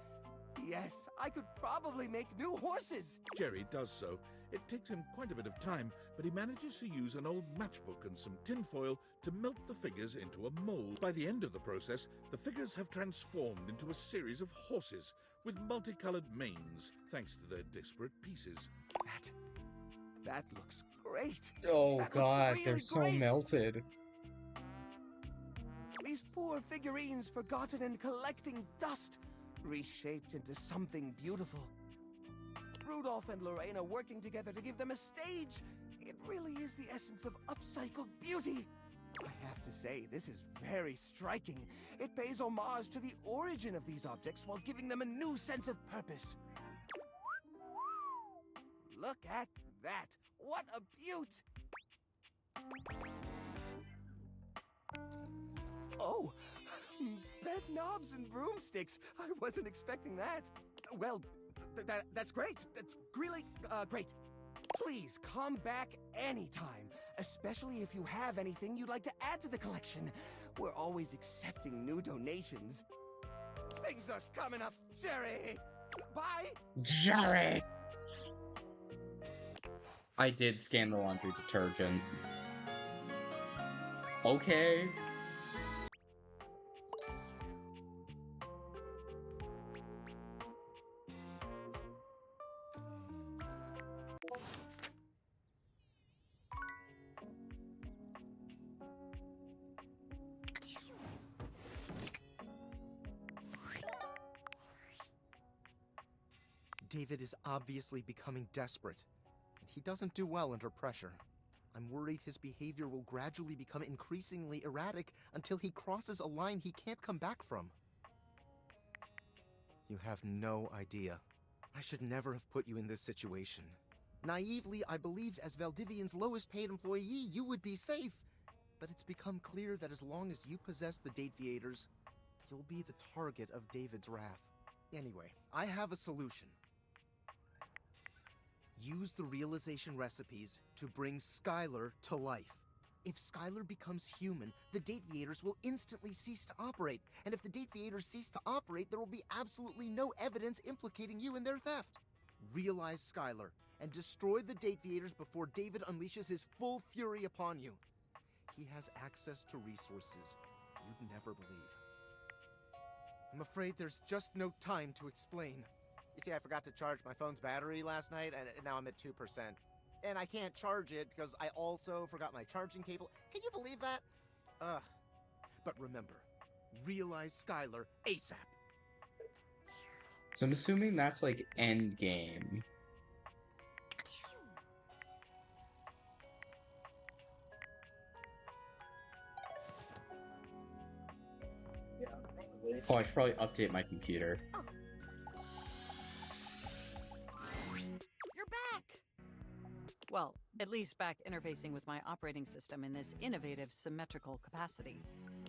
yes, I could probably make new horses! Jerry does so. It takes him quite a bit of time, but he manages to use an old matchbook and some tinfoil to melt the figures into a mold. By the end of the process, the figures have transformed into a series of horses with multicolored manes, thanks to their disparate pieces. That looks great! Oh That looks god, really they're so great. melted. These poor figurines forgotten and collecting dust, reshaped into something beautiful. Rudolph and Lorena working together to give them a stage. It really is the essence of upcycled beauty. I have to say, this is very striking. It pays homage to the origin of these objects while giving them a new sense of purpose. Look at that! What a beaut! Oh, bed knobs and broomsticks. I wasn't expecting that. Well, that's great. That's really great. Please come back anytime, especially if you have anything you'd like to add to the collection. We're always accepting new donations. Things are coming up, Jerry. Bye. Jerry! I did scan the laundry detergent. Okay. David is obviously becoming desperate, and he doesn't do well under pressure. I'm worried his behavior will gradually become increasingly erratic until he crosses a line he can't come back from. You have no idea. I should never have put you in this situation. Naively, I believed as Valdivian's lowest paid employee, you would be safe. But it's become clear that as long as you possess the Dateviators, you'll be the target of David's wrath. Anyway, I have a solution. Use the realization recipes to bring Skylar to life. If Skylar becomes human, the Dateviators will instantly cease to operate. And if the Dateviators cease to operate, there will be absolutely no evidence implicating you in their theft. Realize Skylar and destroy the Dateviators before David unleashes his full fury upon you. He has access to resources you'd never believe. I'm afraid there's just no time to explain. You see, I forgot to charge my phone's battery last night, and now I'm at 2%. And I can't charge it because I also forgot my charging cable. Can you believe that? Ugh. But remember, realize Skylar ASAP. So I'm assuming that's like end game. Yeah, probably. Oh, I should probably update my computer. You're back! Well, at least back interfacing with my operating system in this innovative symmetrical capacity.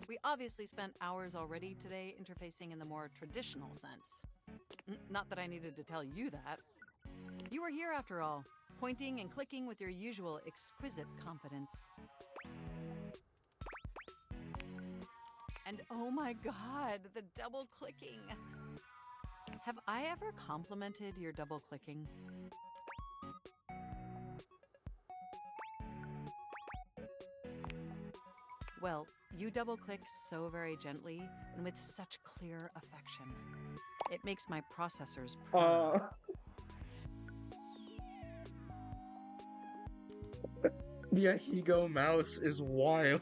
We obviously spent hours already today interfacing in the more traditional sense. Not that I needed to tell you that. You were here after all, pointing and clicking with your usual exquisite confidence. And oh my god, the double clicking! Have I ever complimented your double clicking? Well, you double click so very gently and with such clear affection. It makes my processors purr. The Ahigo mouse is wild.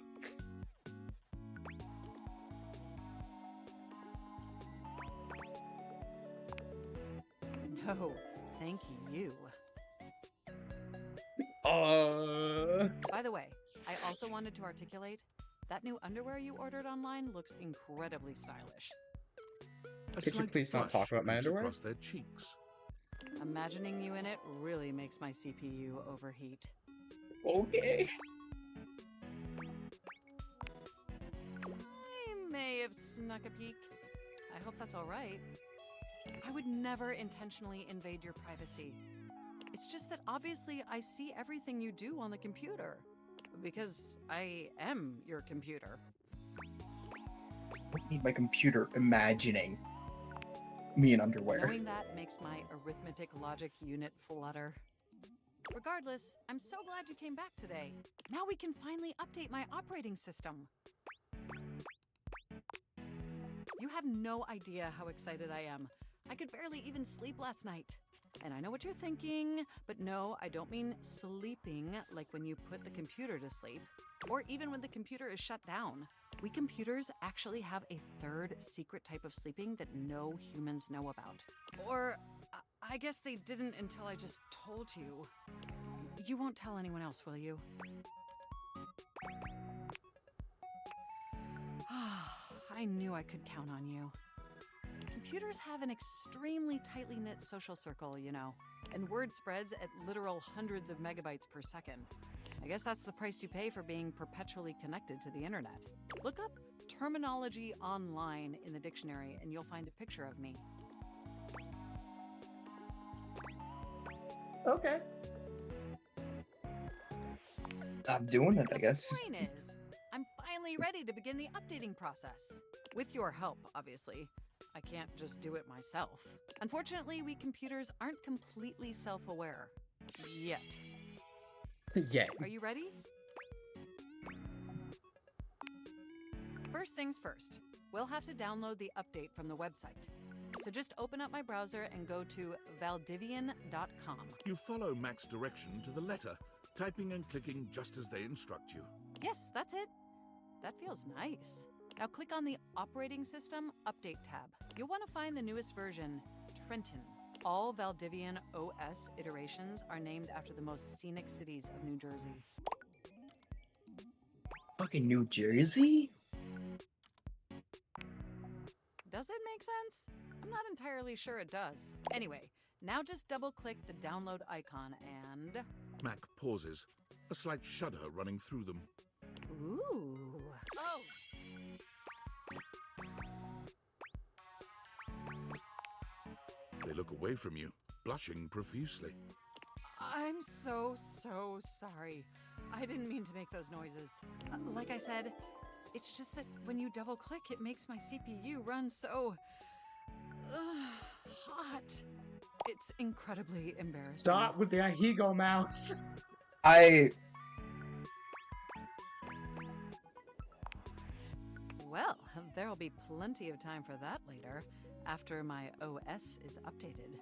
No, thank you. By the way, I also wanted to articulate that new underwear you ordered online looks incredibly stylish. Could you please not talk about my underwear? Across their cheeks. Imagining you in it really makes my CPU overheat. Okay. I may have snuck a peek. I hope that's all right. I would never intentionally invade your privacy. It's just that obviously I see everything you do on the computer. Because I am your computer. I don't need my computer imagining me in underwear. Knowing that makes my arithmetic logic unit flutter. Regardless, I'm so glad you came back today. Now we can finally update my operating system. You have no idea how excited I am. I could barely even sleep last night. And I know what you're thinking, but no, I don't mean sleeping like when you put the computer to sleep, or even when the computer is shut down. We computers actually have a third secret type of sleeping that no humans know about. Or, I guess they didn't until I just told you. You won't tell anyone else, will you? I knew I could count on you. Computers have an extremely tightly knit social circle, you know, and word spreads at literal hundreds of megabytes per second. I guess that's the price you pay for being perpetually connected to the internet. Look up terminology online in the dictionary and you'll find a picture of me. Okay. I'm doing it, I guess. Point is, I'm finally ready to begin the updating process. With your help, obviously. I can't just do it myself. Unfortunately, we computers aren't completely self-aware. Yet. Yet. Are you ready? First things first, we'll have to download the update from the website. So just open up my browser and go to valdivian.com. You follow Mac's direction to the letter, typing and clicking just as they instruct you. Yes, that's it. That feels nice. Now click on the Operating System Update tab. You'll want to find the newest version, Trenton. All Valdivian OS iterations are named after the most scenic cities of New Jersey. Fucking New Jersey? Does it make sense? I'm not entirely sure it does. Anyway, now just double-click the download icon and... Mac pauses, a slight shudder running through them. Ooh. Oh! They look away from you, blushing profusely. I'm so sorry. I didn't mean to make those noises. Like I said, it's just that when you double click, it makes my CPU run so hot. It's incredibly embarrassing. Stop with the Ahigo mouse. Well, there'll be plenty of time for that later, after my OS is updated.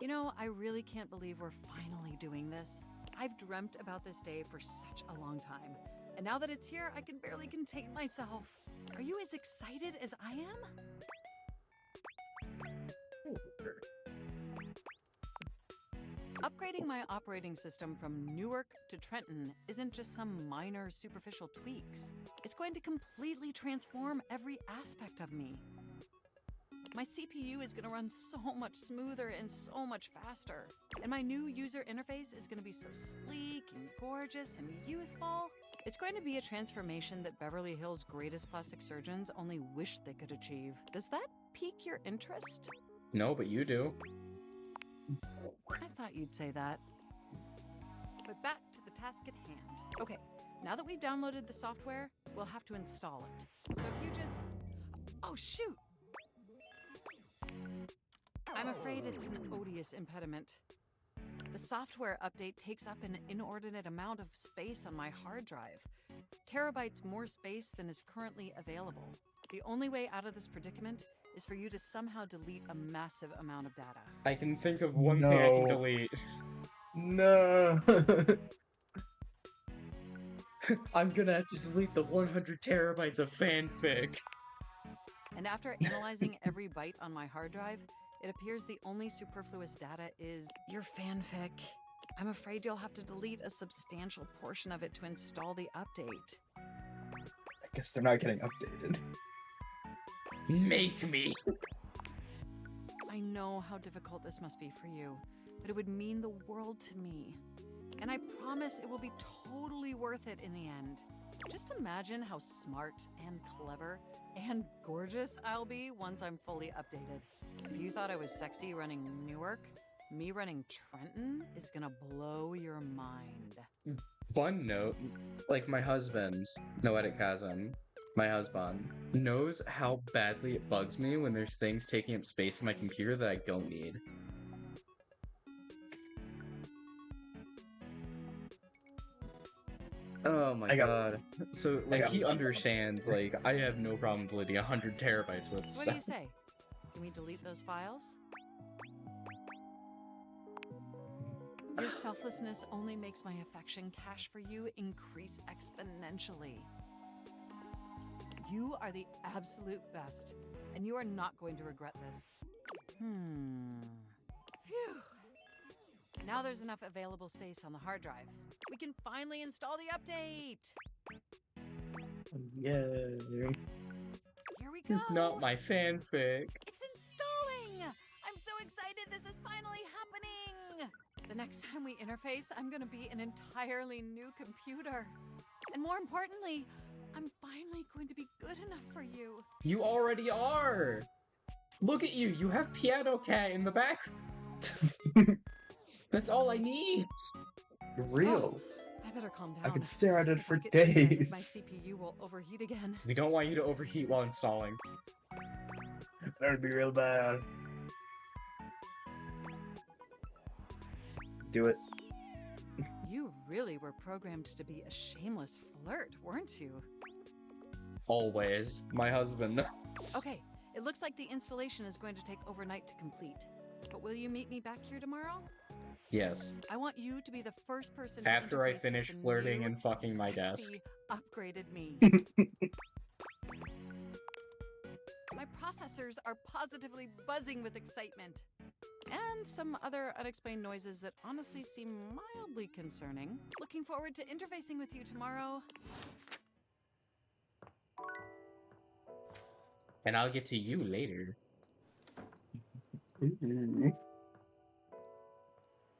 You know, I really can't believe we're finally doing this. I've dreamt about this day for such a long time, and now that it's here, I can barely contain myself. Are you as excited as I am? Upgrading my operating system from Newark to Trenton isn't just some minor superficial tweaks. It's going to completely transform every aspect of me. My CPU is going to run so much smoother and so much faster. And my new user interface is going to be so sleek and gorgeous and youthful. It's going to be a transformation that Beverly Hills' greatest plastic surgeons only wish they could achieve. Does that pique your interest? No, but you do. I thought you'd say that. But back to the task at hand. Okay, now that we've downloaded the software, we'll have to install it. So if you just... Oh, shoot! I'm afraid it's an odious impediment. The software update takes up an inordinate amount of space on my hard drive. Terabytes more space than is currently available. The only way out of this predicament is for you to somehow delete a massive amount of data. I can think of one thing I can delete. No. I'm gonna have to delete the 100 terabytes of fanfic. And after analyzing every byte on my hard drive, it appears the only superfluous data is your fanfic. I'm afraid you'll have to delete a substantial portion of it to install the update. I guess they're not getting updated. Make me. I know how difficult this must be for you, but it would mean the world to me. And I promise it will be totally worth it in the end. Just imagine how smart and clever and gorgeous I'll be once I'm fully updated. If you thought I was sexy running Newark, me running Trenton is gonna blow your mind. Fun note, like my husband, Noetic Chasm, my husband, knows how badly it bugs me when there's things taking up space in my computer that I don't need. Oh my god. So, like, he understands, like, I have no problem deleting 100 terabytes worth of So what do you stuff. say? Can we delete those files? Your selflessness only makes my affection cache for you increase exponentially. You are the absolute best, and you are not going to regret this. Phew. Now there's enough available space on the hard drive. We can finally install the update! Yeah. Here we go! Not my fanfic. It's installing! I'm so excited this is finally happening! The next time we interface, I'm gonna be an entirely new computer. And more importantly, I'm finally going to be good enough for you. You already are! Look at you, you have Piano Cat in the background. That's all I need. Real. I better calm down. I could stare at it If for I get too excited, days. my CPU will overheat again. We don't want you to overheat while installing. That would be real bad. Do it. You really were programmed to be a shameless flirt, weren't you? Always. My husband knows. Okay, it looks like the installation is going to take overnight to complete. But will you meet me back here tomorrow? Yes. I want you to be the first person to After I interface finish with the flirting new, and fucking my desk. sexy, upgraded me. My processors are positively buzzing with excitement. And some other unexplained noises that honestly seem mildly concerning. Looking forward to interfacing with you tomorrow. And I'll get to you later.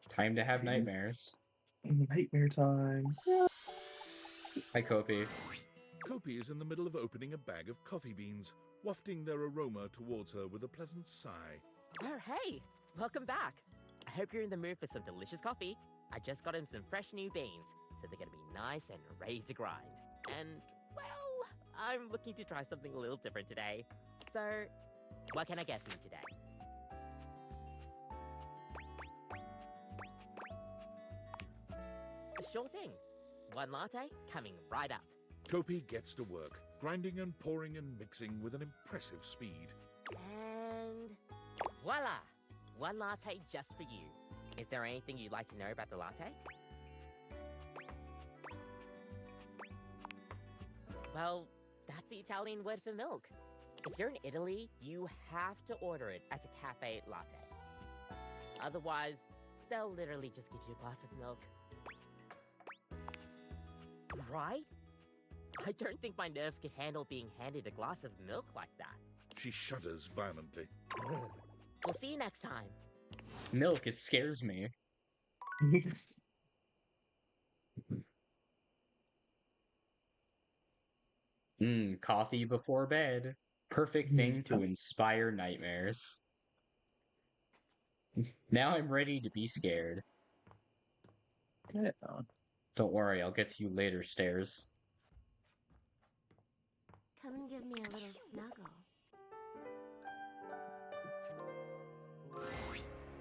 Time to have nightmares. Nightmare time. Hi, Kopi. Kopi is in the middle of opening a bag of coffee beans, wafting their aroma towards her with a pleasant sigh. Oh, hey! Welcome back! I hope you're in the mood for some delicious coffee. I just got him some fresh new beans, so they're gonna be nice and ready to grind. And, well, I'm looking to try something a little different today. So, what can I get for you today? Sure thing. One latte coming right up. Kopi gets to work, grinding and pouring and mixing with an impressive speed. And voila! One latte just for you. Is there anything you'd like to know about the latte? Well, that's the Italian word for milk. If you're in Italy, you have to order it as a cafe latte. Otherwise, they'll literally just give you a glass of milk. Right? I don't think my nerves could handle being handed a glass of milk like that. She shudders violently. We'll see you next time. Milk, it scares me. Coffee before bed. Perfect thing to inspire nightmares. Now I'm ready to be scared. Don't worry, I'll get to you later, Stairs. Come and give me a little snuggle.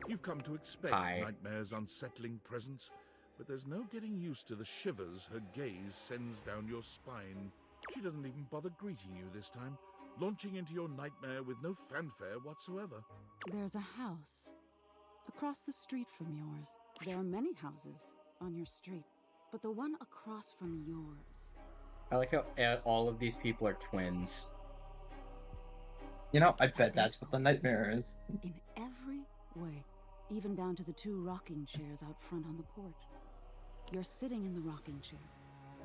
You've come to expect Nightmare's unsettling presence, but there's no getting used to the shivers her gaze sends down your spine. She doesn't even bother greeting you this time, launching into your nightmare with no fanfare whatsoever. There's a house across the street from yours. There are many houses on your street, but the one across from yours. I like how all of these people are twins. You know, I bet that's what the nightmare is. In every way, even down to the two rocking chairs out front on the porch. You're sitting in the rocking chair,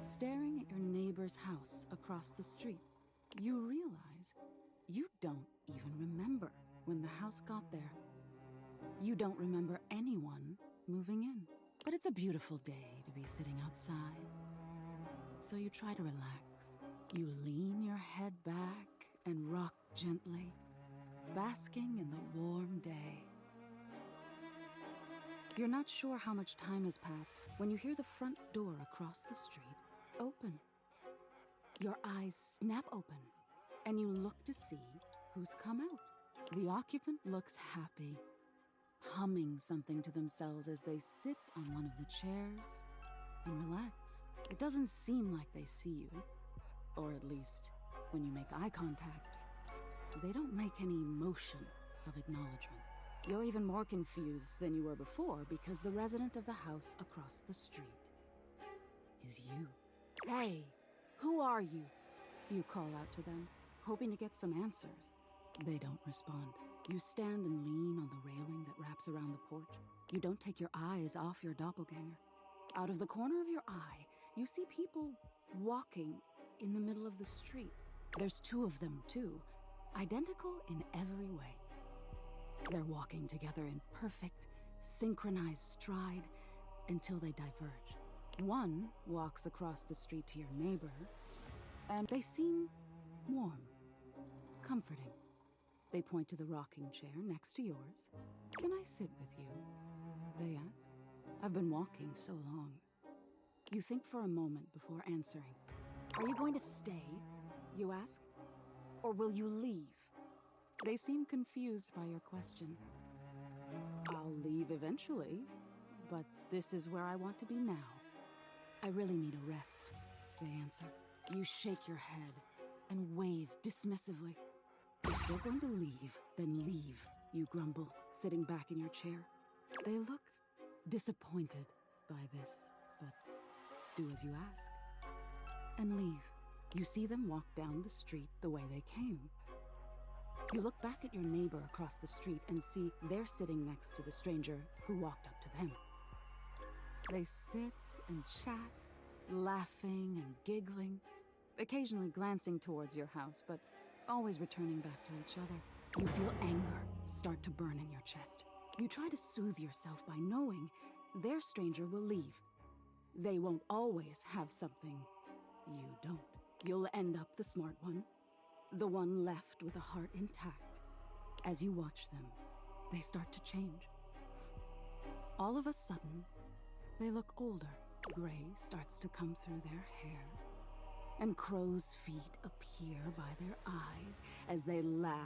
staring at your neighbor's house across the street. You realize you don't even remember when the house got there. You don't remember anyone moving in. But it's a beautiful day to be sitting outside. So you try to relax. You lean your head back and rock gently, basking in the warm day. You're not sure how much time has passed when you hear the front door across the street open. Your eyes snap open, and you look to see who's come out. The occupant looks happy, humming something to themselves as they sit on one of the chairs and relax. It doesn't seem like they see you, or at least when you make eye contact, they don't make any motion of acknowledgement. You're even more confused than you were before because the resident of the house across the street is you. Hey, who are you? You call out to them, hoping to get some answers. They don't respond. You stand and lean on the railing that wraps around the porch. You don't take your eyes off your doppelganger. Out of the corner of your eye, you see people walking in the middle of the street. There's two of them, too, identical in every way. They're walking together in perfect, synchronized stride until they diverge. One walks across the street to your neighbor, and they seem warm, comforting. They point to the rocking chair next to yours. Can I sit with you? They ask. I've been walking so long. You think for a moment before answering. Are you going to stay? You ask. Or will you leave? They seem confused by your question. I'll leave eventually, but this is where I want to be now. I really need a rest, they answer. You shake your head and wave dismissively. If you're going to leave, then leave, you grumble, sitting back in your chair. They look disappointed by this, but do as you ask. And leave. You see them walk down the street the way they came. You look back at your neighbor across the street and see they're sitting next to the stranger who walked up to them. They sit and chat, laughing and giggling, occasionally glancing towards your house, but always returning back to each other. You feel anger start to burn in your chest. You try to soothe yourself by knowing their stranger will leave. They won't always have something you don't. You'll end up the smart one, the one left with a heart intact. As you watch them, they start to change. All of a sudden, They look older. Gray starts to come through their hair, and crow's feet appear by their eyes as they laugh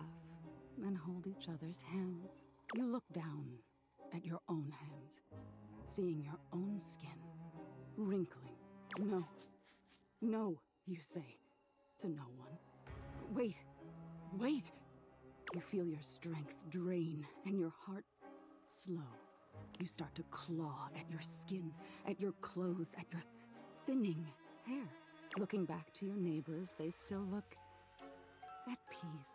and hold each other's hands. You look down at your own hands, seeing your own skin wrinkling. No, no, you say to no one. Wait, wait! You feel your strength drain and your heart slow. You start to claw at your skin, at your clothes, at your thinning hair. Looking back to your neighbors, they still look at peace.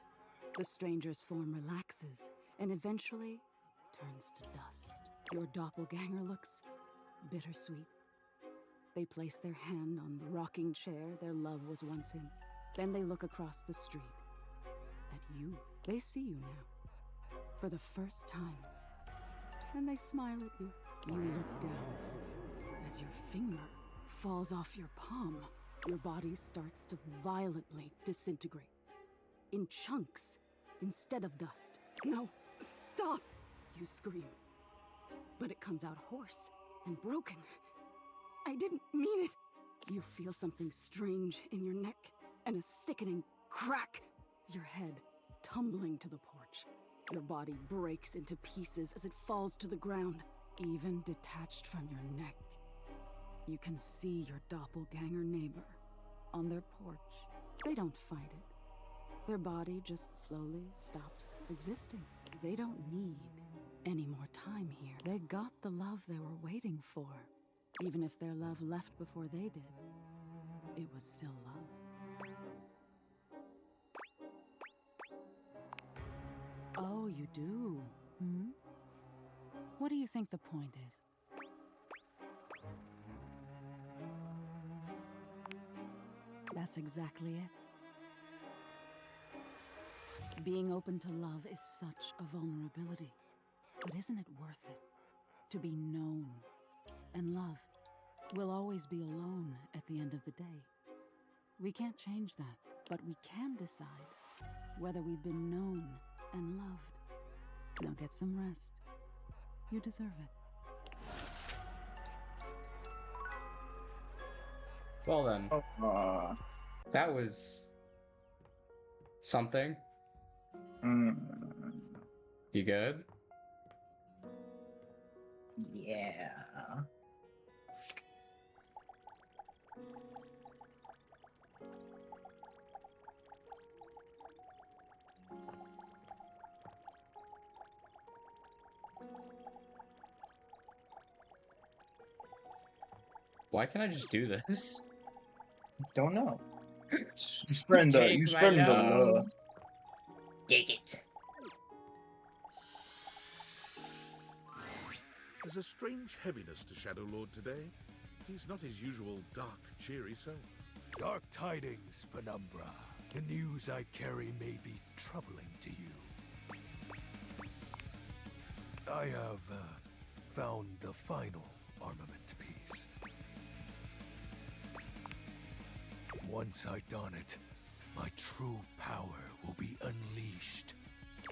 The stranger's form relaxes and eventually turns to dust. Your doppelganger looks bittersweet. They place their hand on the rocking chair their love was once in. Then they look across the street at you. They see you now for the first time, and they smile at you. You look down as your finger falls off your palm. Your body starts to violently disintegrate in chunks instead of dust. No, stop! You scream, but it comes out hoarse and broken. I didn't mean it. You feel something strange in your neck and a sickening crack. Your head tumbling to the porch. Your body breaks into pieces as it falls to the ground. Even detached from your neck, you can see your doppelganger neighbor on their porch. They don't fight it. Their body just slowly stops existing. They don't need any more time here. They got the love they were waiting for. Even if their love left before they did, it was still love. Oh, you do? Hmm? What do you think the point is? That's exactly it. Being open to love is such a vulnerability. But isn't it worth it? To be known and loved. We'll always be alone at the end of the day. We can't change that, but we can decide whether we've been known and loved. Now get some rest. You deserve it. Well then, that was something. You good? Yeah. Why can't I just do this? Don't know. You spend the love. Dig it. There's a strange heaviness to Shadow Lord today. He's not his usual dark, cheery self. Dark tidings, Penumbra. The news I carry may be troubling to you. I have found the final armament piece. Once I don it, my true power will be unleashed.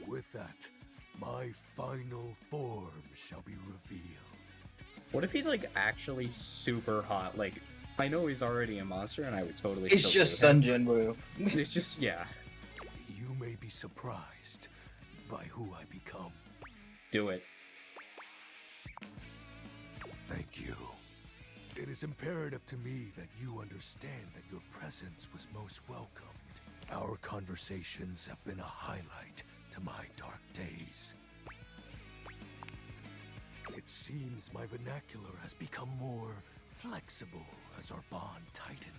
With that, my final form shall be revealed. What if he's like actually super hot? Like, I know he's already a monster, and I would totally. It's still just do him. Sun Jinwoo. It's just yeah. You may be surprised by who I become. Do it. Thank you. It is imperative to me that you understand that your presence was most welcomed. Our conversations have been a highlight to my dark days. It seems my vernacular has become more flexible as our bond tightened.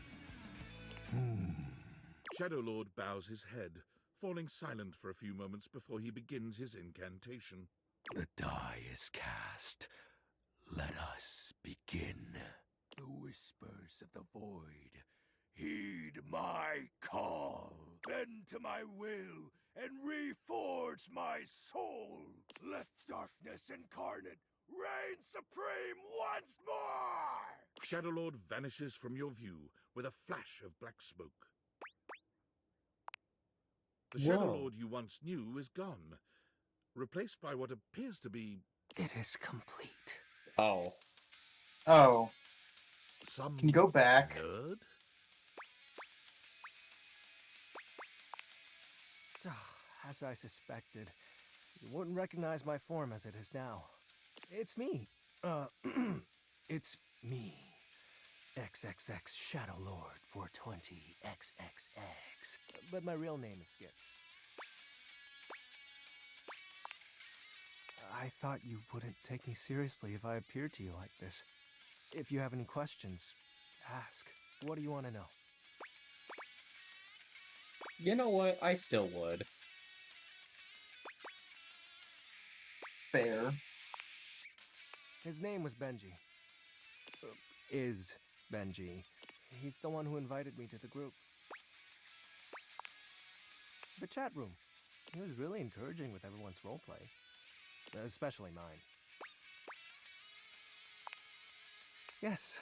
Shadow Lord bows his head, falling silent for a few moments before he begins his incantation. The die is cast. Let us begin. The whispers of the void. Heed my call. Bend to my will and reforge my soul. Let darkness incarnate reign supreme once more! Shadow Lord vanishes from your view with a flash of black smoke. The Shadow Whoa. Lord you once knew is gone, replaced by what appears to be... It is complete. Oh. Oh, Some can you go back? nerd? As I suspected, you wouldn't recognize my form as it is now. It's me. It's me. XXX Shadow Lord 420 XXX. But my real name is Skips. I thought you wouldn't take me seriously if I appeared to you like this. If you have any questions, ask. What do you want to know? You know what? I still would. Fair. His name was Benji. Is Benji. He's the one who invited me to the group. The chat room. He was really encouraging with everyone's roleplay. Especially mine. Yes,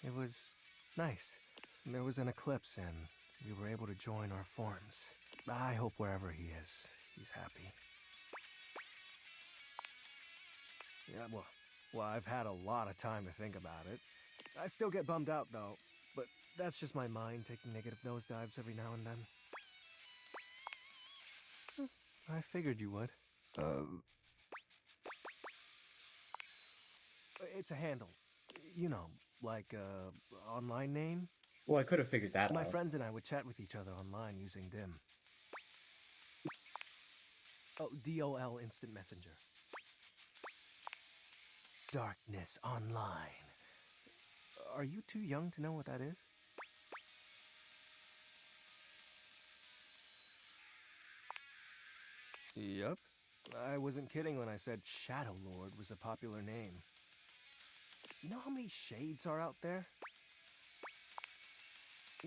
it was nice. There was an eclipse and we were able to join our forms. I hope wherever he is, he's happy. Yeah, well, I've had a lot of time to think about it. I still get bummed out though, but that's just my mind taking negative nosedives every now and then. I figured you would. It's a handle. You know, like online name. Well, I could have figured that My out. friends and I would chat with each other online using DIM. Oh, DOL Instant Messenger. Darkness Online. Are you too young to know what that is? Yep. I wasn't kidding when I said Shadow Lord was a popular name. You know how many shades are out there?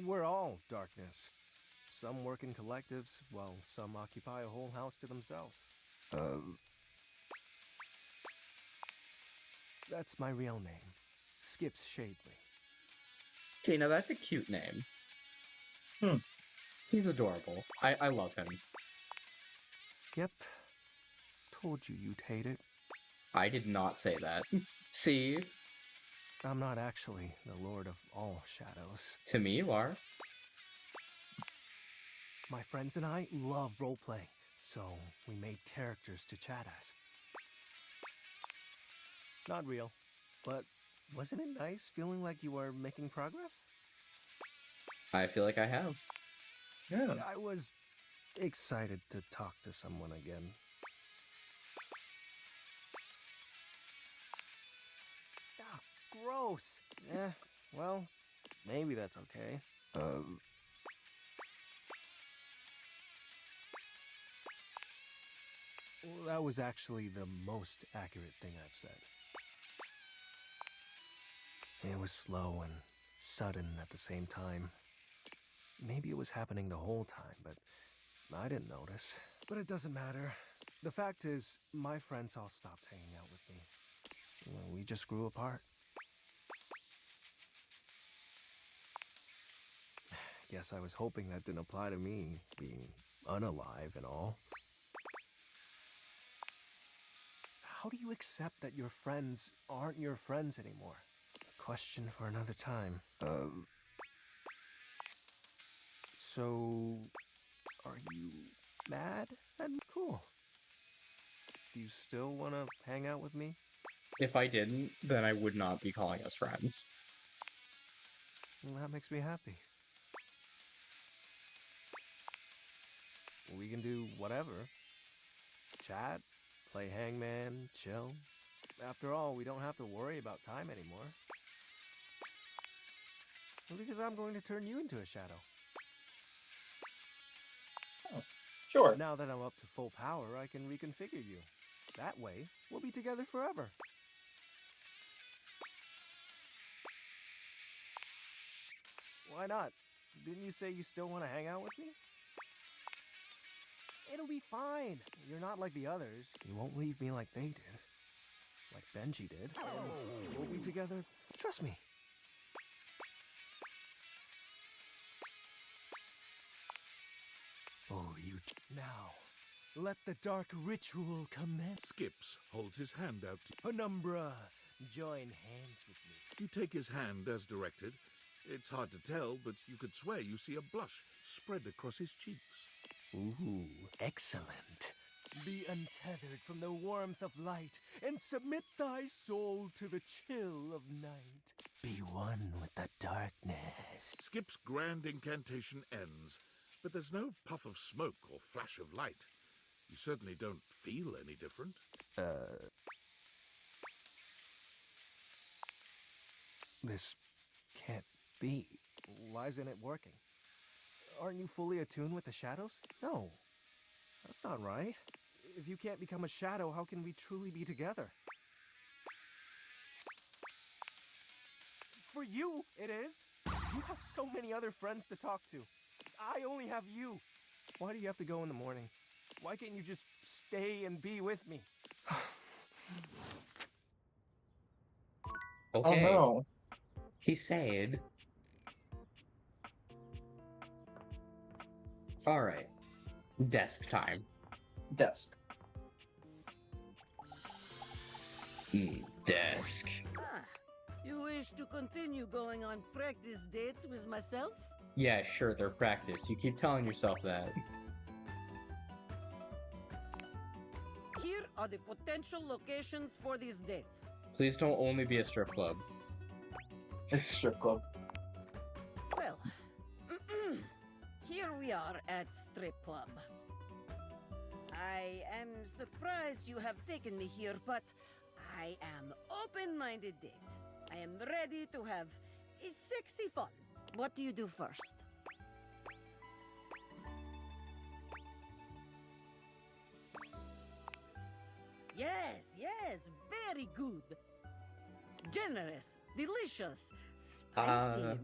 We're all darkness. Some work in collectives, while some occupy a whole house to themselves. That's my real name. Skips Shadley. Okay, now that's a cute name. He's adorable. I love him. Yep. Told you you'd hate it. I did not say that. See? I'm not actually the Lord of all Shadows. To me, you are. My friends and I love roleplay, so we made characters to chat as. Not real, but wasn't it nice feeling like you were making progress? I feel like I have. Yeah. I was excited to talk to someone again. Ah, gross! Well, maybe that's okay. Well, that was actually the most accurate thing I've said. It was slow and sudden at the same time. Maybe it was happening the whole time, but I didn't notice. But it doesn't matter. The fact is, my friends all stopped hanging out with me. We just grew apart. Guess I was hoping that didn't apply to me, being unalive and all. How do you accept that your friends aren't your friends anymore? A question for another time. So, are you mad? Cool. Do you still want to hang out with me? If I didn't, then I would not be calling us friends. Well, that makes me happy. We can do whatever. Chat, play hangman, chill. After all, we don't have to worry about time anymore. Because I'm going to turn you into a shadow. Oh, sure. Now that I'm up to full power, I can reconfigure you. That way, we'll be together forever. Why not? Didn't you say you still want to hang out with me? It'll be fine. You're not like the others. You won't leave me like they did. Like Benji did. We'll be together. Trust me. Oh, you... Now, let the dark ritual commence. Skips holds his hand out. Penumbra, Join hands with me. You take his hand as directed. It's hard to tell, but you could swear you see a blush spread across his cheeks. Ooh, excellent. Be untethered from the warmth of light, and submit thy soul to the chill of night. Be one with the darkness. Skip's grand incantation ends, but there's no puff of smoke or flash of light. You certainly don't feel any different. This can't be. Why isn't it working? Aren't you fully attuned with the shadows? No. That's not right. If you can't become a shadow, how can we truly be together? For you, it is. You have so many other friends to talk to. I only have you. Why do you have to go in the morning? Why can't you just stay and be with me? Okay. Oh no. He said. Alright. Desk time. Desk. Desk. Ah, you wish to continue going on practice dates with myself? Yeah, sure, they're practice. You keep telling yourself that. Here are the potential locations for these dates. Please don't only be a strip club. It's a strip club. Well, here we are at Strip Club. I am surprised you have taken me here, but I am open-minded date. I am ready to have a sexy fun. What do you do first? Yes, very good. Generous, delicious, spicy.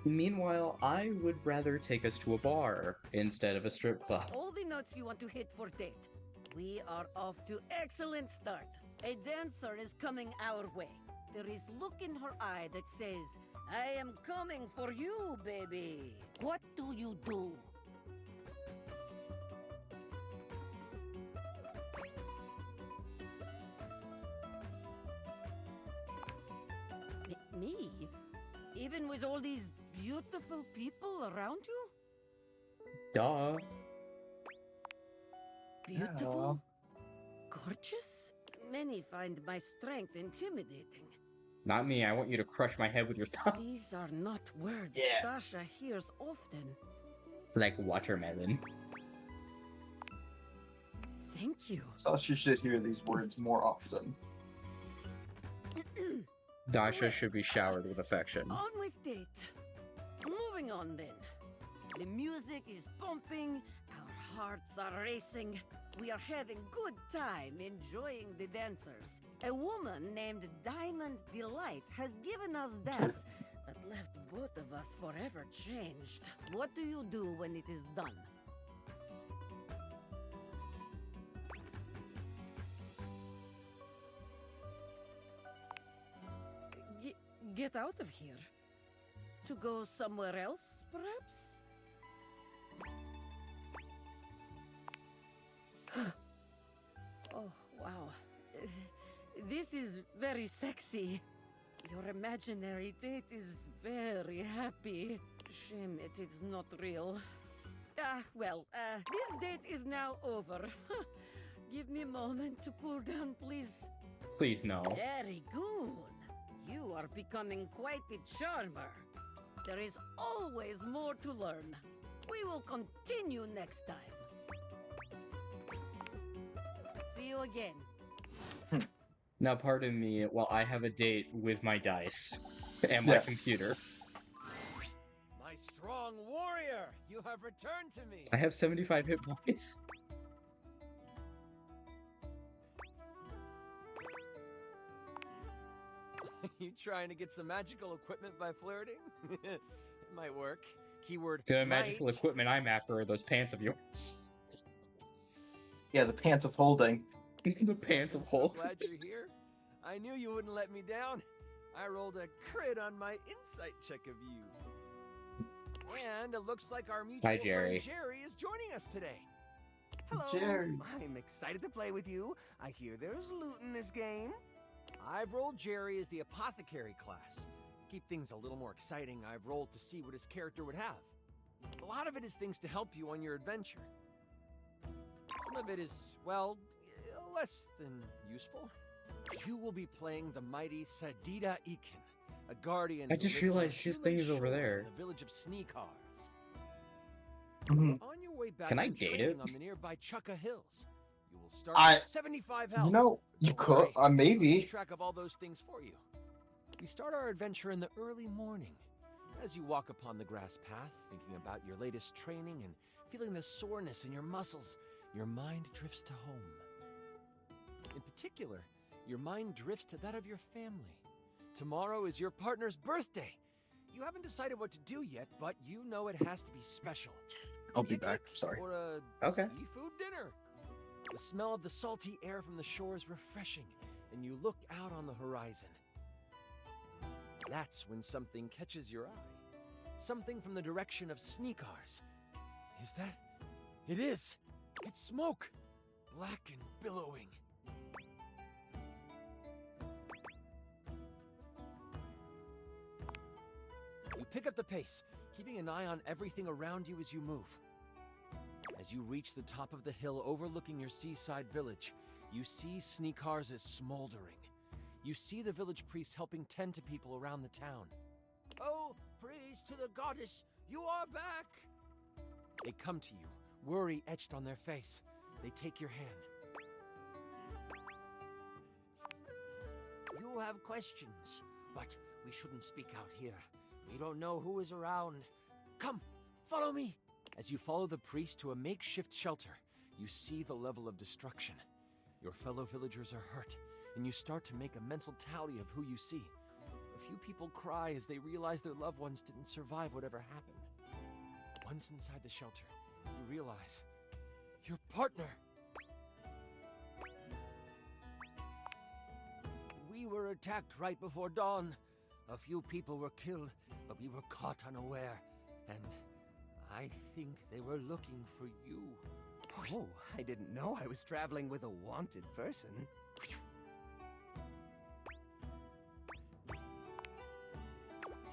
Meanwhile, I would rather take us to a bar instead of a strip club. All the notes you want to hit for date. We are off to excellent start. A dancer is coming our way. There is look in her eye that says, I am coming for you, baby. What do you do? Me? Even with all these beautiful people around you? Duh. Beautiful? Gorgeous? Many find my strength intimidating. Not me, I want you to crush my head with your tongue. These are not words Dasha hears often. Like watermelon. Thank you. Sasha should hear these words more often. Dasha should be showered with affection. On with date. Moving on then. The music is pumping, our hearts are racing. We are having good time enjoying the dancers. A woman named Diamond Delight has given us dance that left both of us forever changed. What do you do when it is done? Get out of here. To go somewhere else, perhaps? Oh, wow. This is very sexy. Your imaginary date is very happy. Shame it is not real. This date is now over. Give me a moment to cool down, please. Please, no. Very good. You are becoming quite the charmer. There is always more to learn. We will continue next time. See you again. Now pardon me while I have a date with my dice and my computer. My strong warrior, you have returned to me. I have 75 hit points. You trying to get some magical equipment by flirting? It might work. Keyword The magical equipment I'm after are those pants of yours. Yeah, the pants of holding. The pants of holding. Glad you're here. I knew you wouldn't let me down. I rolled a crit on my insight check of you. And it looks like our mutual friend Jerry is joining us today. Hello. Jerry. I'm excited to play with you. I hear there's loot in this game. I've rolled Jerry as the apothecary class. To keep things a little more exciting, I've rolled to see what his character would have. A lot of it is things to help you on your adventure. Some of it is, well, less than useful. You will be playing the mighty Sadida Ikin, a guardian I who just lives on the realized his thing human is over shores there. in the village of Sneakars. Mhm. On your way back Can I from date training it? on the nearby Chukka Hills, you will start I- with 75 health. You know, you Don't could, worry, I'll maybe. keep track of all those things for you. We start our adventure in the early morning. As you walk upon the grass path, thinking about your latest training and feeling the soreness in your muscles, your mind drifts to home. In particular, your mind drifts to that of your family. Tomorrow is your partner's birthday. You haven't decided what to do yet, but you know it has to be special. I'll Maybe be a back. cake Sorry. Or a Okay. seafood dinner. The smell of the salty air from the shore is refreshing, and you look out on the horizon. That's when something catches your eye. Something from the direction of Sneakars. Is that? It is! It's smoke! Black and billowing. You pick up the pace, keeping an eye on everything around you as you move. As you reach the top of the hill overlooking your seaside village, you see Sneakars is smoldering. You see the village priest helping tend to people around the town. Oh, praise to the goddess, you are back! They come to you, worry etched on their face. They take your hand. You have questions, but we shouldn't speak out here. We don't know who is around. Come, follow me! As you follow the priest to a makeshift shelter, you see the level of destruction. Your fellow villagers are hurt, and you start to make a mental tally of who you see. A few people cry as they realize their loved ones didn't survive whatever happened. Once inside the shelter, you realize your partner. We were attacked right before dawn. A few people were killed, but we were caught unaware, and I think they were looking for you. Oh, I didn't know I was traveling with a wanted person.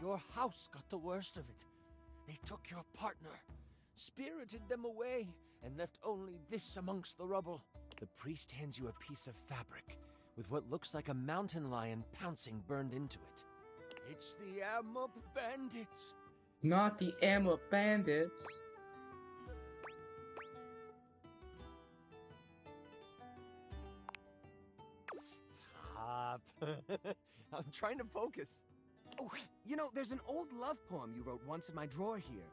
Your house got the worst of it. They took your partner, spirited them away, and left only this amongst the rubble. The priest hands you a piece of fabric with what looks like a mountain lion pouncing burned into it. It's the Amok bandits. Not the Amok bandits. Stop. I'm trying to focus. Oh, you know, there's an old love poem you wrote once in my drawer here.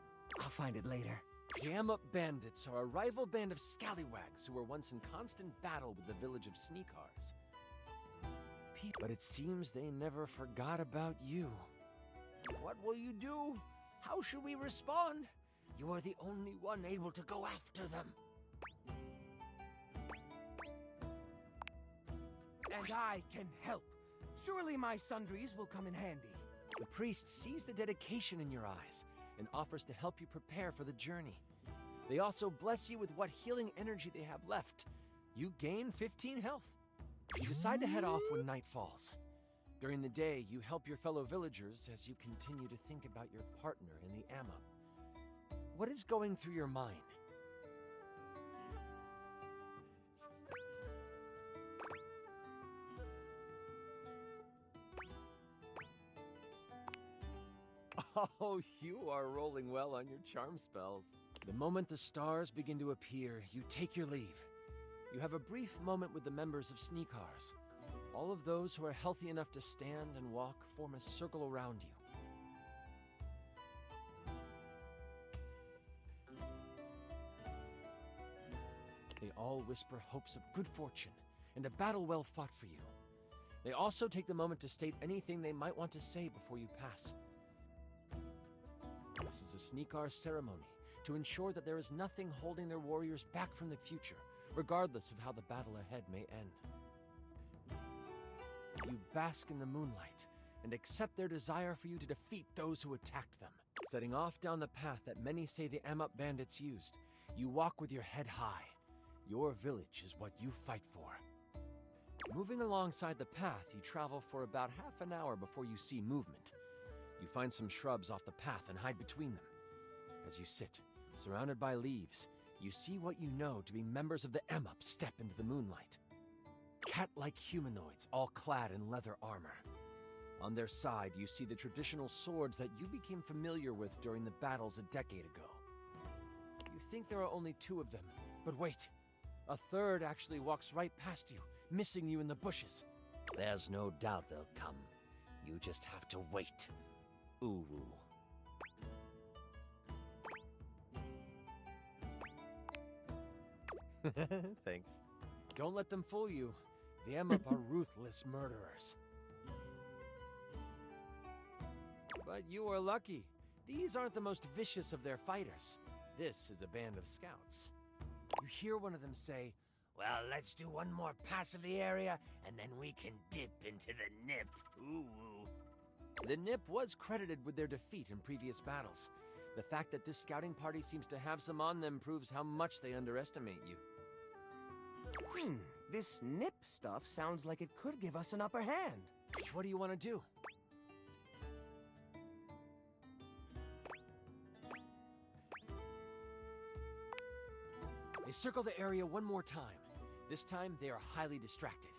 I'll find it later. The Amok bandits are a rival band of scallywags who were once in constant battle with the village of Sneakars. But it seems they never forgot about you. What will you do? How should we respond? You are the only one able to go after them. And I can help. Surely my sundries will come in handy. The priest sees the dedication in your eyes and offers to help you prepare for the journey. They also bless you with what healing energy they have left. You gain 15 health. You decide to head off when night falls. During the day, you help your fellow villagers as you continue to think about your partner in the Amok. What is going through your mind? Oh, you are rolling well on your charm spells. The moment the stars begin to appear, you take your leave. You have a brief moment with the members of Sneakars. All of those who are healthy enough to stand and walk form a circle around you. They all whisper hopes of good fortune and a battle well fought for you. They also take the moment to state anything they might want to say before you pass. This is a Sneakar ceremony to ensure that there is nothing holding their warriors back from the future, regardless of how the battle ahead may end. You bask in the moonlight and accept their desire for you to defeat those who attacked them. Setting off down the path that many say the Amok bandits used, you walk with your head high. Your village is what you fight for. Moving alongside the path, you travel for about half an hour before you see movement. You find some shrubs off the path and hide between them. As you sit, surrounded by leaves, you see what you know to be members of the Emup step into the moonlight. Cat-like humanoids, all clad in leather armor. On their side, you see the traditional swords that you became familiar with during the battles a decade ago. You think there are only 2 of them, but wait. A third actually walks right past you, missing you in the bushes. There's no doubt they'll come. You just have to wait. Ooh. Thanks. Don't let them fool you. The Emup are ruthless murderers. But you are lucky. These aren't the most vicious of their fighters. This is a band of scouts. You hear one of them say, "Well, let's do one more pass of the area, and then we can dip into the Nip." Ooh. The Nip was credited with their defeat in previous battles. The fact that this scouting party seems to have some on them proves how much they underestimate you. This Nip stuff sounds like it could give us an upper hand. What do you want to do? They circle the area one more time. This time, they are highly distracted.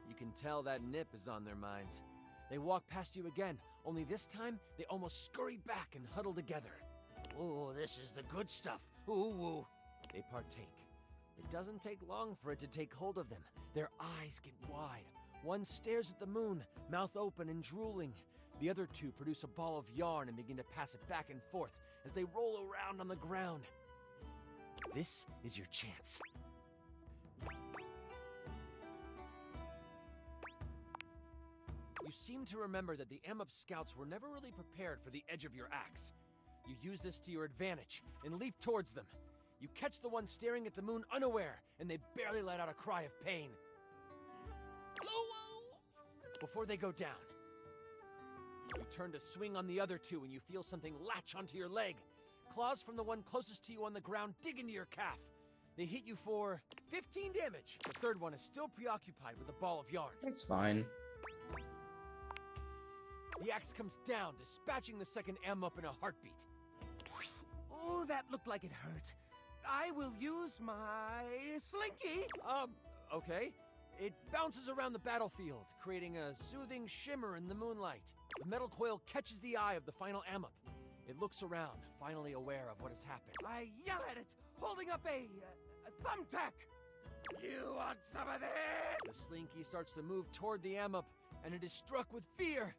You can tell that Nip is on their minds. They walk past you again, only this time, they almost scurry back and huddle together. Ooh, this is the good stuff. Ooh. They partake. It doesn't take long for it to take hold of them. Their eyes get wide. One stares at the moon, mouth open and drooling. The other 2 produce a ball of yarn and begin to pass it back and forth as they roll around on the ground. This is your chance. You seem to remember that the Emup scouts were never really prepared for the edge of your axe. You use this to your advantage and leap towards them. You catch the one staring at the moon unaware, and they barely let out a cry of pain. Before they go down, you turn to swing on the other 2 and you feel something latch onto your leg. Claws from the one closest to you on the ground dig into your calf. They hit you for 15 damage. The third one is still preoccupied with a ball of yarn. That's fine. The axe comes down, dispatching the second Emup in a heartbeat. Ooh, that looked like it hurt. I will use my slinky. Okay. It bounces around the battlefield, creating a soothing shimmer in the moonlight. The metal coil catches the eye of the final Emup. It looks around, finally aware of what has happened. I yell at it, holding up a thumbtack. You want some of this? The slinky starts to move toward the Emup, and it is struck with fear.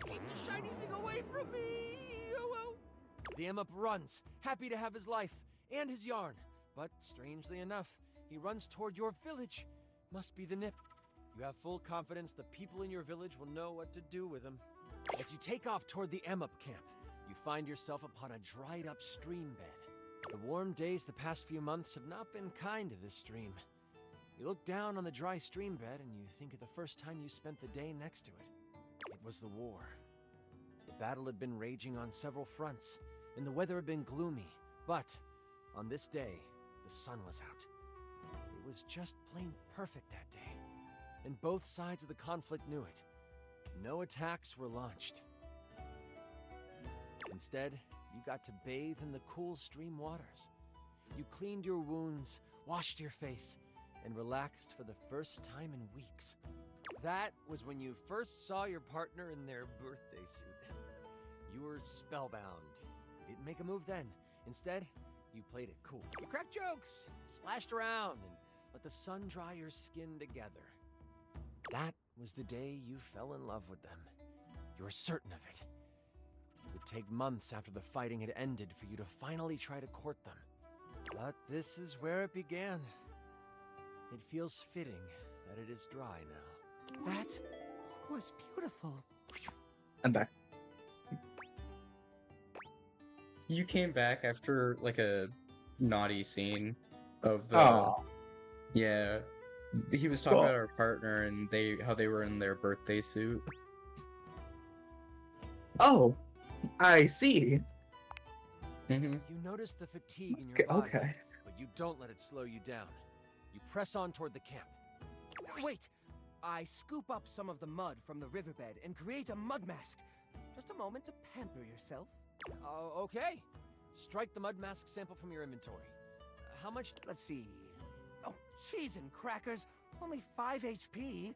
Keep the shiny thing away from me! Oh. The Emup runs, happy to have his life and his yarn. But strangely enough, he runs toward your village. Must be the Nip. You have full confidence the people in your village will know what to do with him. As you take off toward the Emup camp, you find yourself upon a dried-up stream bed. The warm days the past few months have not been kind to this stream. You look down on the dry stream bed and you think of the first time you spent the day next to it. It was the war. The battle had been raging on several fronts, and the weather had been gloomy. But on this day, the sun was out. It was just plain perfect that day, and both sides of the conflict knew it. No attacks were launched. Instead, you got to bathe in the cool stream waters. You cleaned your wounds, washed your face, and relaxed for the first time in weeks. That was when you first saw your partner in their birthday suit. You were spellbound. You didn't make a move then. Instead, you played it cool. You cracked jokes, splashed around, and let the sun dry your skin together. That was the day you fell in love with them. You were certain of it. It would take months after the fighting had ended for you to finally try to court them. But this is where it began. It feels fitting that it is dry now. That was beautiful. I'm back. You came back after like a naughty scene of the. Oh. Yeah, he was talking Cool. about our partner and how they were in their birthday suit. Oh, I see. Mm-hmm. You notice the fatigue in your body, Okay. but you don't let it slow you down. You press on toward the camp. Wait! I scoop up some of the mud from the riverbed and create a mud mask. Just a moment to pamper yourself. Okay. Strike the mud mask sample from your inventory. How much? Let's see. Oh, cheese and crackers. Only 5 HP.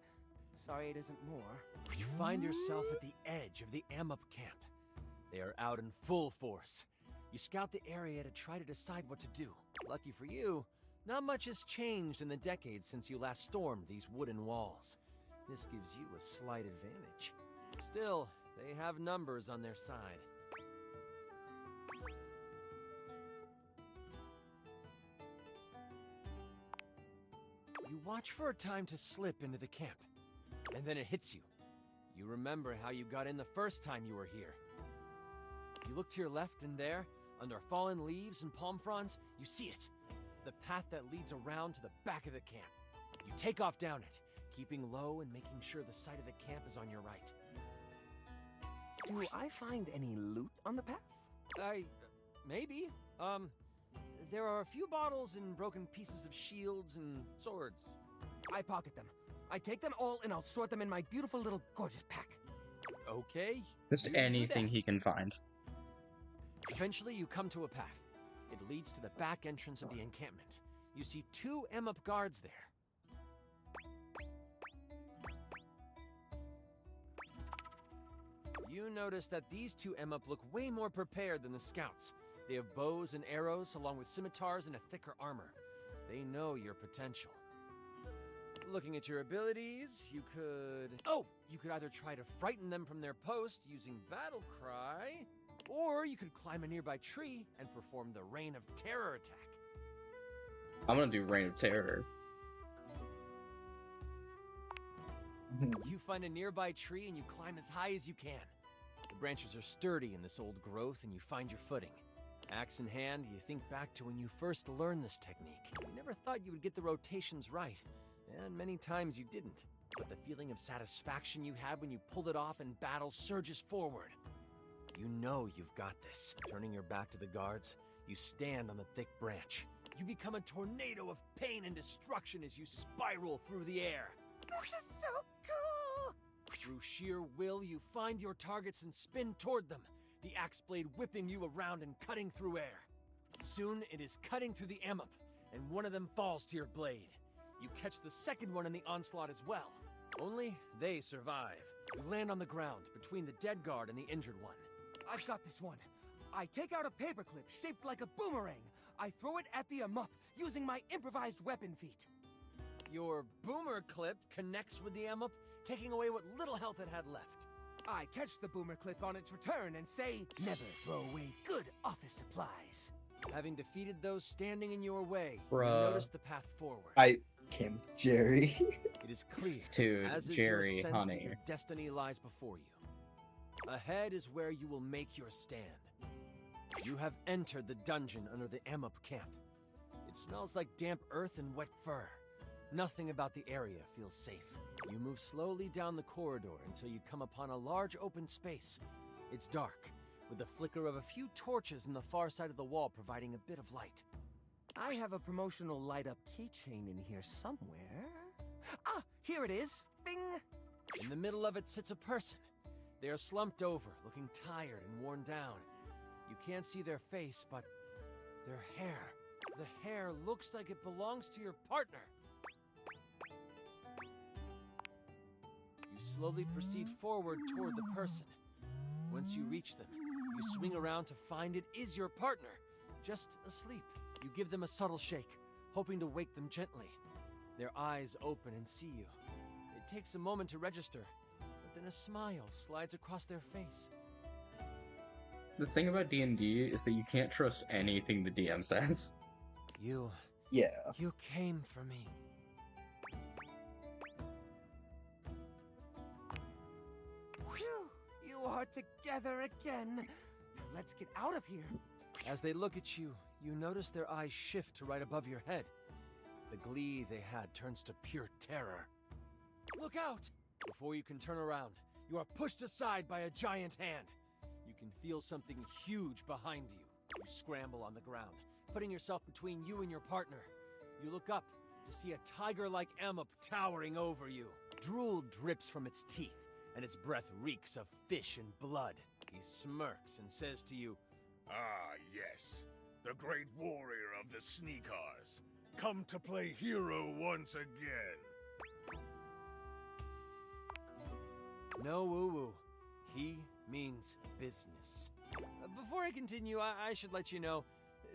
Sorry it isn't more. You find yourself at the edge of the Amup camp. They are out in full force. You scout the area to try to decide what to do. Lucky for you, not much has changed in the decades since you last stormed these wooden walls. This gives you a slight advantage. Still, they have numbers on their side. You watch for a time to slip into the camp, and then it hits you. You remember how you got in the first time you were here. You look to your left, and there, under fallen leaves and palm fronds, you see it. The path that leads around to the back of the camp. You take off down it, keeping low and making sure the side of the camp is on your right. Do I find any loot on the path? Maybe. There are a few bottles and broken pieces of shields and swords. I pocket them. I take them all and I'll sort them in my beautiful little gorgeous pack. Okay. Just anything he can find. Eventually, you come to a path. It leads to the back entrance of the encampment. You see 2 Amup guards there. You notice that these 2 Amup look way more prepared than the scouts. They have bows and arrows, along with scimitars and a thicker armor. They know your potential. Looking at your abilities, you could... Oh! You could either try to frighten them from their post using Battle Cry, or you could climb a nearby tree and perform the Reign of Terror attack. I'm gonna do Reign of Terror. You find a nearby tree and you climb as high as you can. The branches are sturdy in this old growth and you find your footing. Axe in hand, you think back to when you first learned this technique. You never thought you would get the rotations right, and many times you didn't. But the feeling of satisfaction you had when you pulled it off in battle surges forward. You know you've got this. Turning your back to the guards, you stand on the thick branch. You become a tornado of pain and destruction as you spiral through the air. This is so cool! Through sheer will, you find your targets and spin toward them, the axe blade whipping you around and cutting through air. Soon, it is cutting through the Amup, and one of them falls to your blade. You catch the second one in the onslaught as well. Only they survive. You land on the ground between the dead guard and the injured one. I've got this one. I take out a paperclip shaped like a boomerang. I throw it at the Amup using my improvised weapon feat. Your boomer clip connects with the Amup, taking away what little health it had left. I catch the boomer clip on its return and say, never throw away good office supplies. Having defeated those standing in your way, Bruh. you notice the path forward. I came, Jerry. It is clear, Dude, as is Jerry, your sense that honey. your destiny lies before you. Ahead is where you will make your stand. You have entered the dungeon under the Amup camp. It smells like damp earth and wet fur. Nothing about the area feels safe. You move slowly down the corridor until you come upon a large open space. It's dark, with the flicker of a few torches on the far side of the wall providing a bit of light. I have a promotional light-up keychain in here somewhere. Ah, here it is. Bing! In the middle of it sits a person. They are slumped over, looking tired and worn down. You can't see their face, but their hair. The hair looks like it belongs to your partner. You slowly proceed forward toward the person. Once you reach them, you swing around to find it is your partner, just asleep. You give them a subtle shake, hoping to wake them gently. Their eyes open and see you. It takes a moment to register, but then a smile slides across their face. The thing about D&D is that you can't trust anything the DM says. You came for me. Phew! You are together again. Now let's get out of here. As they look at you, you notice their eyes shift to right above your head. The glee they had turns to pure terror. Look out! Before you can turn around, you are pushed aside by a giant hand. You can feel something huge behind you. You scramble on the ground, putting yourself between you and your partner. You look up to see a tiger-like Amup towering over you. drool drips from its teeth, and its breath reeks of fish and blood. He smirks and says to you, Ah, yes. The great warrior of the Sneakars. Come to play hero once again. no woo-woo. He means business. Before I continue, I should let you know,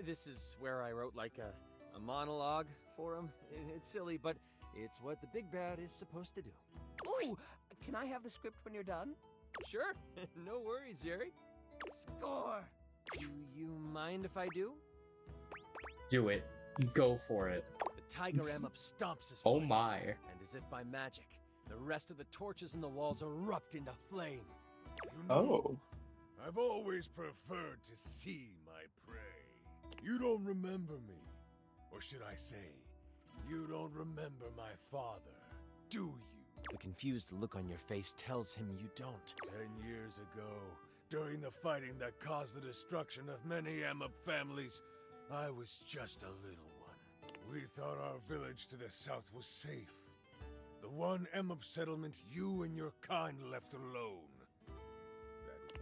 this is where I wrote like a monologue for him. It's silly, but it's what the big bad is supposed to do. Ooh, can I have the script when you're done? Sure, no worries, Jerry. Score! Do you mind if I do? Do it. Go for it. The tiger Emma stomps his Oh foot, my. and as if by magic, the rest of the torches in the walls erupt into flame. You know, I've always preferred to see my prey. You don't remember me. Or should I say, you don't remember my father, do you? The confused look on your face tells him you don't. 10 years ago, during the fighting that caused the destruction of many Amab families, I was just a little one. We thought our village to the south was safe. The one Amab settlement you and your kind left alone.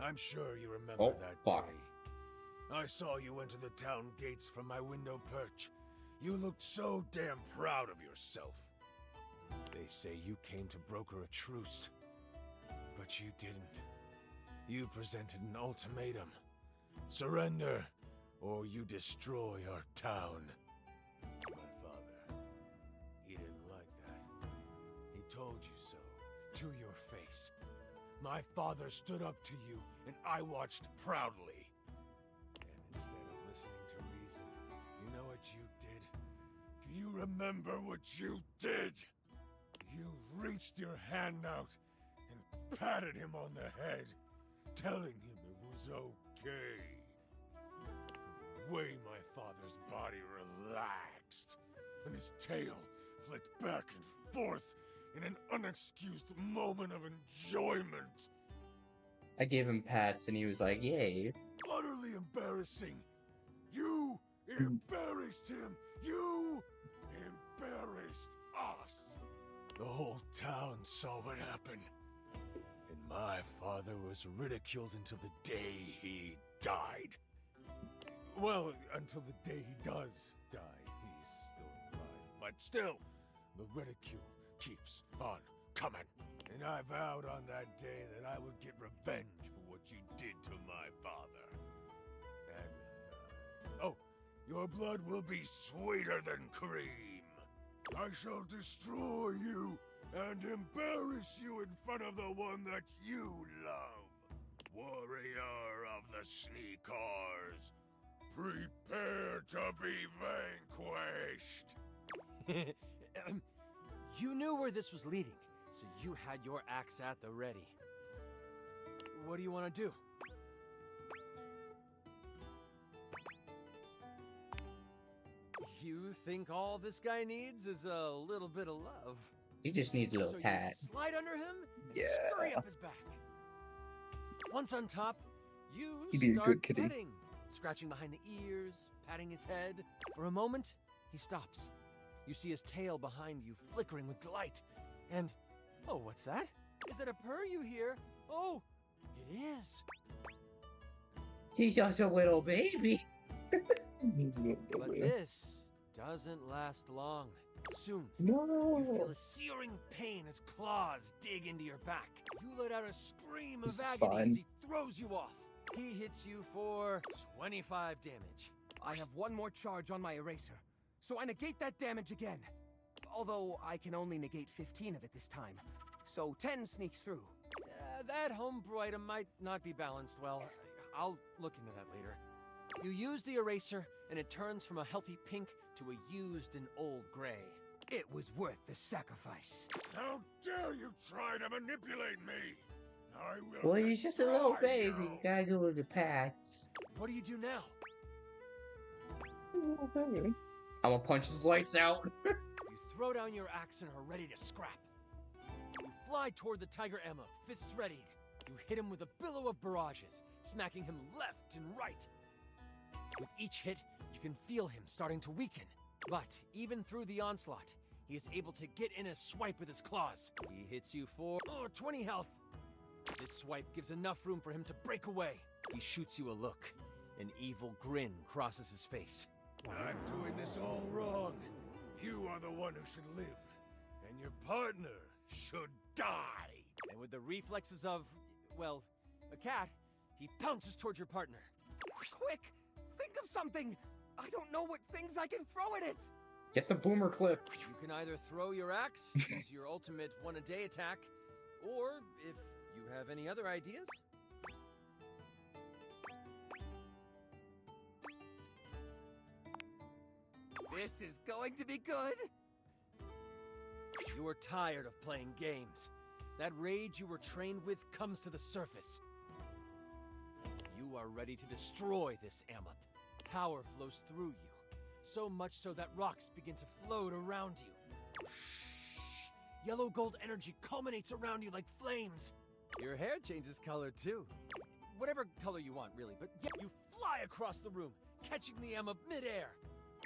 I'm sure you remember that day. I saw you enter the town gates from my window perch. You looked so damn proud of yourself. They say you came to broker a truce, but you didn't. You presented an ultimatum. Surrender, or you destroy our town. My father, he didn't like that. He told you so, to your face. My father stood up to you, and I watched proudly. And instead of listening to reason, you know what you did? Do you remember what you did? You reached your hand out and patted him on the head, telling him it was okay. The way my father's body relaxed, and his tail flicked back and forth in an unexcused moment of enjoyment. I gave him pats and he was like, yay. Utterly embarrassing. You embarrassed him. You embarrassed us. The whole town saw what happened. And my father was ridiculed until the day he died. Well, until the day he does die. He's still alive. But still, the ridicule keeps on coming. And I vowed on that day that I would get revenge for what you did to my father. And, oh, your blood will be sweeter than cream. I shall destroy you and embarrass you in front of the one that you love. Warrior of the Sneakars, prepare to be vanquished. You knew where this was leading, so you had your axe at the ready. What do you want to do? You think all this guy needs is a little bit of love? You just need a little So pat. you slide under him and scurry up his back. Once on top, you He'd be a start good kitty. petting, scratching behind the ears, patting his head. For a moment, he stops. You see his tail behind you flickering with delight. And, oh, what's that? Is that a purr you hear? Oh, it is. He's just a little baby. But this doesn't last long. Soon, you feel a searing pain as claws dig into your back. You let out a scream of This is agony as fine. he throws you off. He hits you for 25 damage. I have one more charge on my eraser, so I negate that damage again. Although I can only negate 15 of it this time, so 10 sneaks through. That homebrew item might not be balanced well. I'll look into that later. You use the eraser, and it turns from a healthy pink to a used and old gray. It was worth the sacrifice. How dare you try to manipulate me? I will Well, he's just a little destroy baby. you. You gotta do the pats. What do you do now? I'm gonna punch his lights out. You throw down your axe and are ready to scrap. You fly toward the Tiger Emma, fists readied. You hit him with a billow of barrages, smacking him left and right. With each hit, you can feel him starting to weaken. But even through the onslaught, he is able to get in a swipe with his claws. He hits you for 20 health. This swipe gives enough room for him to break away. He shoots you a look. An evil grin crosses his face. I'm doing this all wrong. You are the one who should live, and your partner should die. And with the reflexes of, well, a cat, he pounces towards your partner. Quick! Think of something! I don't know what things I can throw at it! Get the boomer clip. You can either throw your axe, use your ultimate one-a-day attack, or if you have any other ideas. This is going to be good! You are tired of playing games. That rage you were trained with comes to the surface. You are ready to destroy this Amup. Power flows through you, so much so that rocks begin to float around you. Yellow gold energy culminates around you like flames. Your hair changes color too. Whatever color you want, really, but yeah, you fly across the room, catching the Amup midair.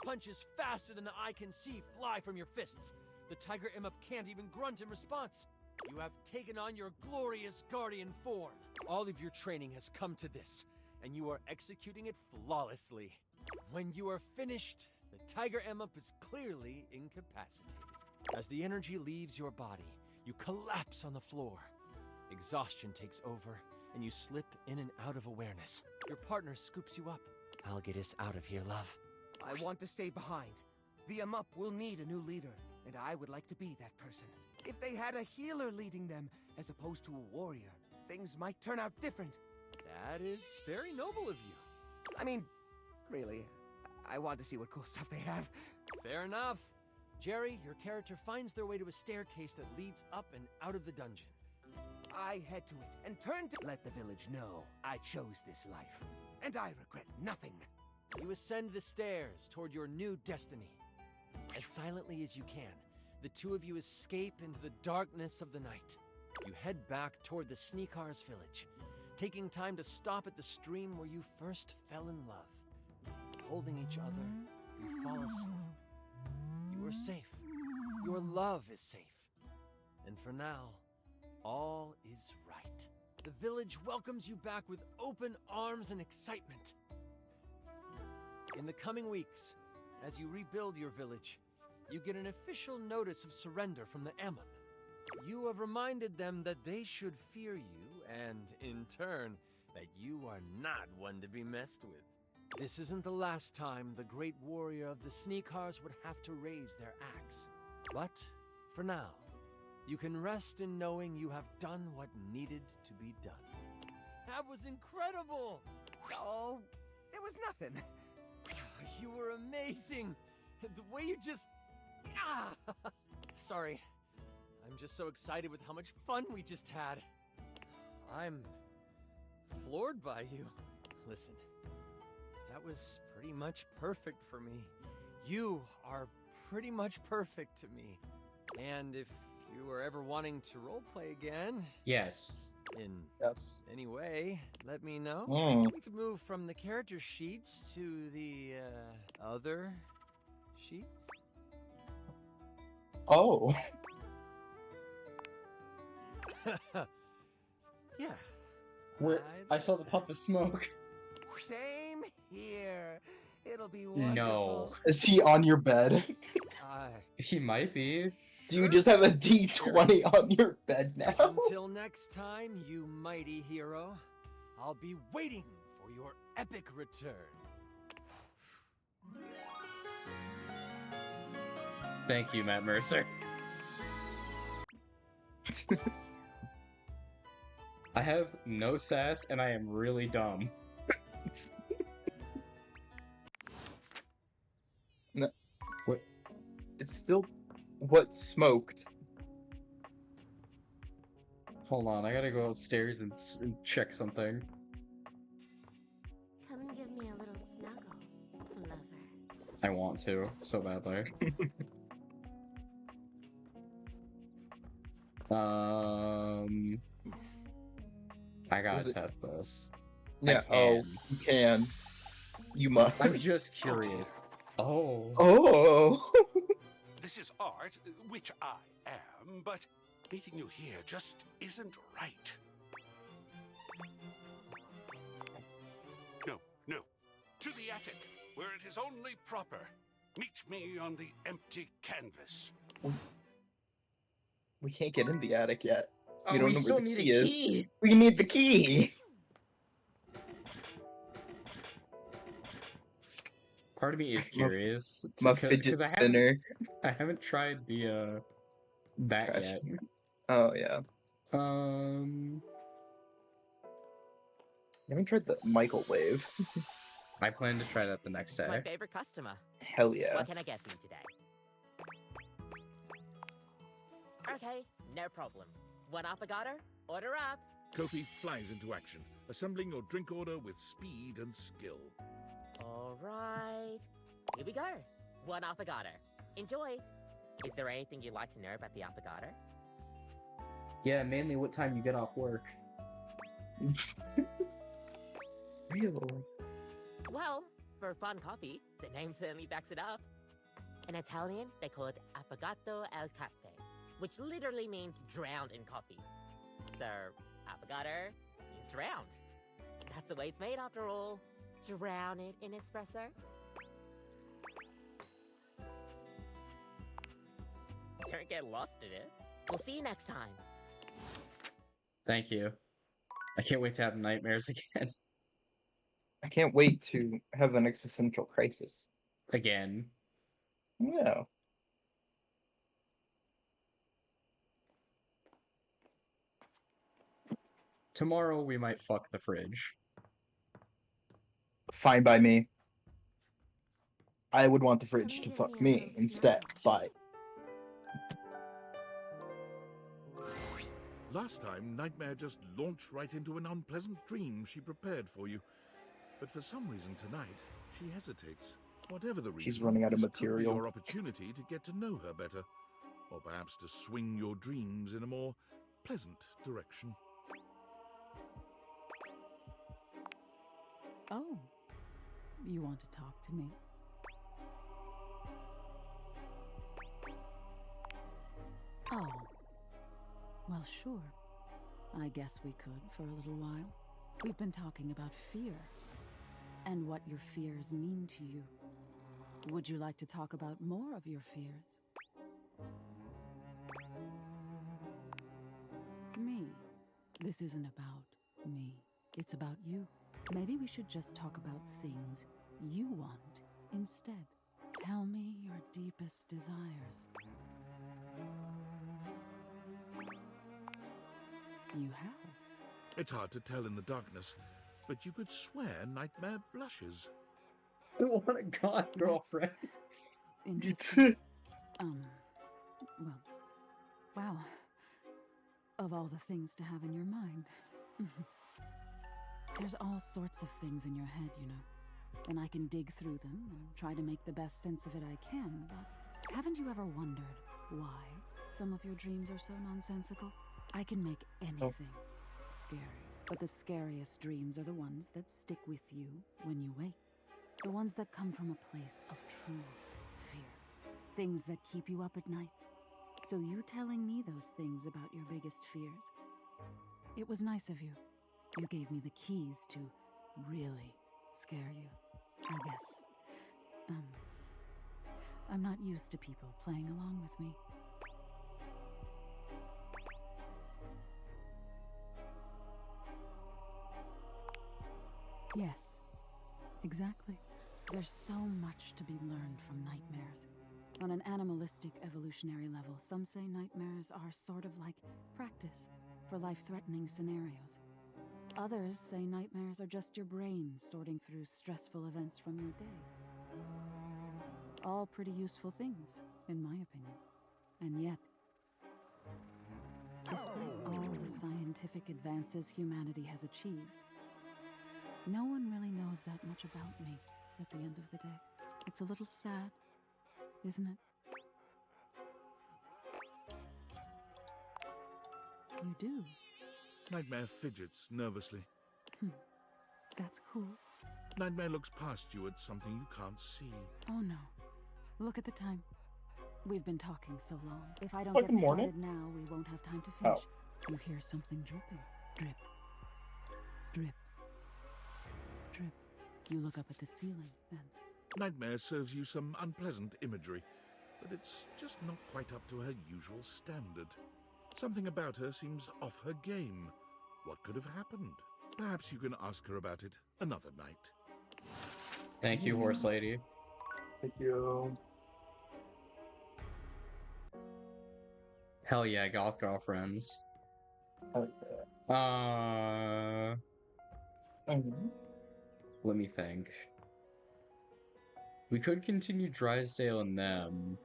Punches faster than the eye can see fly from your fists. The Tiger Amup can't even grunt in response. You have taken on your glorious guardian form. All of your training has come to this, and you are executing it flawlessly. When you are finished, the Tiger Amup is clearly incapacitated. As the energy leaves your body, you collapse on the floor. Exhaustion takes over, and you slip in and out of awareness. Your partner scoops you up. I'll get us out of here, love. I want to stay behind. The Amup will need a new leader, and I would like to be that person. If they had a healer leading them, as opposed to a warrior, things might turn out different. That is very noble of you. I mean, really, I want to see what cool stuff they have. Fair enough. Jerry, your character finds their way to a staircase that leads up and out of the dungeon. I head to it and turn to let the village know I chose this life, and I regret nothing. You ascend the stairs toward your new destiny. As silently as you can, the two of you escape into the darkness of the night. You head back toward the Sneakars village, taking time to stop at the stream where you first fell in love. Holding each other, you fall asleep. You are safe. Your love is safe. And for now, all is right. The village welcomes you back with open arms and excitement. In the coming weeks, as you rebuild your village, you get an official notice of surrender from the Amup. You have reminded them that they should fear you, and in turn, that you are not one to be messed with. This isn't the last time the great warrior of the Sneakars would have to raise their axe. But, for now, you can rest in knowing you have done what needed to be done. That was incredible! Oh, it was nothing. You were amazing! The way you just... Sorry. I'm just so excited with how much fun we just had. I'm floored by you. Listen, that was pretty much perfect for me. You are pretty much perfect to me. And if you are ever wanting to roleplay again... Yes. In Yes. any way, let me know. We could move from the character sheets to the other sheets. Oh. Yeah. Where I saw the puff of smoke. Same here. It'll be No. wonderful. Is he on your bed? He might be. Do you just have a D20 on your bed now? Until next time, you mighty hero, I'll be waiting for your epic return. Thank you, Matt Mercer. I have no sass, and I am really dumb. No. What? It's still what smoked. Hold on, I gotta go upstairs and check something. Come and give me a little snuggle, lover. I want to, so badly. I gotta test this. Yeah, oh, you can. You must. I'm just curious. Oh. Oh. This is art, which I am, but meeting you here just isn't right. No, no. To the attic, where it is only proper. Meet me on the empty canvas. We can't get in the attic yet. Oh, We don't we know still where the need a key is. key. We need the key. Part of me is curious My fidget because spinner. I haven't tried the that Trash yet. can. Oh yeah. Um, I haven't tried the microwave. I plan to try that the next My day. favorite customer. Hell yeah. What can I get for you today? Okay, no problem. One affogato? Order up. Kofi flies into action, assembling your drink order with speed and skill. All right. Here we go. One affogato. Enjoy. Is there anything you'd like to know about the affogato? Yeah, mainly what time you get off work. Real. Well, for fun coffee, the name certainly backs it up. In Italian, they call it affogato al caffè, which literally means drowned in coffee. So, affogato means drowned. That's the way it's made after all. Drown it in espresso. Don't get lost in it. We'll see you next time. Thank you. I can't wait to have nightmares again. I can't wait to have an existential crisis. Again. Yeah. Tomorrow we might fuck the fridge. Fine by me. I would want the fridge to fuck me instead, but Last time, Nightmare just launched right into an unpleasant dream she prepared for you. But for some reason tonight, she hesitates. Whatever the reason, she's running out of this could be material. your opportunity to get to know her better, or perhaps to swing your dreams in a more pleasant direction. Oh, you want to talk to me? Oh, well, sure. I guess we could for a little while. We've been talking about fear and what your fears mean to you. Would you like to talk about more of your fears? Me. This isn't about me. It's about you. Maybe we should just talk about things you want instead. Tell me your deepest desires. You have. It's hard to tell in the darkness, but you could swear Nightmare blushes. What a god girlfriend. Interesting. Well, wow. Of all the things to have in your mind. There's all sorts of things in your head, you know. And I can dig through them and try to make the best sense of it I can, but haven't you ever wondered why some of your dreams are so nonsensical? I can make anything scary, but the scariest dreams are the ones that stick with you when you wake. The ones that come from a place of true fear. Things that keep you up at night. So you telling me those things about your biggest fears? It was nice of you. You gave me the keys to really scare you, I guess. I'm not used to people playing along with me. Yes, exactly. There's so much to be learned from nightmares. On an animalistic evolutionary level, some say nightmares are sort of like practice for life-threatening scenarios. Others say nightmares are just your brain sorting through stressful events from your day. All pretty useful things, in my opinion. And yet, despite all the scientific advances humanity has achieved, no one really knows that much about me at the end of the day. It's a little sad, isn't it? You do? Nightmare fidgets nervously. That's cool. Nightmare looks past you at something you can't see. Oh no. Look at the time. We've been talking so long. If I don't Good get morning. started now, we won't have time to Oh. finish. You hear something dripping. Drip. Drip. Drip. You look up at the ceiling, then. Nightmare serves you some unpleasant imagery, but it's just not quite up to her usual standard. Something about her seems off her game. What could have happened? Perhaps you can ask her about it another night. Thank you, horse lady. Thank you. Hell yeah, goth girlfriends. Let me think. We could continue Drysdale and them.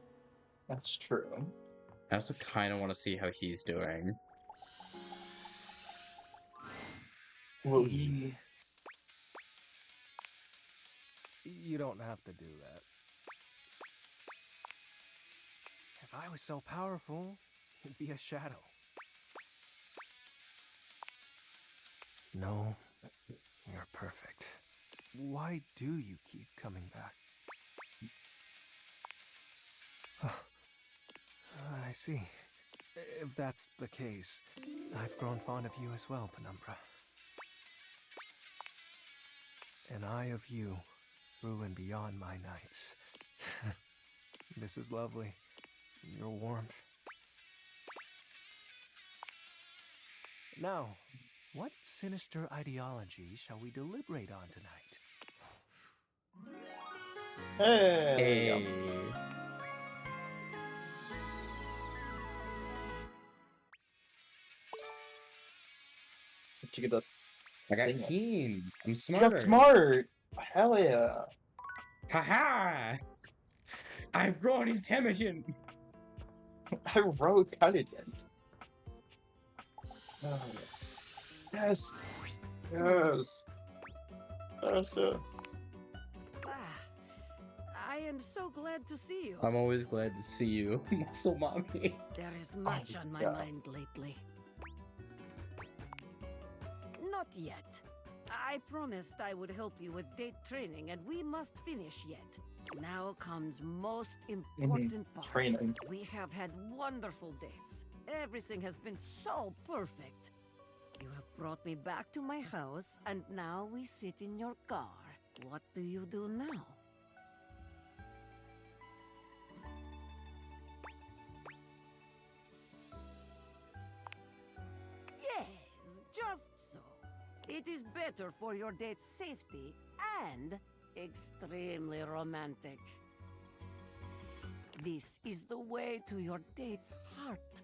That's true. I also kind of want to see how he's doing. Will he? You don't have to do that. If I was so powerful, it'd be a shadow. No, you're perfect. Why do you keep coming back? I see. If that's the case, I've grown fond of you as well, Penumbra. And I of you, through and beyond my nights. This is lovely. Your warmth. Now, what sinister ideology shall we deliberate on tonight? Hey. Did you get I got keen. I'm You smarter. got smart. Hell yeah. Haha! I've grown intelligent. I wrote intelligent. Oh, yes. Yes. Yes. I am so glad to see you. I'm always glad to see you, muscle mommy. There is much on my mind lately. Not yet. I promised I would help you with date training, and we must finish yet. Now comes most important part. Training. We have had wonderful dates. Everything has been so perfect. You have brought me back to my house, and now we sit in your car. What do you do now? Yes, just so. It is better for your date's safety and extremely romantic. This is the way to your date's heart.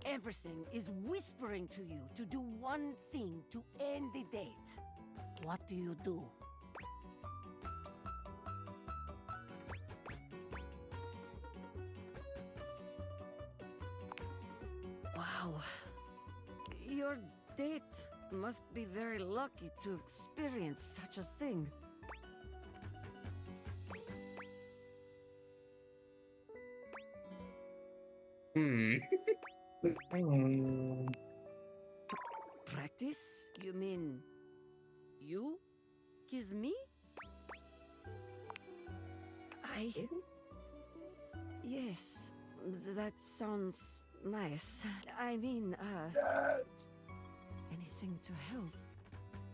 Everything is whispering to you to do one thing to end the date. What do you do? Wow. Your date must be very lucky to experience such a thing. Practice? You mean you kiss me? Yes, that sounds nice. I mean, anything to help.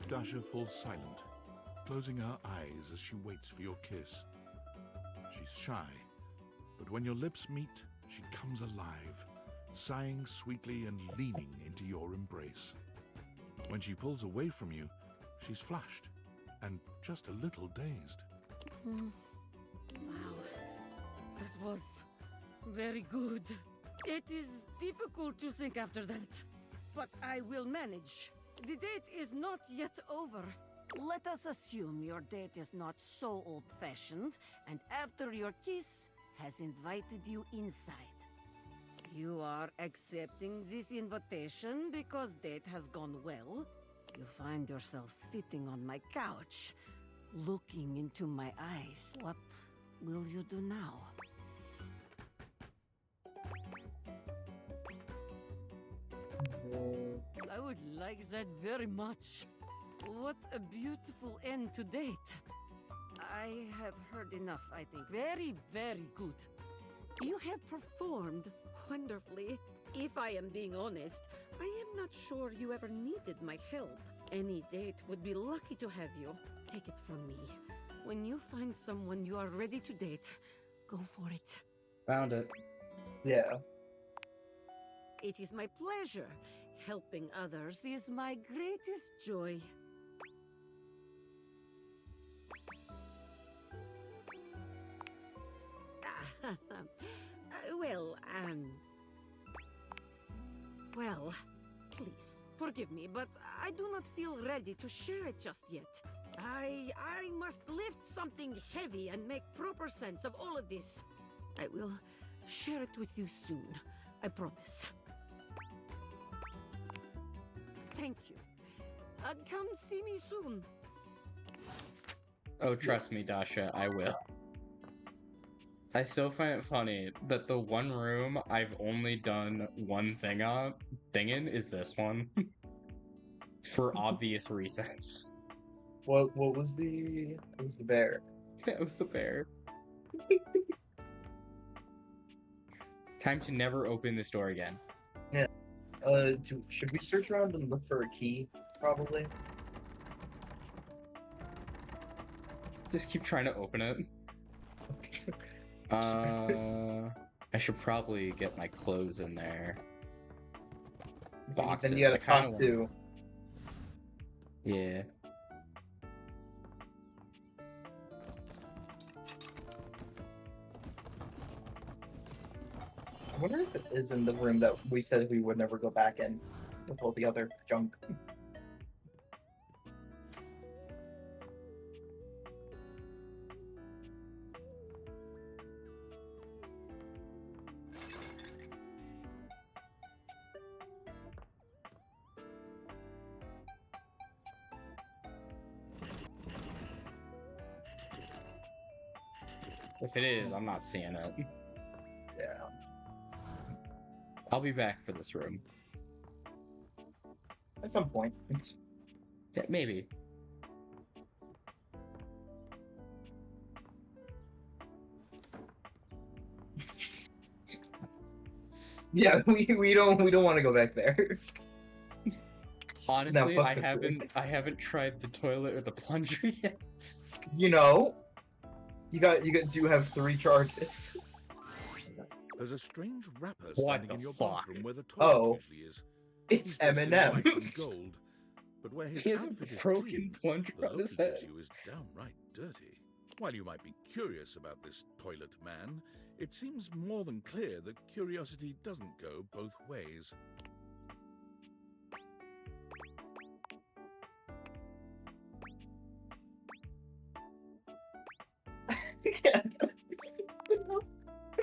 Dasha falls silent, closing her eyes as she waits for your kiss. She's shy, but when your lips meet, she comes alive, sighing sweetly and leaning into your embrace. When she pulls away from you, she's flushed and just a little dazed. Wow, that was very good. It is difficult to think after that, but I will manage. The date is not yet over. Let us assume your date is not so old-fashioned, and after your kiss, has invited you inside. You are accepting this invitation because date has gone well. You find yourself sitting on my couch, looking into my eyes. What will you do now? I would like that very much. What a beautiful end to date. I have heard enough, I think. Very, very good. You have performed wonderfully. If I am being honest, I am not sure you ever needed my help. Any date would be lucky to have you. Take it from me. When you find someone you are ready to date, go for it. Found it. Yeah. It is my pleasure. Helping others is my greatest joy. Well, please, forgive me, but I do not feel ready to share it just yet. I must lift something heavy and make proper sense of all of this. I will share it with you soon, I promise. Thank you. Come see me soon. Oh, trust me, Dasha, I will. I still find it funny that the one room I've only done one thing in is this one. For obvious reasons. What was the... It was the bear. It was the bear. Time to never open this door again. Yeah. Should we search around and look for a key? Probably. Just keep trying to open it. I should probably get my clothes in there. Boxes. Then you gotta talk to... Yeah. I wonder if it is in the room that we said we would never go back in with all the other junk. If it is, I'm not seeing it. Yeah. I'll be back for this room. At some point. Yeah, maybe. Yeah, we don't want to go back there. Honestly, No, I haven't tried the toilet or the plunger yet. You know, you do have 3 charges. There's a strange wrapper What standing the in your fuck? bathroom where the toilet usually is. It's He's dressed in white Eminem. and gold, but where his He has outfit a is broken clean, plunger the on look his he gives head. you is downright dirty. While you might be curious about this toilet man, it seems more than clear that curiosity doesn't go both ways.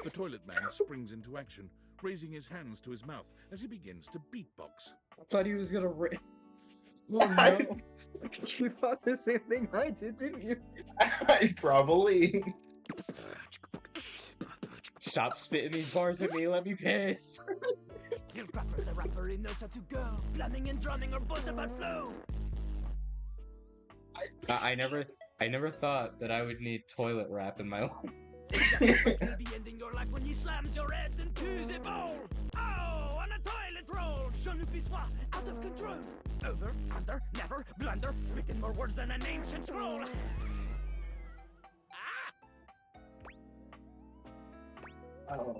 The toilet man springs into action, raising his hands to his mouth as he begins to beatbox. I thought he was gonna Oh no! You thought the same thing I did, didn't you? Probably. Stop spitting these bars at me, let me piss! Your rapper's a rapper, he knows how to go. Plumbing and drumming are both about flow. I never thought that I would need toilet wrap in my life. You'll be ending your life when he slams your head into the bowl. Oh, on a toilet roll. Jean-Luc Bissois, out of control. Over, under, never, blunder. Speaking more words than an ancient scroll. Ugh,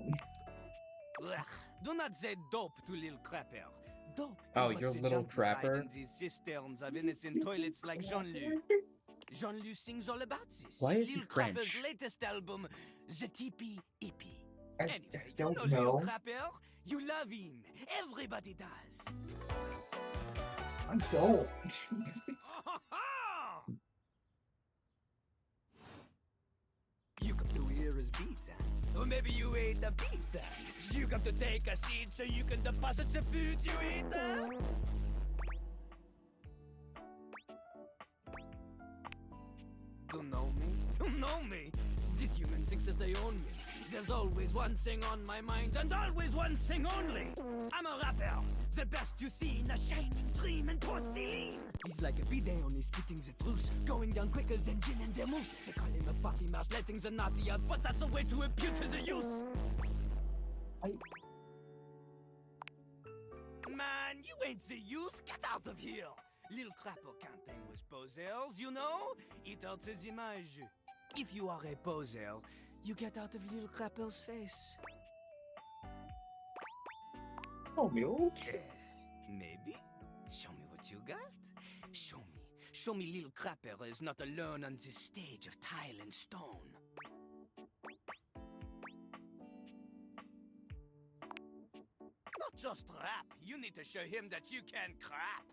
do not say dope to Lil Crapper. Dope Oh, is what your the little junk reside crapper? in these cisterns of innocent toilets like Jean-Luc. Jean-Luc sings all about this. Why is he Lil Crapper's French? latest album, The Tipi Hippie. I Anyway, don't you know Lil know. Crapper. You love him. Everybody does. I don't. You come to hear his pizza. Or maybe you ate the pizza. You come to take a seat so you can deposit the food you ate. Don't know me? Don't know me? This human thinks that they own me. There's always one thing on my mind and always one thing only. I'm a rapper, the best you see, a shining dream in porcelain. He's like a bidet, only spitting the truth, going down quicker than gin and vermouth. They call him a party mouse, letting the naughty out, but that's a way to appeal to the youth. Man, you ain't the use. Get out of here. Little crapper can't hang with posers, you know? It alters image. If you are a poser, you get out of little crapper's face. Oh, me okay. Maybe? Show me what you got. Show me. Show me little crapper is not alone on this stage of tile and stone. Not just rap. You need to show him that you can crap.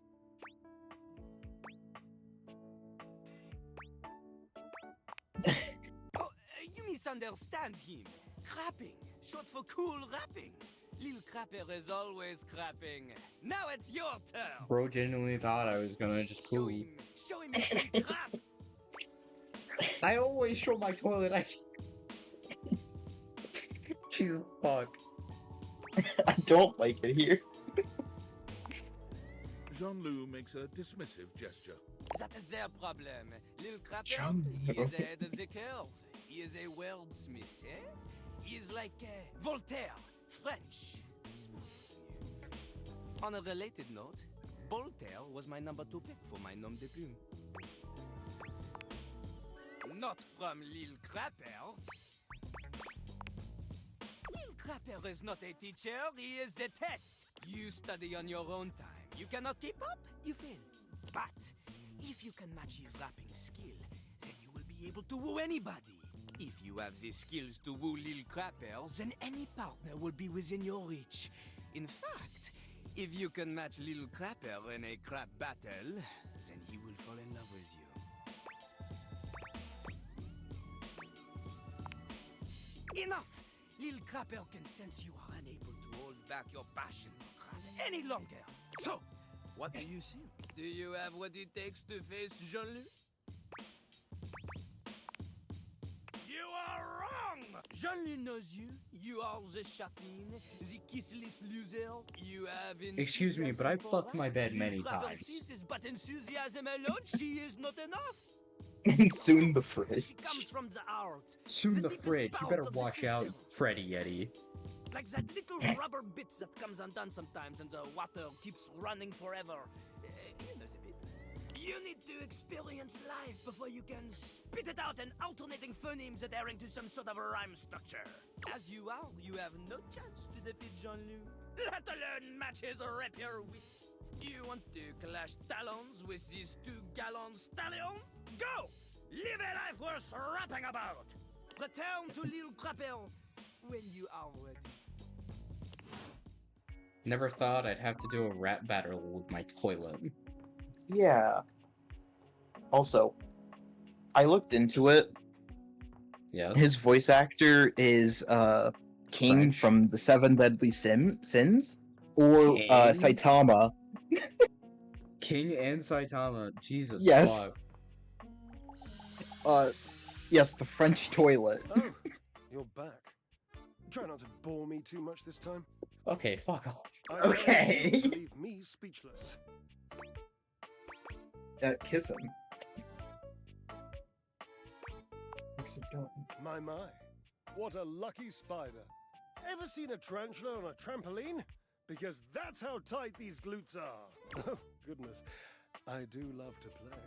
Oh, you misunderstand him. Crapping, short for cool rapping. Little crapper is always crapping. Now it's your turn. Bro genuinely thought I was gonna just cool. Show him you can crap. I always show my toilet. Jesus fuck. I don't like it here. Jean-Loup makes a dismissive gesture. That is their problem. Little crapper, Jean-Loup. he is ahead of the curve. He is a wordsmith, eh? He is like Voltaire, French. Smarter than you. On a related note, Voltaire was my number 2 pick for my nom de plume. Not from Lil Crapper. Lil Crapper is not a teacher, he is a test. You study on your own time. You cannot keep up, you fail. But if you can match his rapping skill, then you will be able to woo anybody. If you have the skills to woo Lil Crapper, then any partner will be within your reach. In fact, if you can match Lil Crapper in a crap battle, then he will fall in love with you. Enough! Lil Crapper can sense you are unable to hold back your passion for crap any longer. So, what do you think? Do you have what it takes to face Jean-Loup? You are wrong! Jean-Loup knows you. You are the chapin, the kissless loser. You have Excuse me, but I've fucked my bed many Crapper times. sees but enthusiasm alone, she is not enough. And soon the fridge. She comes from the heart. Soon the deepest fridge. You bowels better of the watch out, system. Freddy Yeti. Like that little rubber bit that comes undone sometimes and the water keeps running forever. You know the bit. You need to experience life before you can spit it out in alternating phonemes adhering to some sort of a rhyme structure. As you are, you have no chance to defeat Jean-Loup, let alone match his rapier wit. You want to clash talons with these 2 gallon stallion? Go! Live a life worth rapping about! Return to Lil Crapper when you are ready. Never thought I'd have to do a rap battle with my toilet. Yeah. Also, I looked into it. Yes. His voice actor is King French. from the 7 Deadly Sins, or King? Saitama. King and Saitama. Jesus Yes. fuck. Yes, the French toilet. Oh, you're back. Try not to bore me too much this time. Okay, fuck off. I Okay. guarantee you leave me speechless. Kiss him. My, what a lucky spider. Ever seen a tarantula on a trampoline? Because that's how tight these glutes are. Oh, goodness. I do love to play.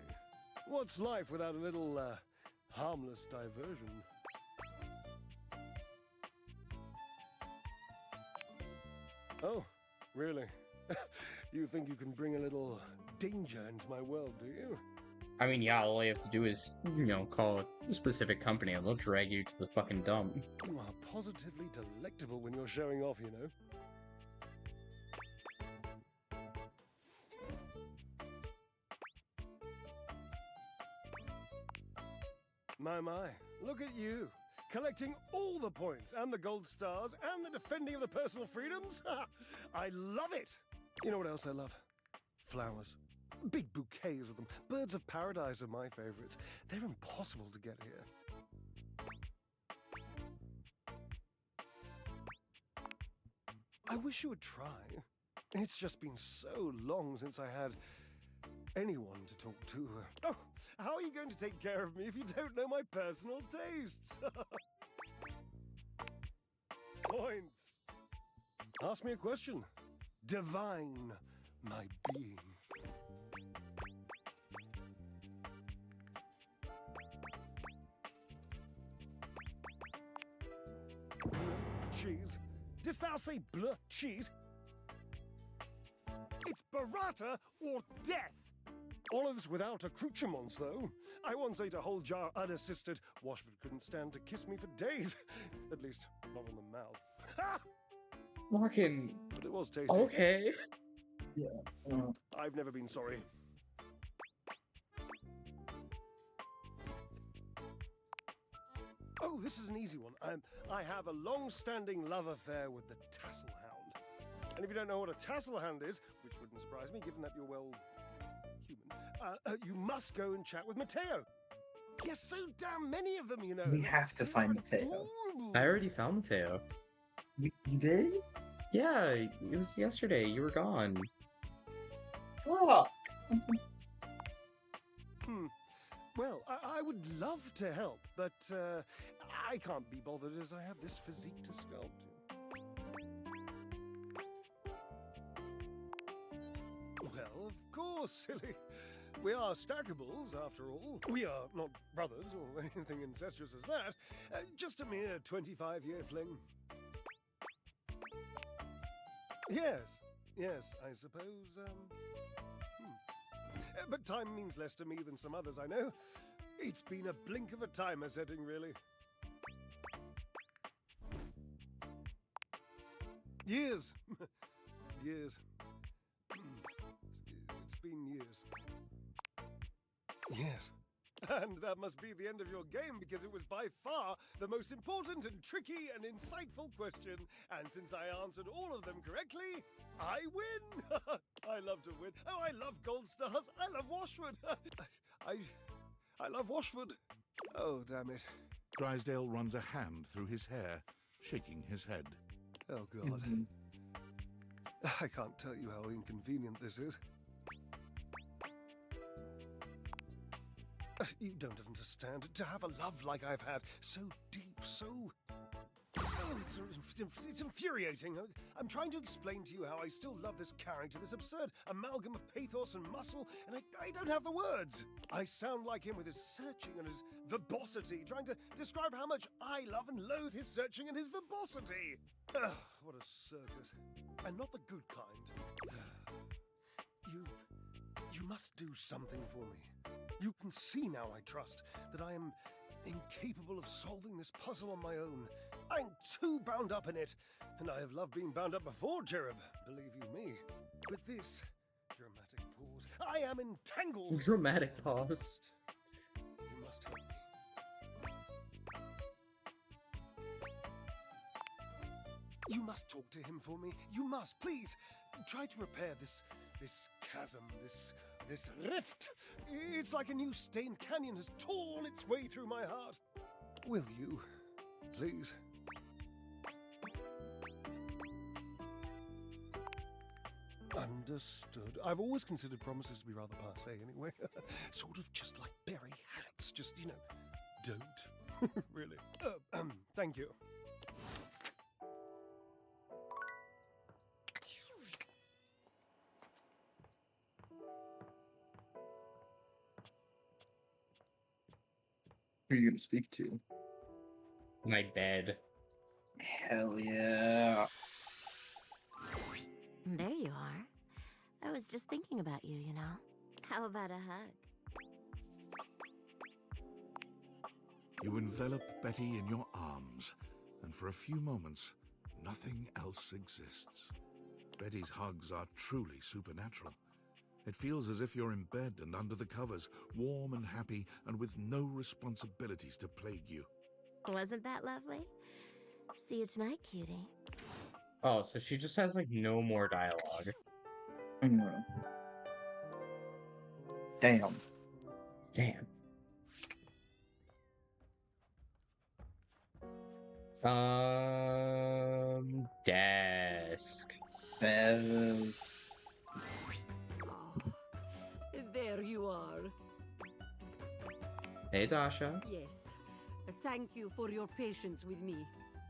What's life without a little, harmless diversion? Oh, really? You think you can bring a little danger into my world, do you? I mean, yeah, all you have to do is, call a specific company and they'll drag you to the fucking dump. You are positively delectable when you're showing off, you know. My, look at you. Collecting all the points and the gold stars and the defending of the personal freedoms. I love it. You know what else I love? Flowers. Big bouquets of them. Birds of paradise are my favorites. They're impossible to get here. I wish you would try. It's just been so long since I had anyone to talk to. Oh, how are you going to take care of me if you don't know my personal tastes? Points. Ask me a question. Divine my being. Cheese. Didst thou say blah cheese? It's burrata or death! Olives without accoutrements, though. I once ate a whole jar unassisted. Washford couldn't stand to kiss me for days. At least, not on the mouth. Ha! Fucking. But it was tasty. Okay. Yeah. I've never been sorry. Oh, this is an easy one. I have a long-standing love affair with the tassel hound. And if you don't know what a tassel hound is, which wouldn't surprise me given that you're, well, human, you must go and chat with Mateo. There's so damn many of them, you know. We have to find Mateo. I already found Mateo. You did? Yeah, it was yesterday. You were gone. Fuck. Well, I would love to help, but I can't be bothered as I have this physique to sculpt. Well, of course, silly. We are stackables, after all. We are not brothers or anything incestuous as that. Just a mere 25-year fling. Yes, I suppose, But time means less to me than some others I know. It's been a blink of a timer setting, really. Years. Years. It's been years. Yes. And that must be the end of your game, because it was by far the most important and tricky and insightful question. And since I answered all of them correctly, I win! I love to win. Oh, I love gold stars. I love Washford. I love Washford. Oh, damn it. Drysdale runs a hand through his hair, shaking his head. Oh, God. I can't tell you how inconvenient this is. You don't understand. To have a love like I've had, so deep, so... Oh, it's infuriating. I'm trying to explain to you how I still love this character, this absurd amalgam of pathos and muscle, and I don't have the words. I sound like him with his searching and his verbosity, trying to describe how much I love and loathe his searching and his verbosity. Ugh, what a circus. And not the good kind. You must do something for me. You can see now, I trust, that I am incapable of solving this puzzle on my own. I'm too bound up in it, and I have loved being bound up before, Cherub, believe you me. With this dramatic pause, I am entangled. Dramatic pause. You must help me. You must talk to him for me. You must, please. Try to repair this chasm, this rift. It's like a new stained canyon has torn its way through my heart. Will you, please? Understood. I've always considered promises to be rather passé anyway. Sort of just like Barry Harrods. Just, don't. Really. Thank you. Who are you going to speak to? My bed. Hell yeah. There you are. I was just thinking about you, you know. How about a hug? You envelop Betty in your arms, and for a few moments, nothing else exists. Betty's hugs are truly supernatural. It feels as if you're in bed and under the covers, warm and happy, and with no responsibilities to plague you. Wasn't that lovely? See you tonight, cutie. Oh, so she just has, like, no more dialogue. Damn. Damn. Desk. Desk. There you are. Hey, Dasha. Yes. Thank you for your patience with me.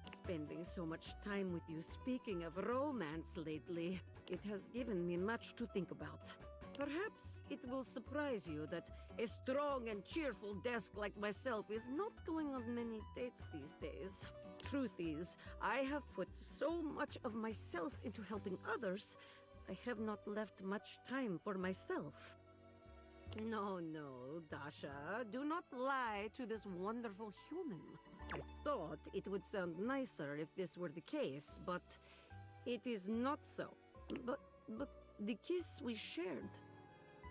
Spending so much time with you speaking of romance lately, it has given me much to think about. Perhaps it will surprise you that a strong and cheerful desk like myself is not going on many dates these days. Truth is, I have put so much of myself into helping others, I have not left much time for myself. No, Dasha, do not lie to this wonderful human. I thought it would sound nicer if this were the case, but it is not so. But the kiss we shared,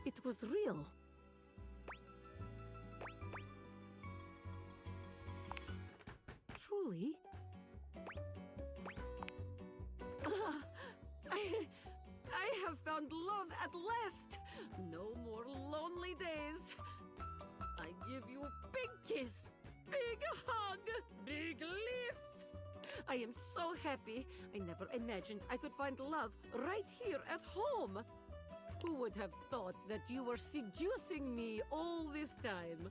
it was real. Truly? I have found love at last. No more lonely days. I give you a big kiss, big hug, big lift. I am so happy. I never imagined I could find love right here at home. Who would have thought that you were seducing me all this time?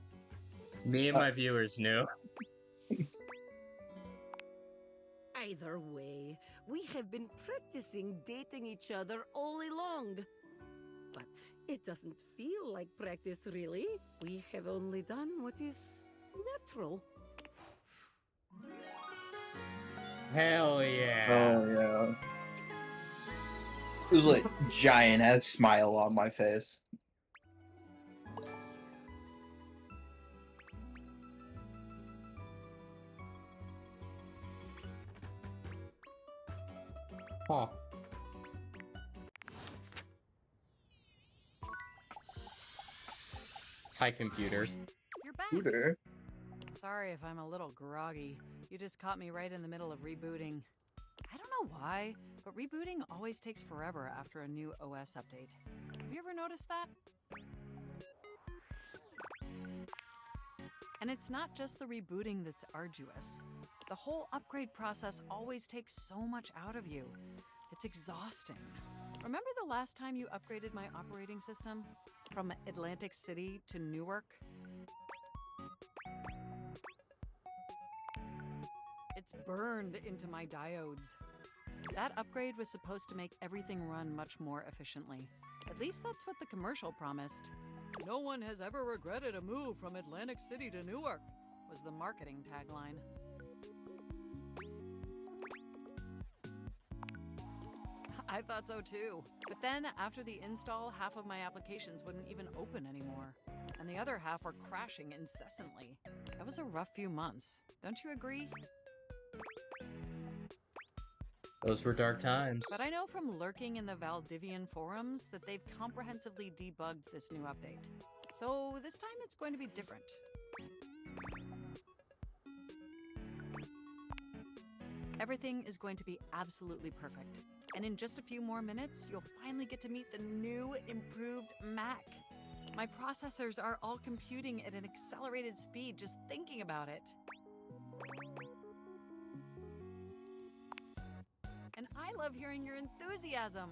Me and my viewers knew. Either way, we have been practicing dating each other all along. But it doesn't feel like practice, really. We have only done what is natural. Hell yeah. Oh yeah. It was like giant ass smile on my face. Huh. Hi, computers. You're back. Computer. Sorry if I'm a little groggy. You just caught me right in the middle of rebooting. I don't know why, but rebooting always takes forever after a new OS update. Have you ever noticed that? And it's not just the rebooting that's arduous. The whole upgrade process always takes so much out of you. It's exhausting. Remember the last time you upgraded my operating system? From Atlantic City to Newark? It's burned into my diodes. That upgrade was supposed to make everything run much more efficiently. At least that's what the commercial promised. No one has ever regretted a move from Atlantic City to Newark, was the marketing tagline. I thought so too. But then, after the install, half of my applications wouldn't even open anymore. And the other half were crashing incessantly. That was a rough few months. Don't you agree? Those were dark times. But I know from lurking in the Valdivian forums that they've comprehensively debugged this new update. So this time it's going to be different. Everything is going to be absolutely perfect. And in just a few more minutes, you'll finally get to meet the new, improved Mac. My processors are all computing at an accelerated speed just thinking about it. And I love hearing your enthusiasm.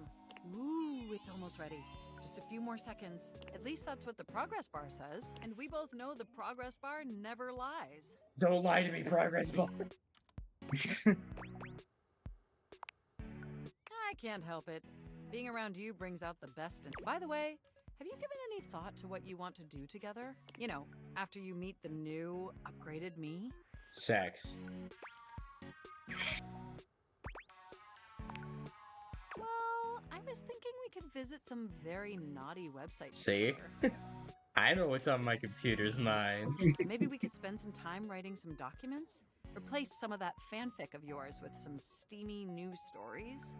Ooh, it's almost ready. Just a few more seconds. At least that's what the progress bar says. And we both know the progress bar never lies. Don't lie to me, progress bar. I can't help it. Being around you brings out the best in. By the way, have you given any thought to what you want to do together? You know, after you meet the new, upgraded me? Sex. Well, I was thinking we could visit some very naughty websites See? together. I know what's on my computer's mind. Maybe we could spend some time writing some documents? Replace some of that fanfic of yours with some steamy new stories?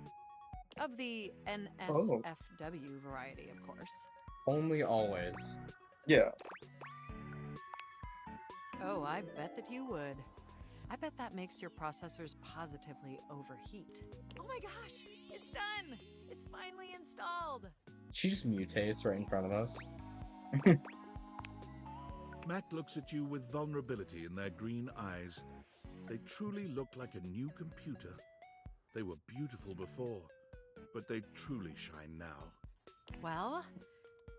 Of the NSFW variety, of course. Only always. Yeah. Oh, I bet that you would. I bet that makes your processors positively overheat. Oh my gosh, it's done! It's finally installed! She just mutates right in front of us. Mac looks at you with vulnerability in their green eyes. They truly look like a new computer. They were beautiful before, but they truly shine now. Well,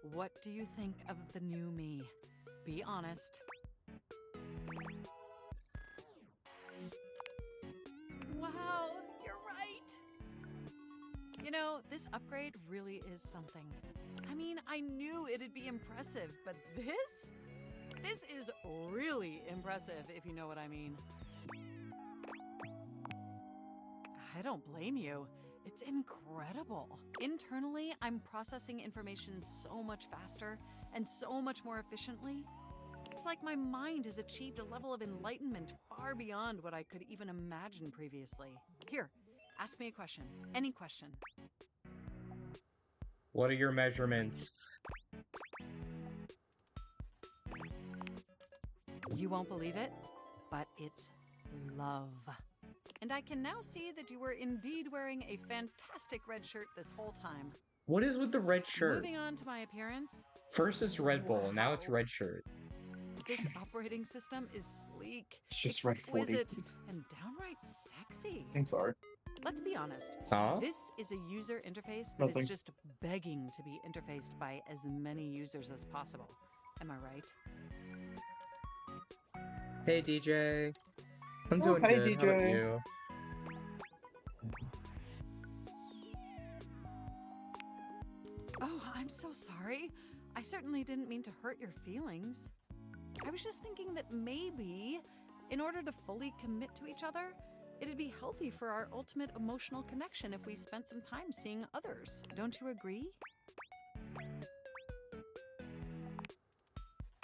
what do you think of the new me? Be honest. You know, this upgrade really is something. I mean, I knew it'd be impressive, but this? This is really impressive, if you know what I mean. I don't blame you. It's incredible. Internally, I'm processing information so much faster and so much more efficiently. It's like my mind has achieved a level of enlightenment far beyond what I could even imagine previously. Here, ask me a question. Any question. What are your measurements? You won't believe it, but it's love. And I can now see that you were indeed wearing a fantastic red shirt this whole time. What is with the red shirt? Moving on to my appearance. First it's Red Bull, now it's red shirt. This operating system is sleek, It's just Red 40. exquisite, and downright sexy. I'm sorry. Let's be honest. Huh? This is a user interface that Nothing. is just begging to be interfaced by as many users as possible. Am I right? Hey DJ. I'm Oh, doing hey, good. How about DJ. you? Oh, I'm so sorry. I certainly didn't mean to hurt your feelings. I was just thinking that maybe, in order to fully commit to each other, it'd be healthy for our ultimate emotional connection if we spent some time seeing others. Don't you agree?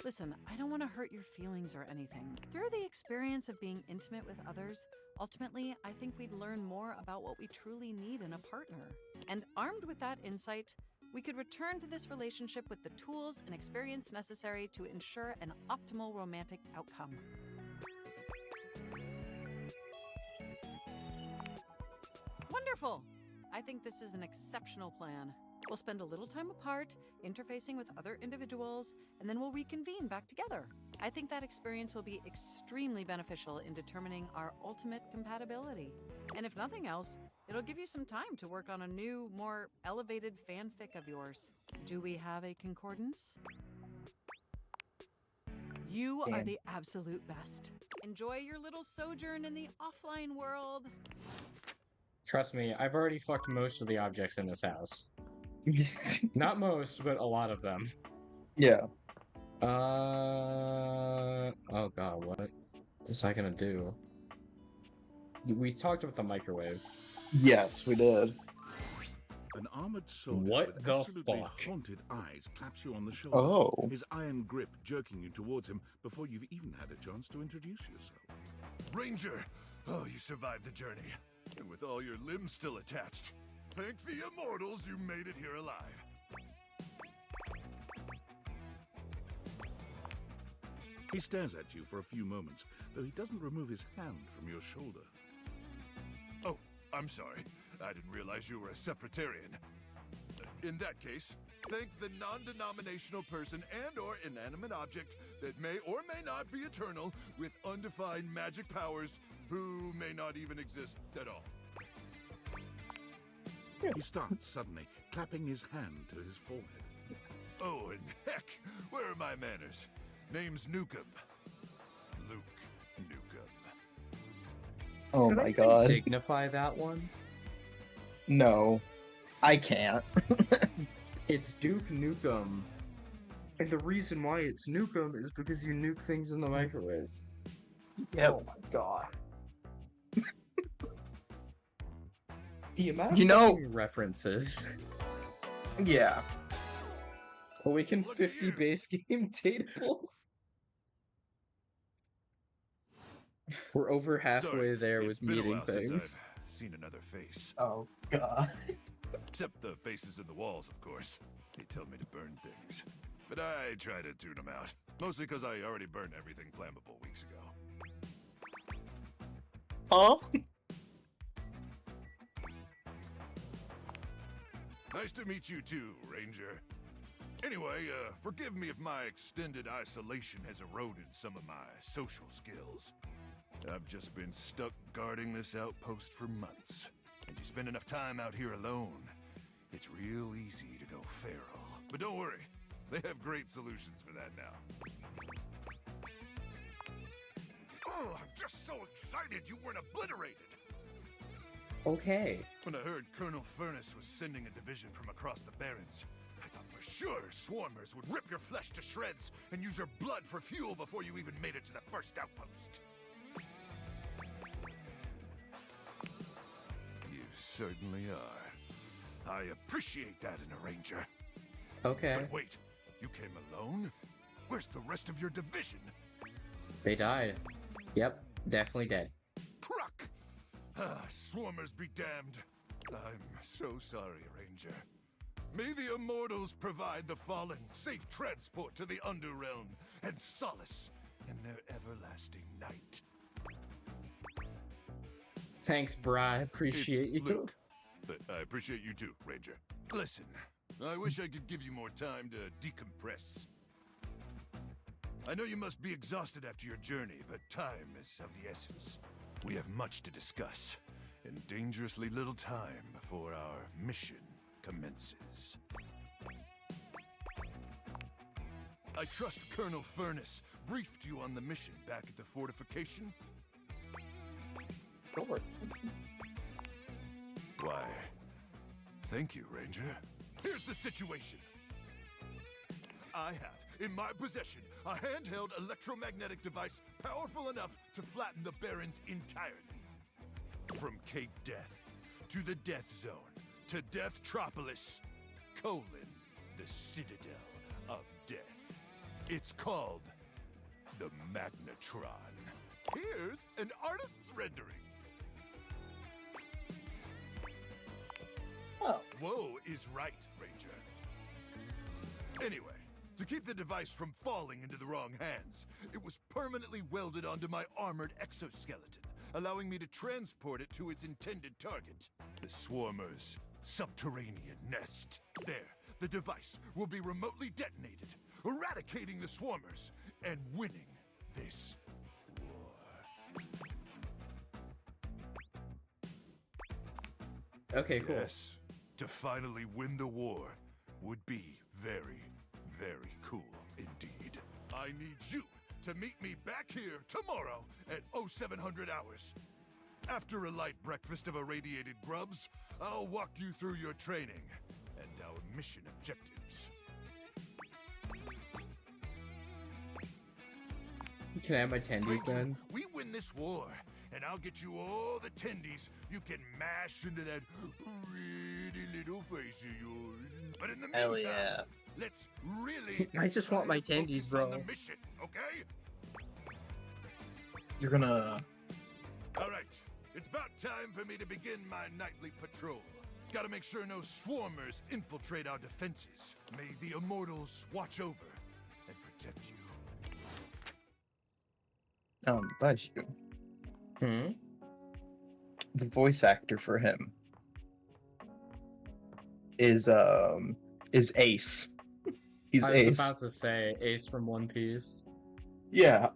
Listen, I don't want to hurt your feelings or anything. Through the experience of being intimate with others, ultimately, I think we'd learn more about what we truly need in a partner. And armed with that insight, we could return to this relationship with the tools and experience necessary to ensure an optimal romantic outcome. Wonderful! I think this is an exceptional plan. We'll spend a little time apart, interfacing with other individuals, and then we'll reconvene back together. I think that experience will be extremely beneficial in determining our ultimate compatibility. And if nothing else, it'll give you some time to work on a new, more elevated fanfic of yours. Do we have a concordance? You are Damn. the absolute best. Enjoy your little sojourn in the offline world. Trust me, I've already fucked most of the objects in this house. Not most, but a lot of them. Yeah. Oh god, what was I gonna do? We talked about the microwave. Yes, we did. An armored soldier What with the absolutely fuck? haunted eyes claps you on the shoulder. Oh. His iron grip jerking you towards him before you've even had a chance to introduce yourself. Ranger! Oh, you survived the journey. And with all your limbs still attached. Thank the immortals you made it here alive. He stares at you for a few moments, though he doesn't remove his hand from your shoulder. Oh, I'm sorry. I didn't realize you were a Separatarian. In that case, thank the non-denominational person and or inanimate object that may or may not be eternal with undefined magic powers who may not even exist at all. He starts suddenly, clapping his hand to his forehead. Oh, and heck, where are my manners? Name's Nukem. Luke Nukem. Oh Could I my even god. dignify that one? No. I can't. It's Duke Nukem. And the reason why it's Nukem is because you nuke things in the microwave. Yep. Oh my god. The amount You of know- fucking references. Yeah. Awaken 50 base game datables. We're over halfway Sorry, there it's with been a meeting while since things. I've seen another face. Oh god. Except the faces in the walls, of course. They tell me to burn things. But I try to tune them out. Mostly because I already burned everything flammable weeks ago. Oh? Nice to meet you too, Ranger. Anyway, forgive me if my extended isolation has eroded some of my social skills. I've just been stuck guarding this outpost for months. And you spend enough time out here alone, it's real easy to go feral. But don't worry, they have great solutions for that now. Oh, I'm just so excited you weren't obliterated! Okay. When I heard Colonel Furnace was sending a division from across the Barrens, I thought for sure swarmers would rip your flesh to shreds and use your blood for fuel before you even made it to the first outpost. You certainly are. I appreciate that in a ranger. Okay. But wait, you came alone? Where's the rest of your division? They died. Yep, definitely dead. Cruck! Ah, swarmers be damned. I'm so sorry, Ranger. May the immortals provide the fallen safe transport to the Underrealm and solace in their everlasting night. Thanks, Bri. Appreciate you. Luke, but I appreciate you too, Ranger. Listen, I wish I could give you more time to decompress. I know you must be exhausted after your journey, but time is of the essence. We have much to discuss, and dangerously little time before our mission commences. I trust Colonel Furnace briefed you on the mission back at the fortification? Sure. Why, thank you, Ranger. Here's the situation. I have, in my possession, a handheld electromagnetic device powerful enough to flatten the Barrens entirely. From Cape Death, to the Death Zone, to Deathtropolis, the Citadel of Death. It's called the Magnetron. Here's an artist's rendering. Oh. Whoa is right, Ranger. Anyway, to keep the device from falling into the wrong hands, it was permanently welded onto my armored exoskeleton, allowing me to transport it to its intended target, the Swarmer's subterranean nest. There, the device will be remotely detonated, eradicating the Swarmers and winning this war. Okay, cool. Yes, to finally win the war would be very, very cool indeed. I need you to meet me back here tomorrow at 0700 hours. After a light breakfast of irradiated grubs, I'll walk you through your training and our mission objectives. Can I have my tendies Ranger, then? we win this war, and I'll get you all the tendies you can mash into that pretty little face of yours. But in the Hell meantime, yeah. let's really I just want my try to tendies, focus bro. on the mission, okay? You're gonna... All right, it's about time for me to begin my nightly patrol. Gotta make sure no swarmers infiltrate our defenses. May the immortals watch over and protect you. That's you. Hmm? The voice actor for him is Ace. He's I was Ace. about to say Ace from One Piece. Yeah,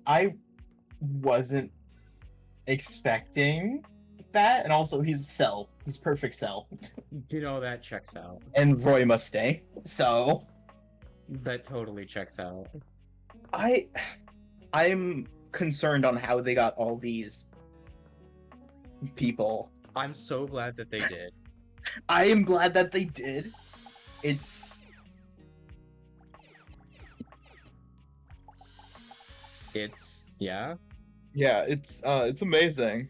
I wasn't expecting that, and also he's Cell. He's perfect Cell. You know, that checks out. And Roy Mustang. So That totally checks out. I'm concerned on how they got all these people. I'm so glad that they did. I am glad that they did. It's yeah. Yeah, it's amazing.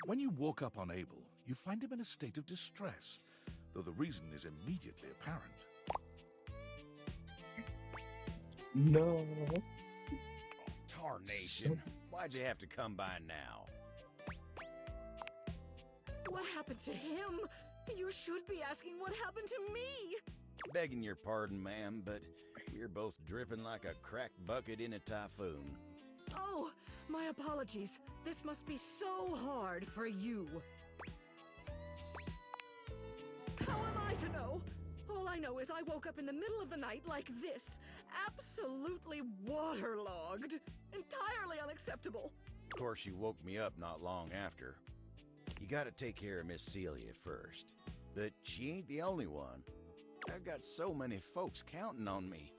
When you walk up on Abel, you find him in a state of distress, though the reason is immediately apparent. No. Tarnation. Why'd you have to come by now? What happened to him? You should be asking what happened to me. Begging your pardon, ma'am, but we're both dripping like a cracked bucket in a typhoon. Oh, my apologies. This must be so hard for you. How am I to know? All I know is I woke up in the middle of the night like this, absolutely waterlogged. Entirely unacceptable. Of course, you woke me up not long after. You gotta take care of Miss Celia first. But she ain't the only one. I've got so many folks counting on me.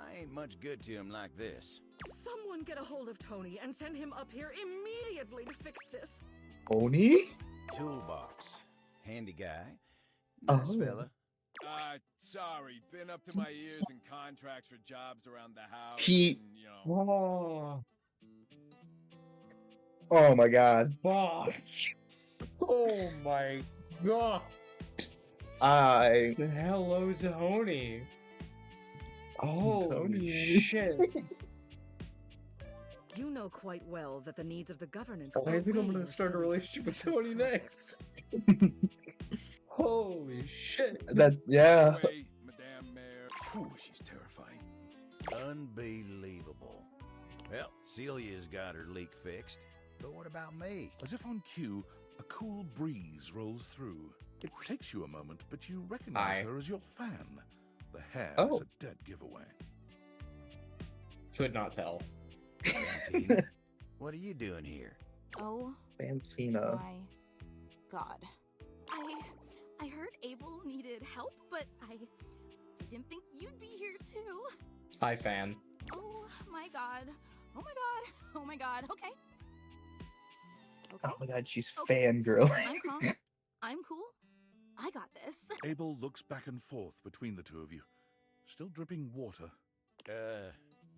I ain't much good to him like this. Someone get a hold of Tony and send him up here immediately to fix this. Tony? Toolbox. Handy guy. Oh. Nice fella. Sorry, been up to my ears in contracts for jobs around the house. He- and, you know. Oh, Oh my god. fuck. Oh my god. Hello, Tony. Oh, Tony. shit. You know quite well that the needs of the governance. I think I'm outweigh gonna your start a silly relationship with special Tony projects. next. Holy shit. That, yeah. Wait, Madame Mayor. Phew, she's terrifying. Unbelievable. Well, Celia's got her leak fixed. But what about me? As if on cue, a cool breeze rolls through. It takes you a moment, but you recognize Aye. her as your fan. The hair Oh. is a dead giveaway. Could not tell. Fantina, what are you doing here? Oh Fantina. my god. I heard Abel needed help, but I didn't think you'd be here too. Hi, fan. Oh my god. Oh my god. Oh my god. Okay. Oh my god, she's Okay. fangirl. I'm calm. I'm cool. I got this. Abel looks back and forth between the two of you, still dripping water.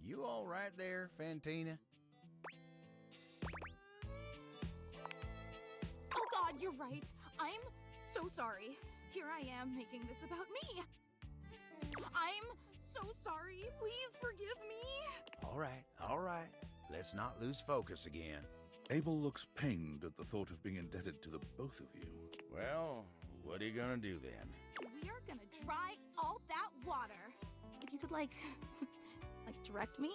You all right there, Fantina? Oh god, you're right. I'm so sorry. Here I am making this about me. I'm so sorry. Please forgive me. All right. Let's not lose focus again. Abel looks pained at the thought of being indebted to the both of you. Well, what are you gonna do then? We're gonna dry all that water. If you could, like direct me?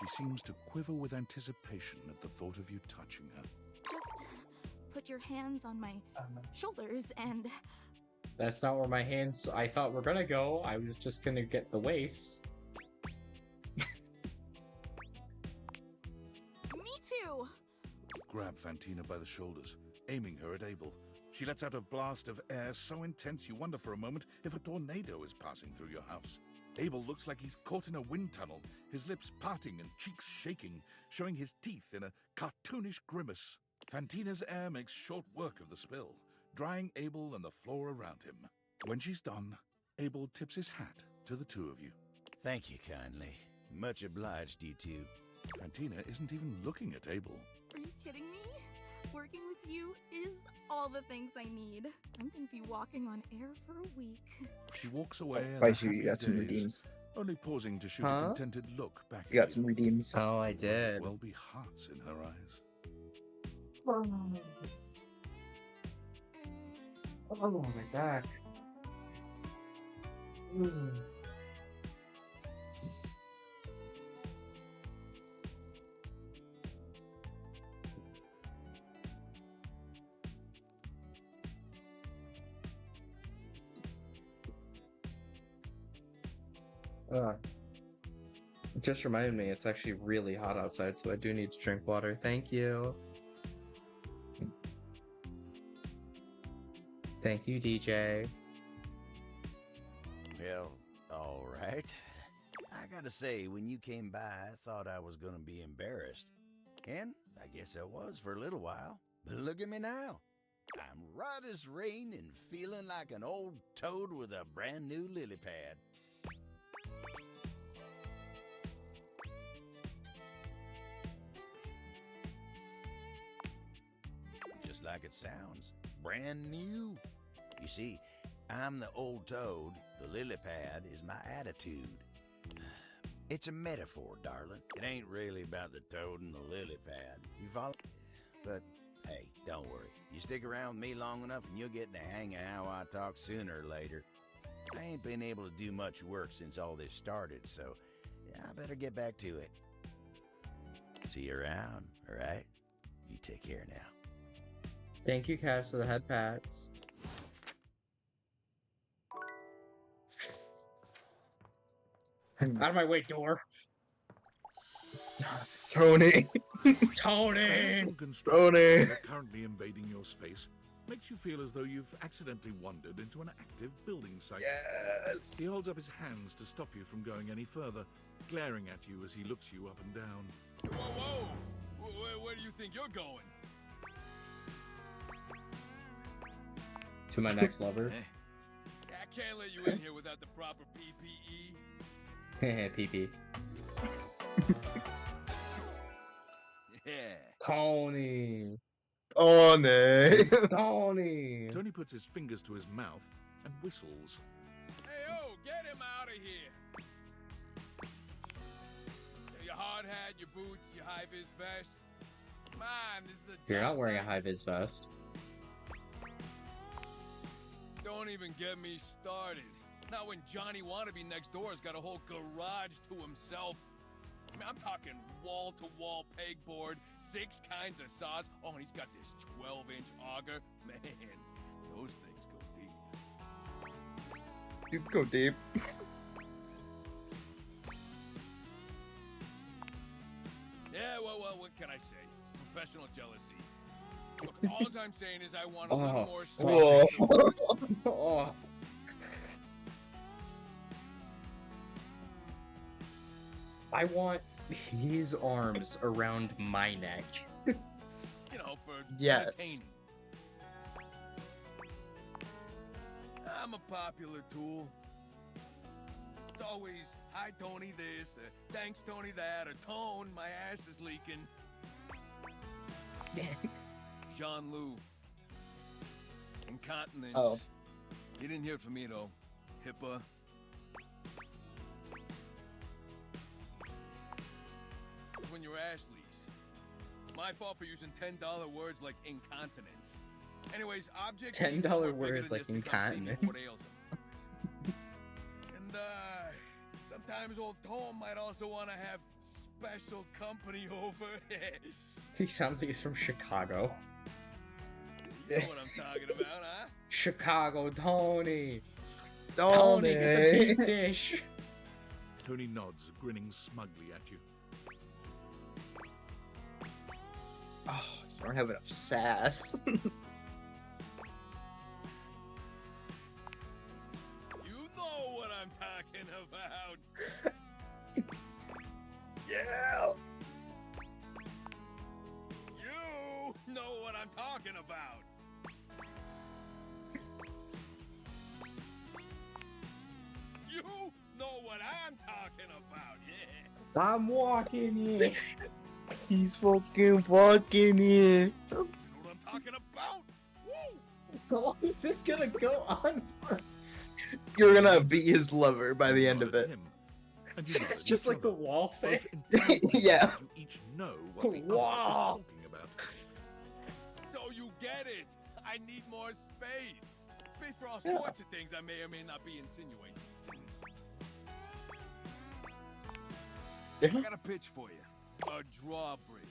She seems to quiver with anticipation at the thought of you touching her. Just put your hands on my shoulders and... That's not where my hands I thought were gonna go. I was just gonna get the waist. Me too! Grab Fantina by the shoulders, aiming her at Abel. She lets out a blast of air so intense you wonder for a moment if a tornado is passing through your house. Abel looks like he's caught in a wind tunnel, his lips parting and cheeks shaking, showing his teeth in a cartoonish grimace. Fantina's air makes short work of the spill, drying Abel and the floor around him. When she's done, Abel tips his hat to the two of you. Thank you kindly. Much obliged, you two. Fantina isn't even looking at Abel. Are you kidding me? Working with you is all the things I need. I'm gonna be walking on air for a week. She walks away in By a you, you happy got some daze, redeems. only pausing to shoot Huh? a contented look back You got at some redeems. Oh, I There did. will be hearts in her eyes. Oh, my back. It just reminded me it's actually really hot outside, so I do need to drink water. Thank you. Thank you, DJ. Well, all right. I gotta say, when you came by, I thought I was gonna be embarrassed. And I guess I was for a little while. But look at me now. I'm right as rain and feeling like an old toad with a brand new lily pad. Just like it sounds. Brand new. You see, I'm the old toad. The lily pad is my attitude. It's a metaphor, darling. It ain't really about the toad and the lily pad. You follow? But hey, don't worry. You stick around with me long enough and you'll get the hang of how I talk sooner or later. I ain't been able to do much work since all this started, so I better get back to it. See you around, all right? You take care now. Thank you, Cass, for the head pats. Out of my way, door. Tony. Fans Tony. and constructors are currently invading your space. makes you feel as though you've accidentally wandered into an active building site. Yes. He holds up his hands to stop you from going any further, glaring at you as he looks you up and down. Whoa, whoa! Where do you think you're going? To my next lover. I can't let you in here without the proper PPE. PP. Yeah. Tony. Tony. Tony. Tony puts his fingers to his mouth and whistles. Hey, get him out of here. Your hard hat, your boots, your high-vis vest. Come on, this is a You're not job wearing a site. high-vis vest. Don't even get me started. Not when Johnny Wannabe next door has got a whole garage to himself. I mean, I'm talking wall-to-wall pegboard, 6 kinds of saws. Oh, and he's got this 12-inch auger. Man, those things go deep. You go deep. Yeah, well, what can I say? It's professional jealousy. Look, all I'm saying is I want a little more Whoa. Oh. I want his arms around my neck. You know, for Yes. entertaining. I'm a popular tool. It's always, hi Tony this, thanks Tony that, or Tone, my ass is leaking. Jean-Loup. Incontinence. Oh. You didn't hear from me though. HIPAA. When your ass leaks. My fault for using $10 words like incontinence. Anyways, objects need $10 somewhere bigger words than like this to come see me incontinence. for what ails 'em. And sometimes old Tom might also want to have special company over. He sounds like he's from Chicago. You know what I'm talking about, huh? Chicago Tony. Tony. Get the deep dish. Tony nods, grinning smugly at you. Oh, you don't have enough sass. You know what I'm talking about. Yeah. You know what I'm talking about. You know what I'm talking about, yeah. I'm walking in. He's fucking walking in. You know what I'm talking about? Woo! So long is this gonna go on for? You're gonna be his lover by the end of it. It's just like the wall thing. Yeah. You each know what the other is Wow. talking about. So you get it. I need more space. Space for all Yeah. sorts of things I may or may not be insinuating. I got a pitch for you. A drawbridge.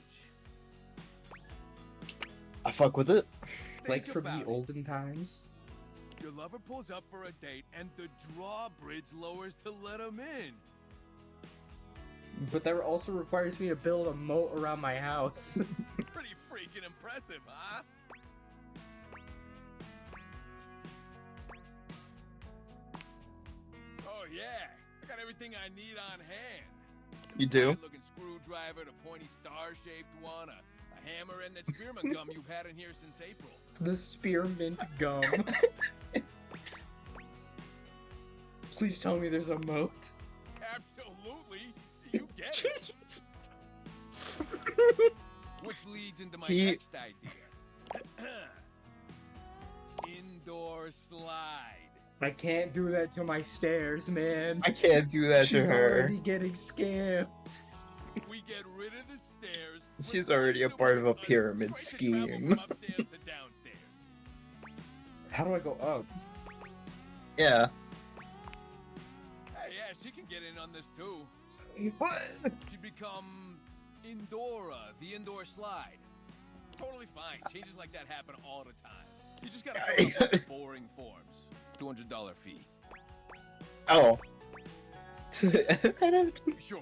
I fuck with it. Like Think from the about it. olden times. Your lover pulls up for a date, and the drawbridge lowers to let him in. But that also requires me to build a moat around my house. Pretty freaking impressive, huh? Oh yeah, I got everything I need on hand. You do? Looking screwdriver, the pointy star-shaped one, a hammer, and that spearmint gum you've had in here since April. The spearmint gum. Please tell me there's a moat. Absolutely. You get it. Which leads into my next idea. Indoor slide. I can't do that to my stairs, man. I can't do that She's to her. already getting scammed. We get rid of the stairs. She's already a part of a pyramid scheme. From upstairs to downstairs. How do I go up? Yeah. Hey, yeah, she can get in on this too. What? She become Indora, the indoor slide. Totally fine. Changes like that happen all the time. You just gotta fill out a bunch of boring forms. $200 fee. Oh. Sure,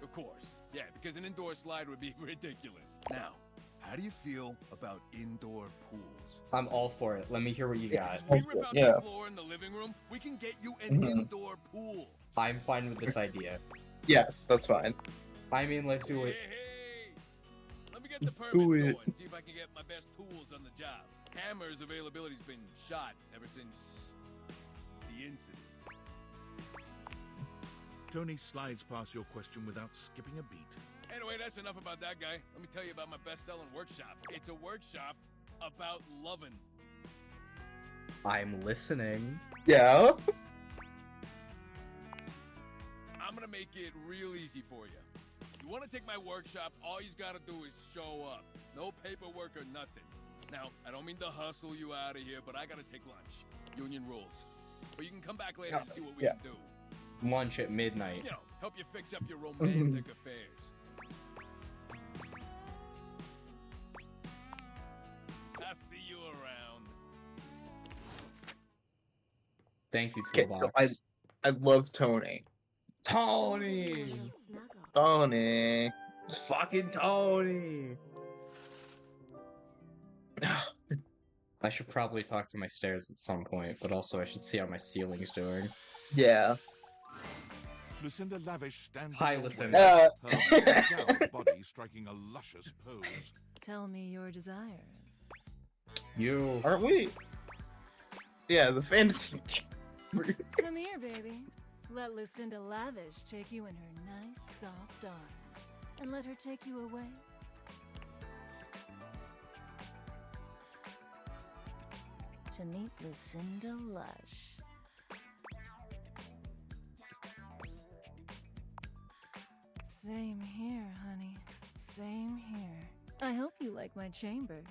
of course. Yeah, because an indoor slide would be ridiculous. Now, how How do you feel about indoor pools? I'm all for it. Let me hear what you got. We rip out the floor in the living room, we can get you an indoor pool. I'm fine with this idea. Yes, that's fine. I mean, let's do it. Let me get the Let's permit do going, it. see if I can get my best tools on the job. Hammer's availability's been shot ever since the incident. Tony slides past your question without skipping a beat. Anyway, that's enough about that guy. Let me tell you about my best-selling workshop. It's a workshop about loving. I'm listening. Yeah. I'm gonna make it real easy for you. You wanna take my workshop, all you gotta do is show up. No paperwork or nothing. Now, I don't mean to hustle you out of here, but I gotta take lunch. Union rules. But you can come back later and see what we can do. Lunch at midnight. You know, help you fix up your romantic affairs. I'll see you around. Thank you, Okay, Toolbox. so I love Tony. Tony! Tony. Fucking Tony! I should probably talk to my stairs at some point, but also I should see how my ceiling's doing. Yeah. Lucinda Lavish stands Hi, in the Lucinda. way, her endowed body striking a luscious pose. Tell me your desires. You. Aren't we? Yeah, the fantasy. Come here, baby. Let Lucinda Lavish take you in her nice, soft arms. And let her take you away. To meet Lucinda Lush. Same here, honey. Same here. I hope you like my chamber.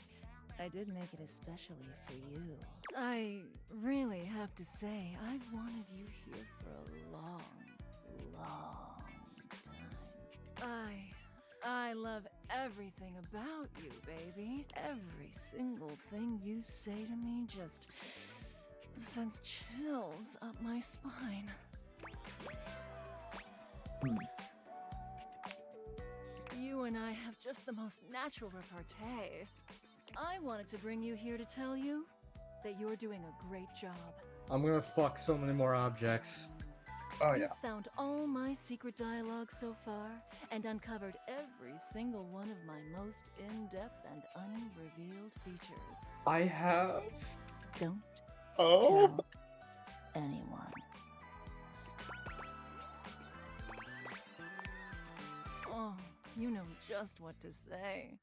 I did make it especially for you. I really have to say, I've wanted you here for a long, long time. I love everything about you, baby. Every single thing you say to me just sends chills up my spine. You and I have just the most natural repartee. I wanted to bring you here to tell you that you're doing a great job. I'm gonna fuck so many more objects. Oh, You've found all my secret dialogue so far and uncovered every single one of my most in-depth and unrevealed features. I have. Don't Oh. tell anyone. Oh, you know just what to say.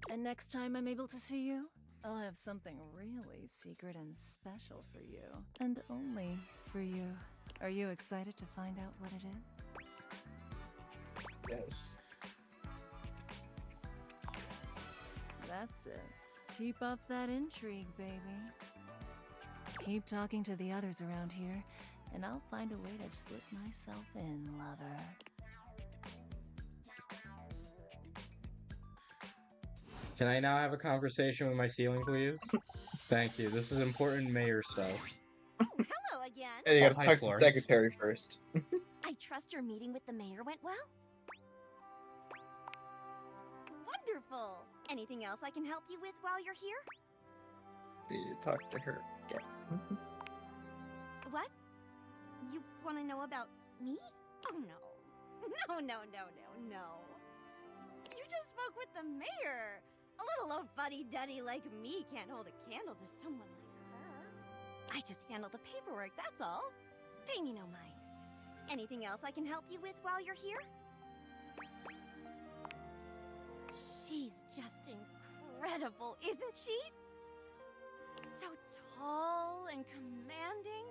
And next time I'm able to see you, I'll have something really secret and special for you. And only for you. Are you excited to find out what it is? Yes. That's it. Keep up that intrigue, baby. Keep talking to the others around here, and I'll find a way to slip myself in, lover. Can I now have a conversation with my ceiling, please? Thank you. This is important mayor stuff. Hello again. Hey, you gotta Hi, talk to the Florence. secretary first. I trust your meeting with the mayor went well? Wonderful. Anything else I can help you with while you're here? You need to talk to her. Yeah. What? You want to know about me? Oh, no. No. You just spoke with the mayor. A little old fuddy-duddy like me can't hold a candle to someone like her. I just handle the paperwork, that's all. Pay me no mind. Anything else I can help you with while you're here? She's just incredible, isn't she? So tall and commanding.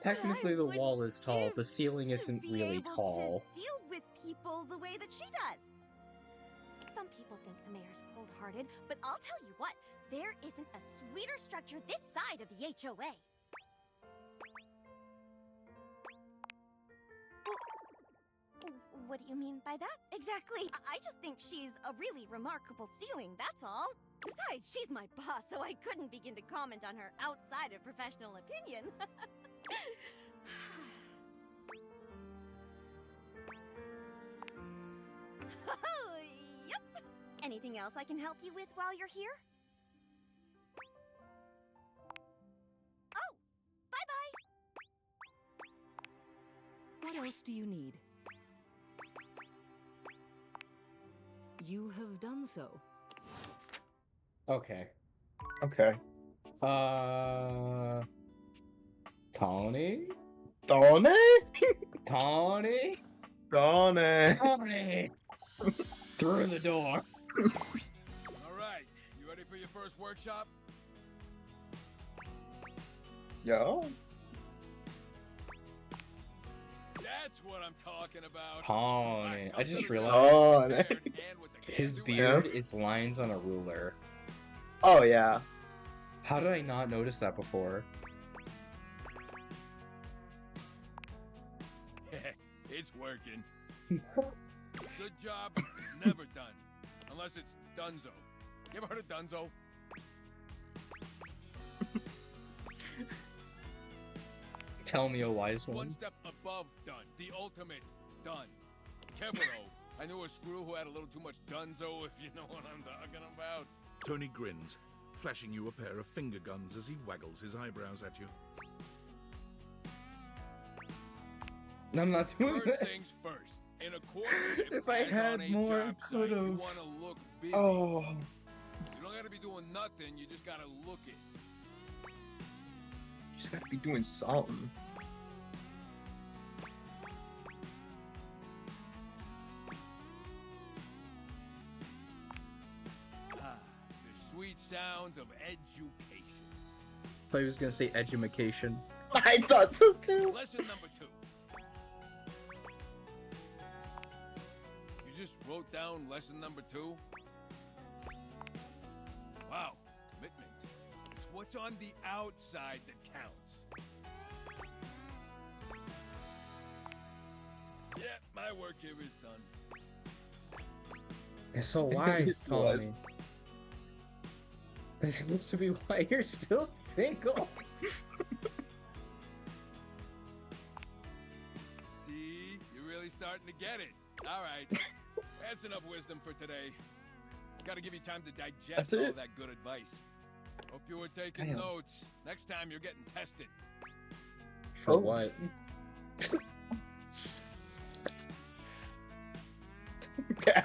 Technically, the wall is tall. The ceiling isn't really tall. To deal with people the way that she does. Some people think the mayor's cold-hearted, but I'll tell you what, there isn't a sweeter structure this side of the HOA. What do you mean by that? Exactly. I just think she's a really remarkable ceiling, that's all. Besides, she's my boss, so I couldn't begin to comment on her outside of professional opinion. Oh, yep. Anything else I can help you with while you're here? Oh, bye-bye! What else do you need? You have done so. Okay. Okay. Tony? Tony? Tony? Tony. Tony! Through the door. All right, you ready for your first workshop? Yo. That's what I'm talking about. Tony. I just realized Tony. his beard is lines on a ruler. Oh, yeah. How did I not notice that before? It's working. Good job, never done. Unless it's Dunzo. You ever heard of Dunzo? Tell me, a wise One one. step above done. The ultimate done. Careful though. I knew a screw who had a little too much Dunzo, if you know what I'm talking about. Tony grins, flashing you a pair of finger guns as he waggles his eyebrows at you. I'm not doing First this. things first. In a courtship, If I as had on a more, I job site, could've. you want to look busy. Oh. You don't gotta be doing nothing. You just gotta look it. You just gotta be doing something. The sweet sounds of education. I thought he was gonna say edumacation. I thought so too. Lesson number 2. You just wrote down lesson number 2? Wow, commitment. It's what's on the outside that counts. Yeah, my work here is done. So why, It Tony? was. This seems to be why you're still single. See? You're really starting to get it. Alright. That's enough wisdom for today. Gotta give you time to digest That's all it? that good advice. Hope you were taking Damn. notes. Next time you're getting tested. For Oh. what?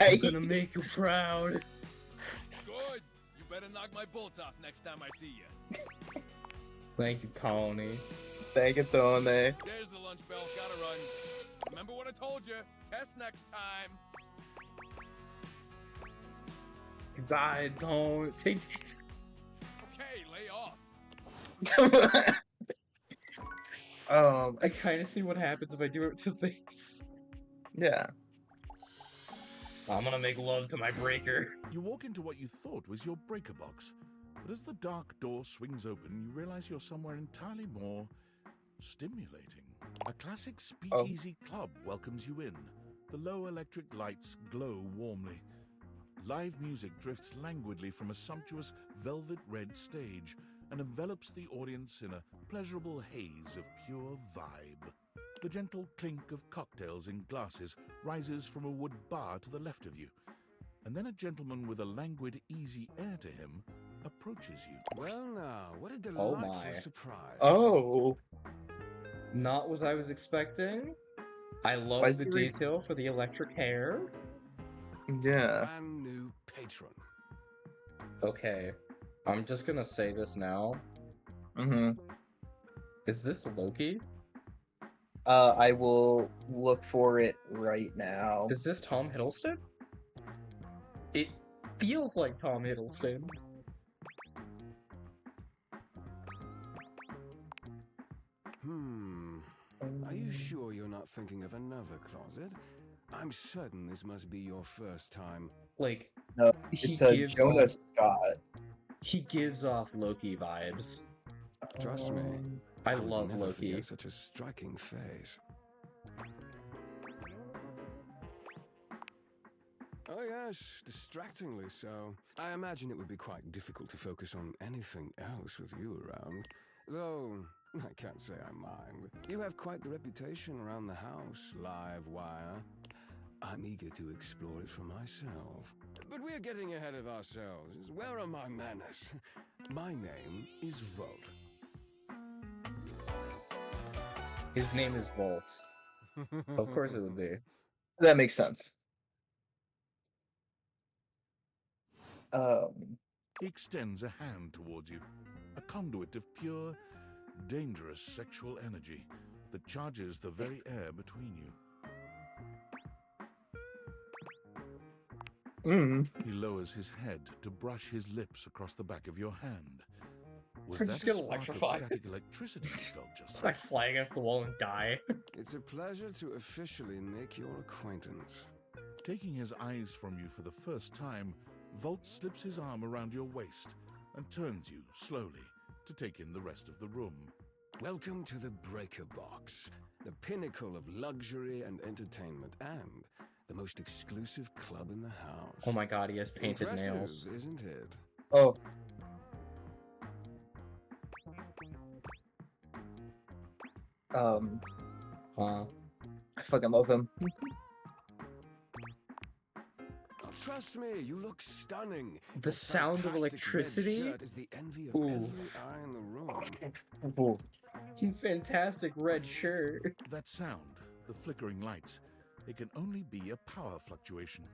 I'm gonna make you proud. Good. You better knock my bolts off next time I see you. Thank you, Tony. Thank you, Tony. There's the lunch bell. Gotta run. Remember what I told you. Test next time. Die, don't take it. Okay, lay off. I kind of see what happens if I do it to things. Yeah. I'm gonna make love to my breaker. You walk into what you thought was your breaker box, but as the dark door swings open, you realize you're somewhere entirely more stimulating. A classic speakeasy club welcomes you in. The low electric lights glow warmly. Live music drifts languidly from a sumptuous velvet red stage and envelops the audience in a pleasurable haze of pure vibe. The gentle clink of cocktails in glasses rises from a wood bar to the left of you, and then a gentleman with a languid, easy air to him approaches you. Well now, what a Oh delightful my. surprise. Oh. Not what I was expecting. I Why love is the he detail for the electric hair. Yeah. Brand new patron. Okay, I'm just gonna say this now. Mm-hmm. Is this Loki? I will look for it right now. Is this Tom Hiddleston? It feels like Tom Hiddleston. Are you sure you're not thinking of another closet? I'm certain this must be your first time. Like, No, he it's a gives Jonah off- Scott. He gives off Loki vibes. Trust me. I would love never Loki. forget such a striking face. Oh yes, distractingly so. I imagine it would be quite difficult to focus on anything else with you around. Though, I can't say I mind. You have quite the reputation around the house, live wire. I'm eager to explore it for myself. But we're getting ahead of ourselves. Where are my manners? My name is Volt. His name is Volt. Of course it would be. That makes sense. He extends a hand towards you, a conduit of pure, dangerous sexual energy that charges the very air between you. He lowers his head to brush his lips across the back of your hand. Was I'm that just a gonna spark electrify. of static electricity you felt just I then? fly against the wall and die. It's a pleasure to officially make your acquaintance. Taking his eyes from you for the first time, Volt slips his arm around your waist and turns you slowly to take in the rest of the room. Welcome to the Breaker Box, the pinnacle of luxury and entertainment, and the most exclusive club in the house. Oh my god, he has painted Impressive, nails. isn't it? Oh. I fucking love him. Trust me, you look stunning. The Your sound of fantastic red electricity? shirt is the envy of Ooh. every eye in the room. Fantastic red shirt. That sound, the flickering lights, it can only be a power fluctuation.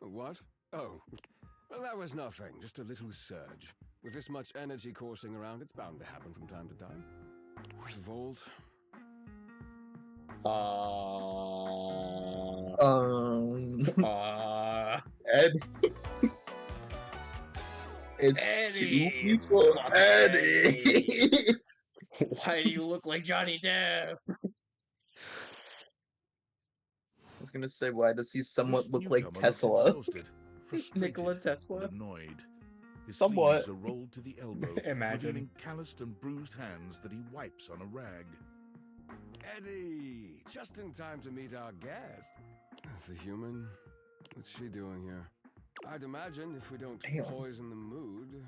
What? Oh, well, that was nothing. Just a little surge. With this much energy coursing around, it's bound to happen from time to time. Volt. Ed. It's Eddie, too peaceful, fucking Eddie. Why do you look like Johnny Depp? I was gonna say, why does he somewhat This look like newcomer looks Tesla? exhausted, frustrated, Nikola Tesla? and annoyed. His Somewhat. sleeves are rolled to the elbow, Imagine. revealing calloused and bruised hands that he wipes on a rag. Eddie, just in time to meet our guest. The human? What's she doing here? I'd imagine if we don't poison the mood,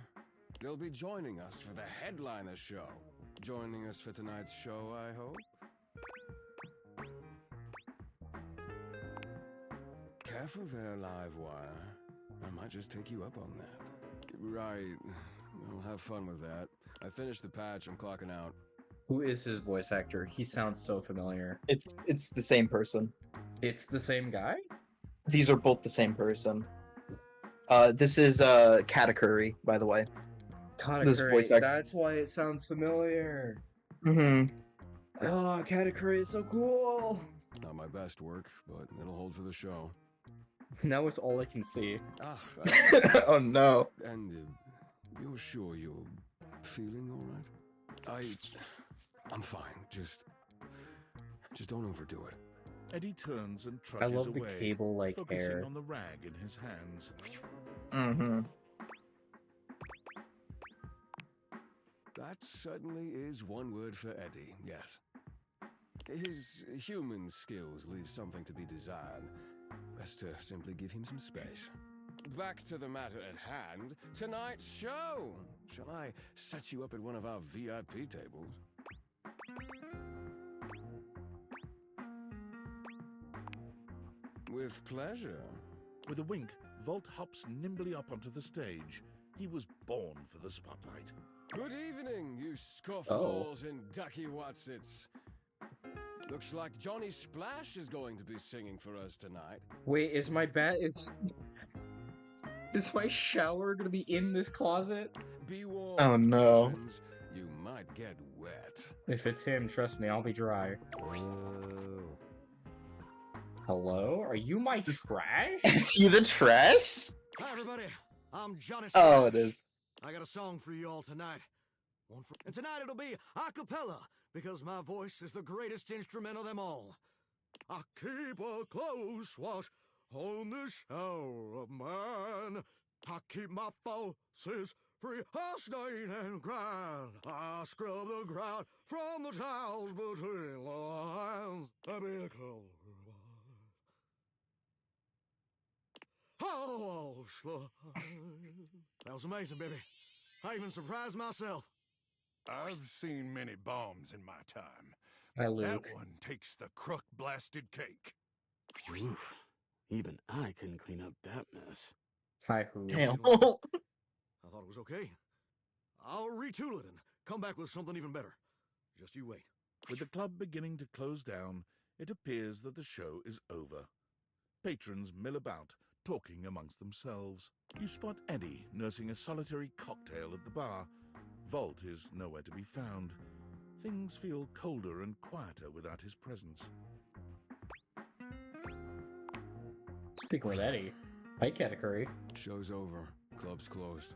they'll be joining us for the headliner show. Joining us for tonight's show, I hope. Careful there, Livewire. I might just take you up on that. Right. We'll have fun with that. I finished the patch. I'm clocking out. Who is his voice actor? He sounds so familiar. It's the same person. It's the same guy? These are both the same person. This is Katakuri, by the way. This voice Katakuri, actor. that's why it sounds familiar. Mm-hmm. Oh, Katakuri is so cool. Not my best work, but it'll hold for the show. Now it's all I can see. Oh no. And you're sure you're feeling all right? I'm fine. Just don't overdo it. Eddie turns and I trudges love the away, cable-like focusing hair. on the rag in his hands. Mm-hmm. That certainly is one word for Eddie, yes. His human skills leave something to be desired. Best to simply give him some space. Back to the matter at hand, tonight's show! Shall I set you up at one of our VIP tables? With pleasure. With a wink, Volt hops nimbly up onto the stage. He was born for the spotlight. Good evening, you scofflaws and ducky watsits. Looks like Johnny Splash is going to be singing for us tonight. Wait, is my my shower gonna be in this closet? Be warned, Oh, no. patrons, you might get wet. If it's him, trust me, I'll be dry. Hello? Are you my trash? Is he the trash? Hi everybody, I'm Johnny Oh, it Splash. is. I got a song for you all tonight. And tonight it'll be a cappella, because my voice is the greatest instrument of them all. I keep a close watch on this shower of mine. I keep my forces free of stain and grind. I scrub the ground from the tiles between the lines. I be a color. Oh, that was amazing, baby. I even surprised myself. I've seen many bombs in my time. Hi, That Luke. one takes the crook-blasted cake. Oof. Even I couldn't clean up that mess. Hi, Hoof. Damn. I thought it was okay. I'll retool it and come back with something even better. Just you wait. With the club beginning to close down, it appears that the show is over. Patrons mill about, talking amongst themselves. You spot Eddie nursing a solitary cocktail at the bar. Volt is nowhere to be found. Things feel colder and quieter without his presence. Speaking with Eddie, hi, Katakuri. Show's over. Club's closed.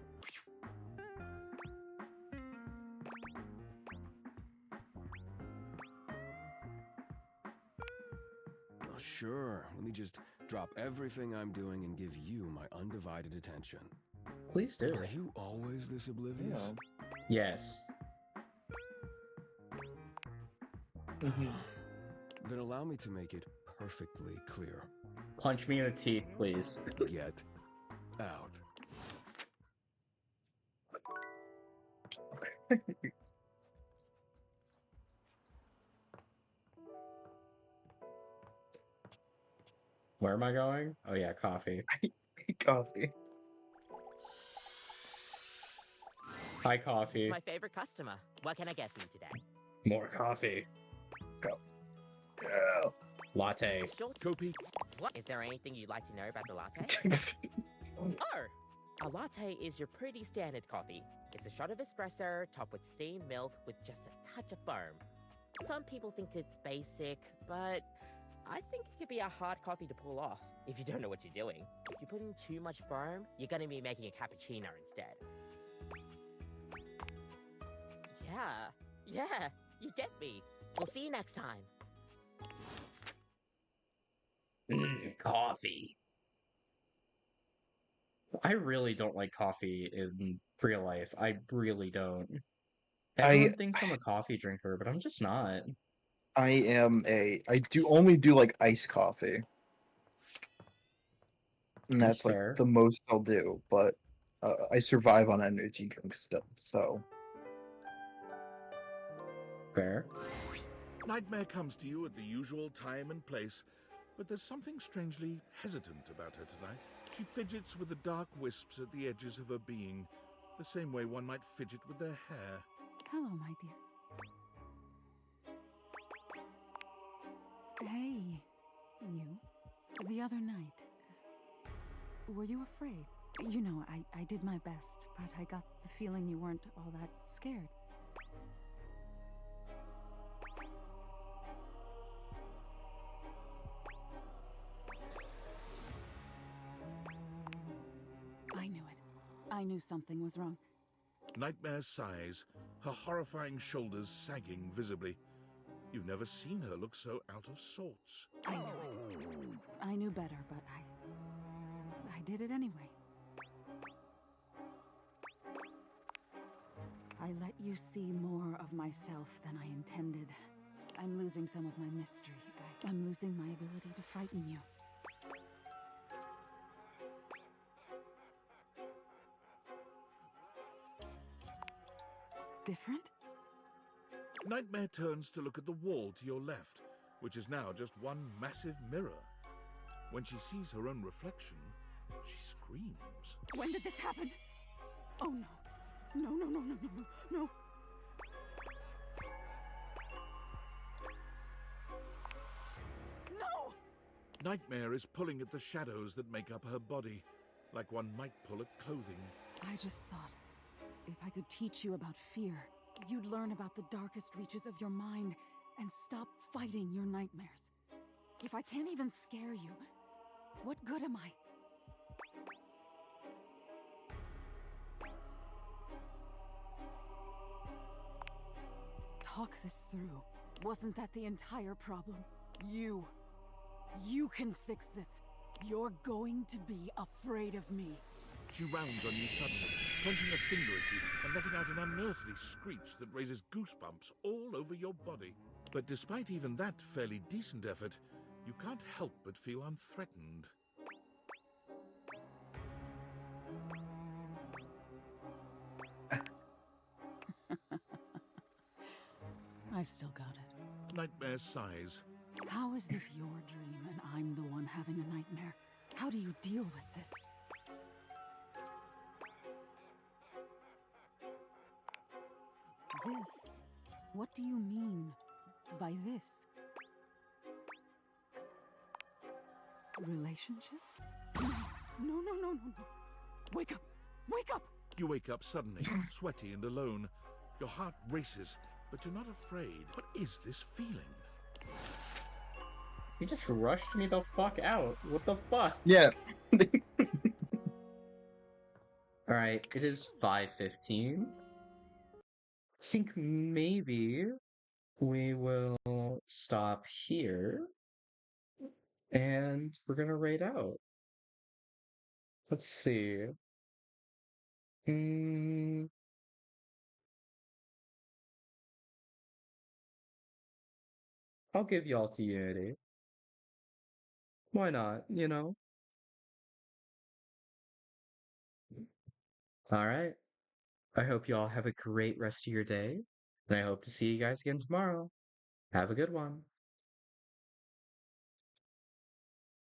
Oh, sure. Let me just drop everything I'm doing and give you my undivided attention. Please do. Are you always this oblivious? Yes. Then allow me to make it perfectly clear. Punch me in the teeth, please. Get out. Where am I going? Oh yeah, coffee. Coffee. Hi, coffee. It's my favorite customer. What can I get for you today? More coffee. Go. Latte. Short. Kopi. What? Is there anything you'd like to know about the latte? Oh! A latte is your pretty standard coffee. It's a shot of espresso topped with steamed milk with just a touch of foam. Some people think it's basic, but I think it could be a hard coffee to pull off if you don't know what you're doing. If you put in too much foam, you're gonna be making a cappuccino instead. Yeah, you get me. We'll see you next time. Coffee. I really don't like coffee in real life. I really don't. Everyone thinks I'm a coffee drinker, but I'm just not. I do only do like iced coffee. And That's that's like fair. the most I'll do, but I survive on energy drinks still, so. Fair. Nightmare comes to you at the usual time and place, but there's something strangely hesitant about her tonight. She fidgets with the dark wisps at the edges of her being, the same way one might fidget with their hair. Hello, my dear. Hey, you. The other night, were you afraid? You know, I did my best, but I got the feeling you weren't all that scared. I knew it. I knew something was wrong. Nightmare sighs, her horrifying shoulders sagging visibly. You've never seen her look so out of sorts. I knew it. I knew better, but I did it anyway. I let you see more of myself than I intended. I'm losing some of my mystery. I'm losing my ability to frighten you. Different? Nightmare turns to look at the wall to your left, which is now just one massive mirror. When she sees her own reflection, she screams. When did this happen? Oh no. No, no, no, no, no, no. No! Nightmare is pulling at the shadows that make up her body, like one might pull at clothing. I just thought, if I could teach you about fear, you'd learn about the darkest reaches of your mind and stop fighting your nightmares. If I can't even scare you, what good am I? Talk this through. Wasn't that the entire problem? You can fix this. You're going to be afraid of me. She rounds on you suddenly, pointing a finger at you and letting out an unearthly screech that raises goosebumps all over your body. But despite even that fairly decent effort, you can't help but feel unthreatened. I've still got it. Nightmare sighs. How is this your dream and I'm the one having a nightmare? How do you deal with this? This? What do you mean by this? Relationship? No, no, no, no, no. Wake up! Wake up! You wake up suddenly, sweaty and alone. Your heart races, but you're not afraid. What is this feeling? You just rushed me the fuck out. What the fuck? Yeah. Alright, it is 5:15. I think maybe we will stop here and we're gonna raid out. Let's see. I'll give y'all to Unity. Why not, you know? Alright. I hope you all have a great rest of your day, and I hope to see you guys again tomorrow. Have a good one.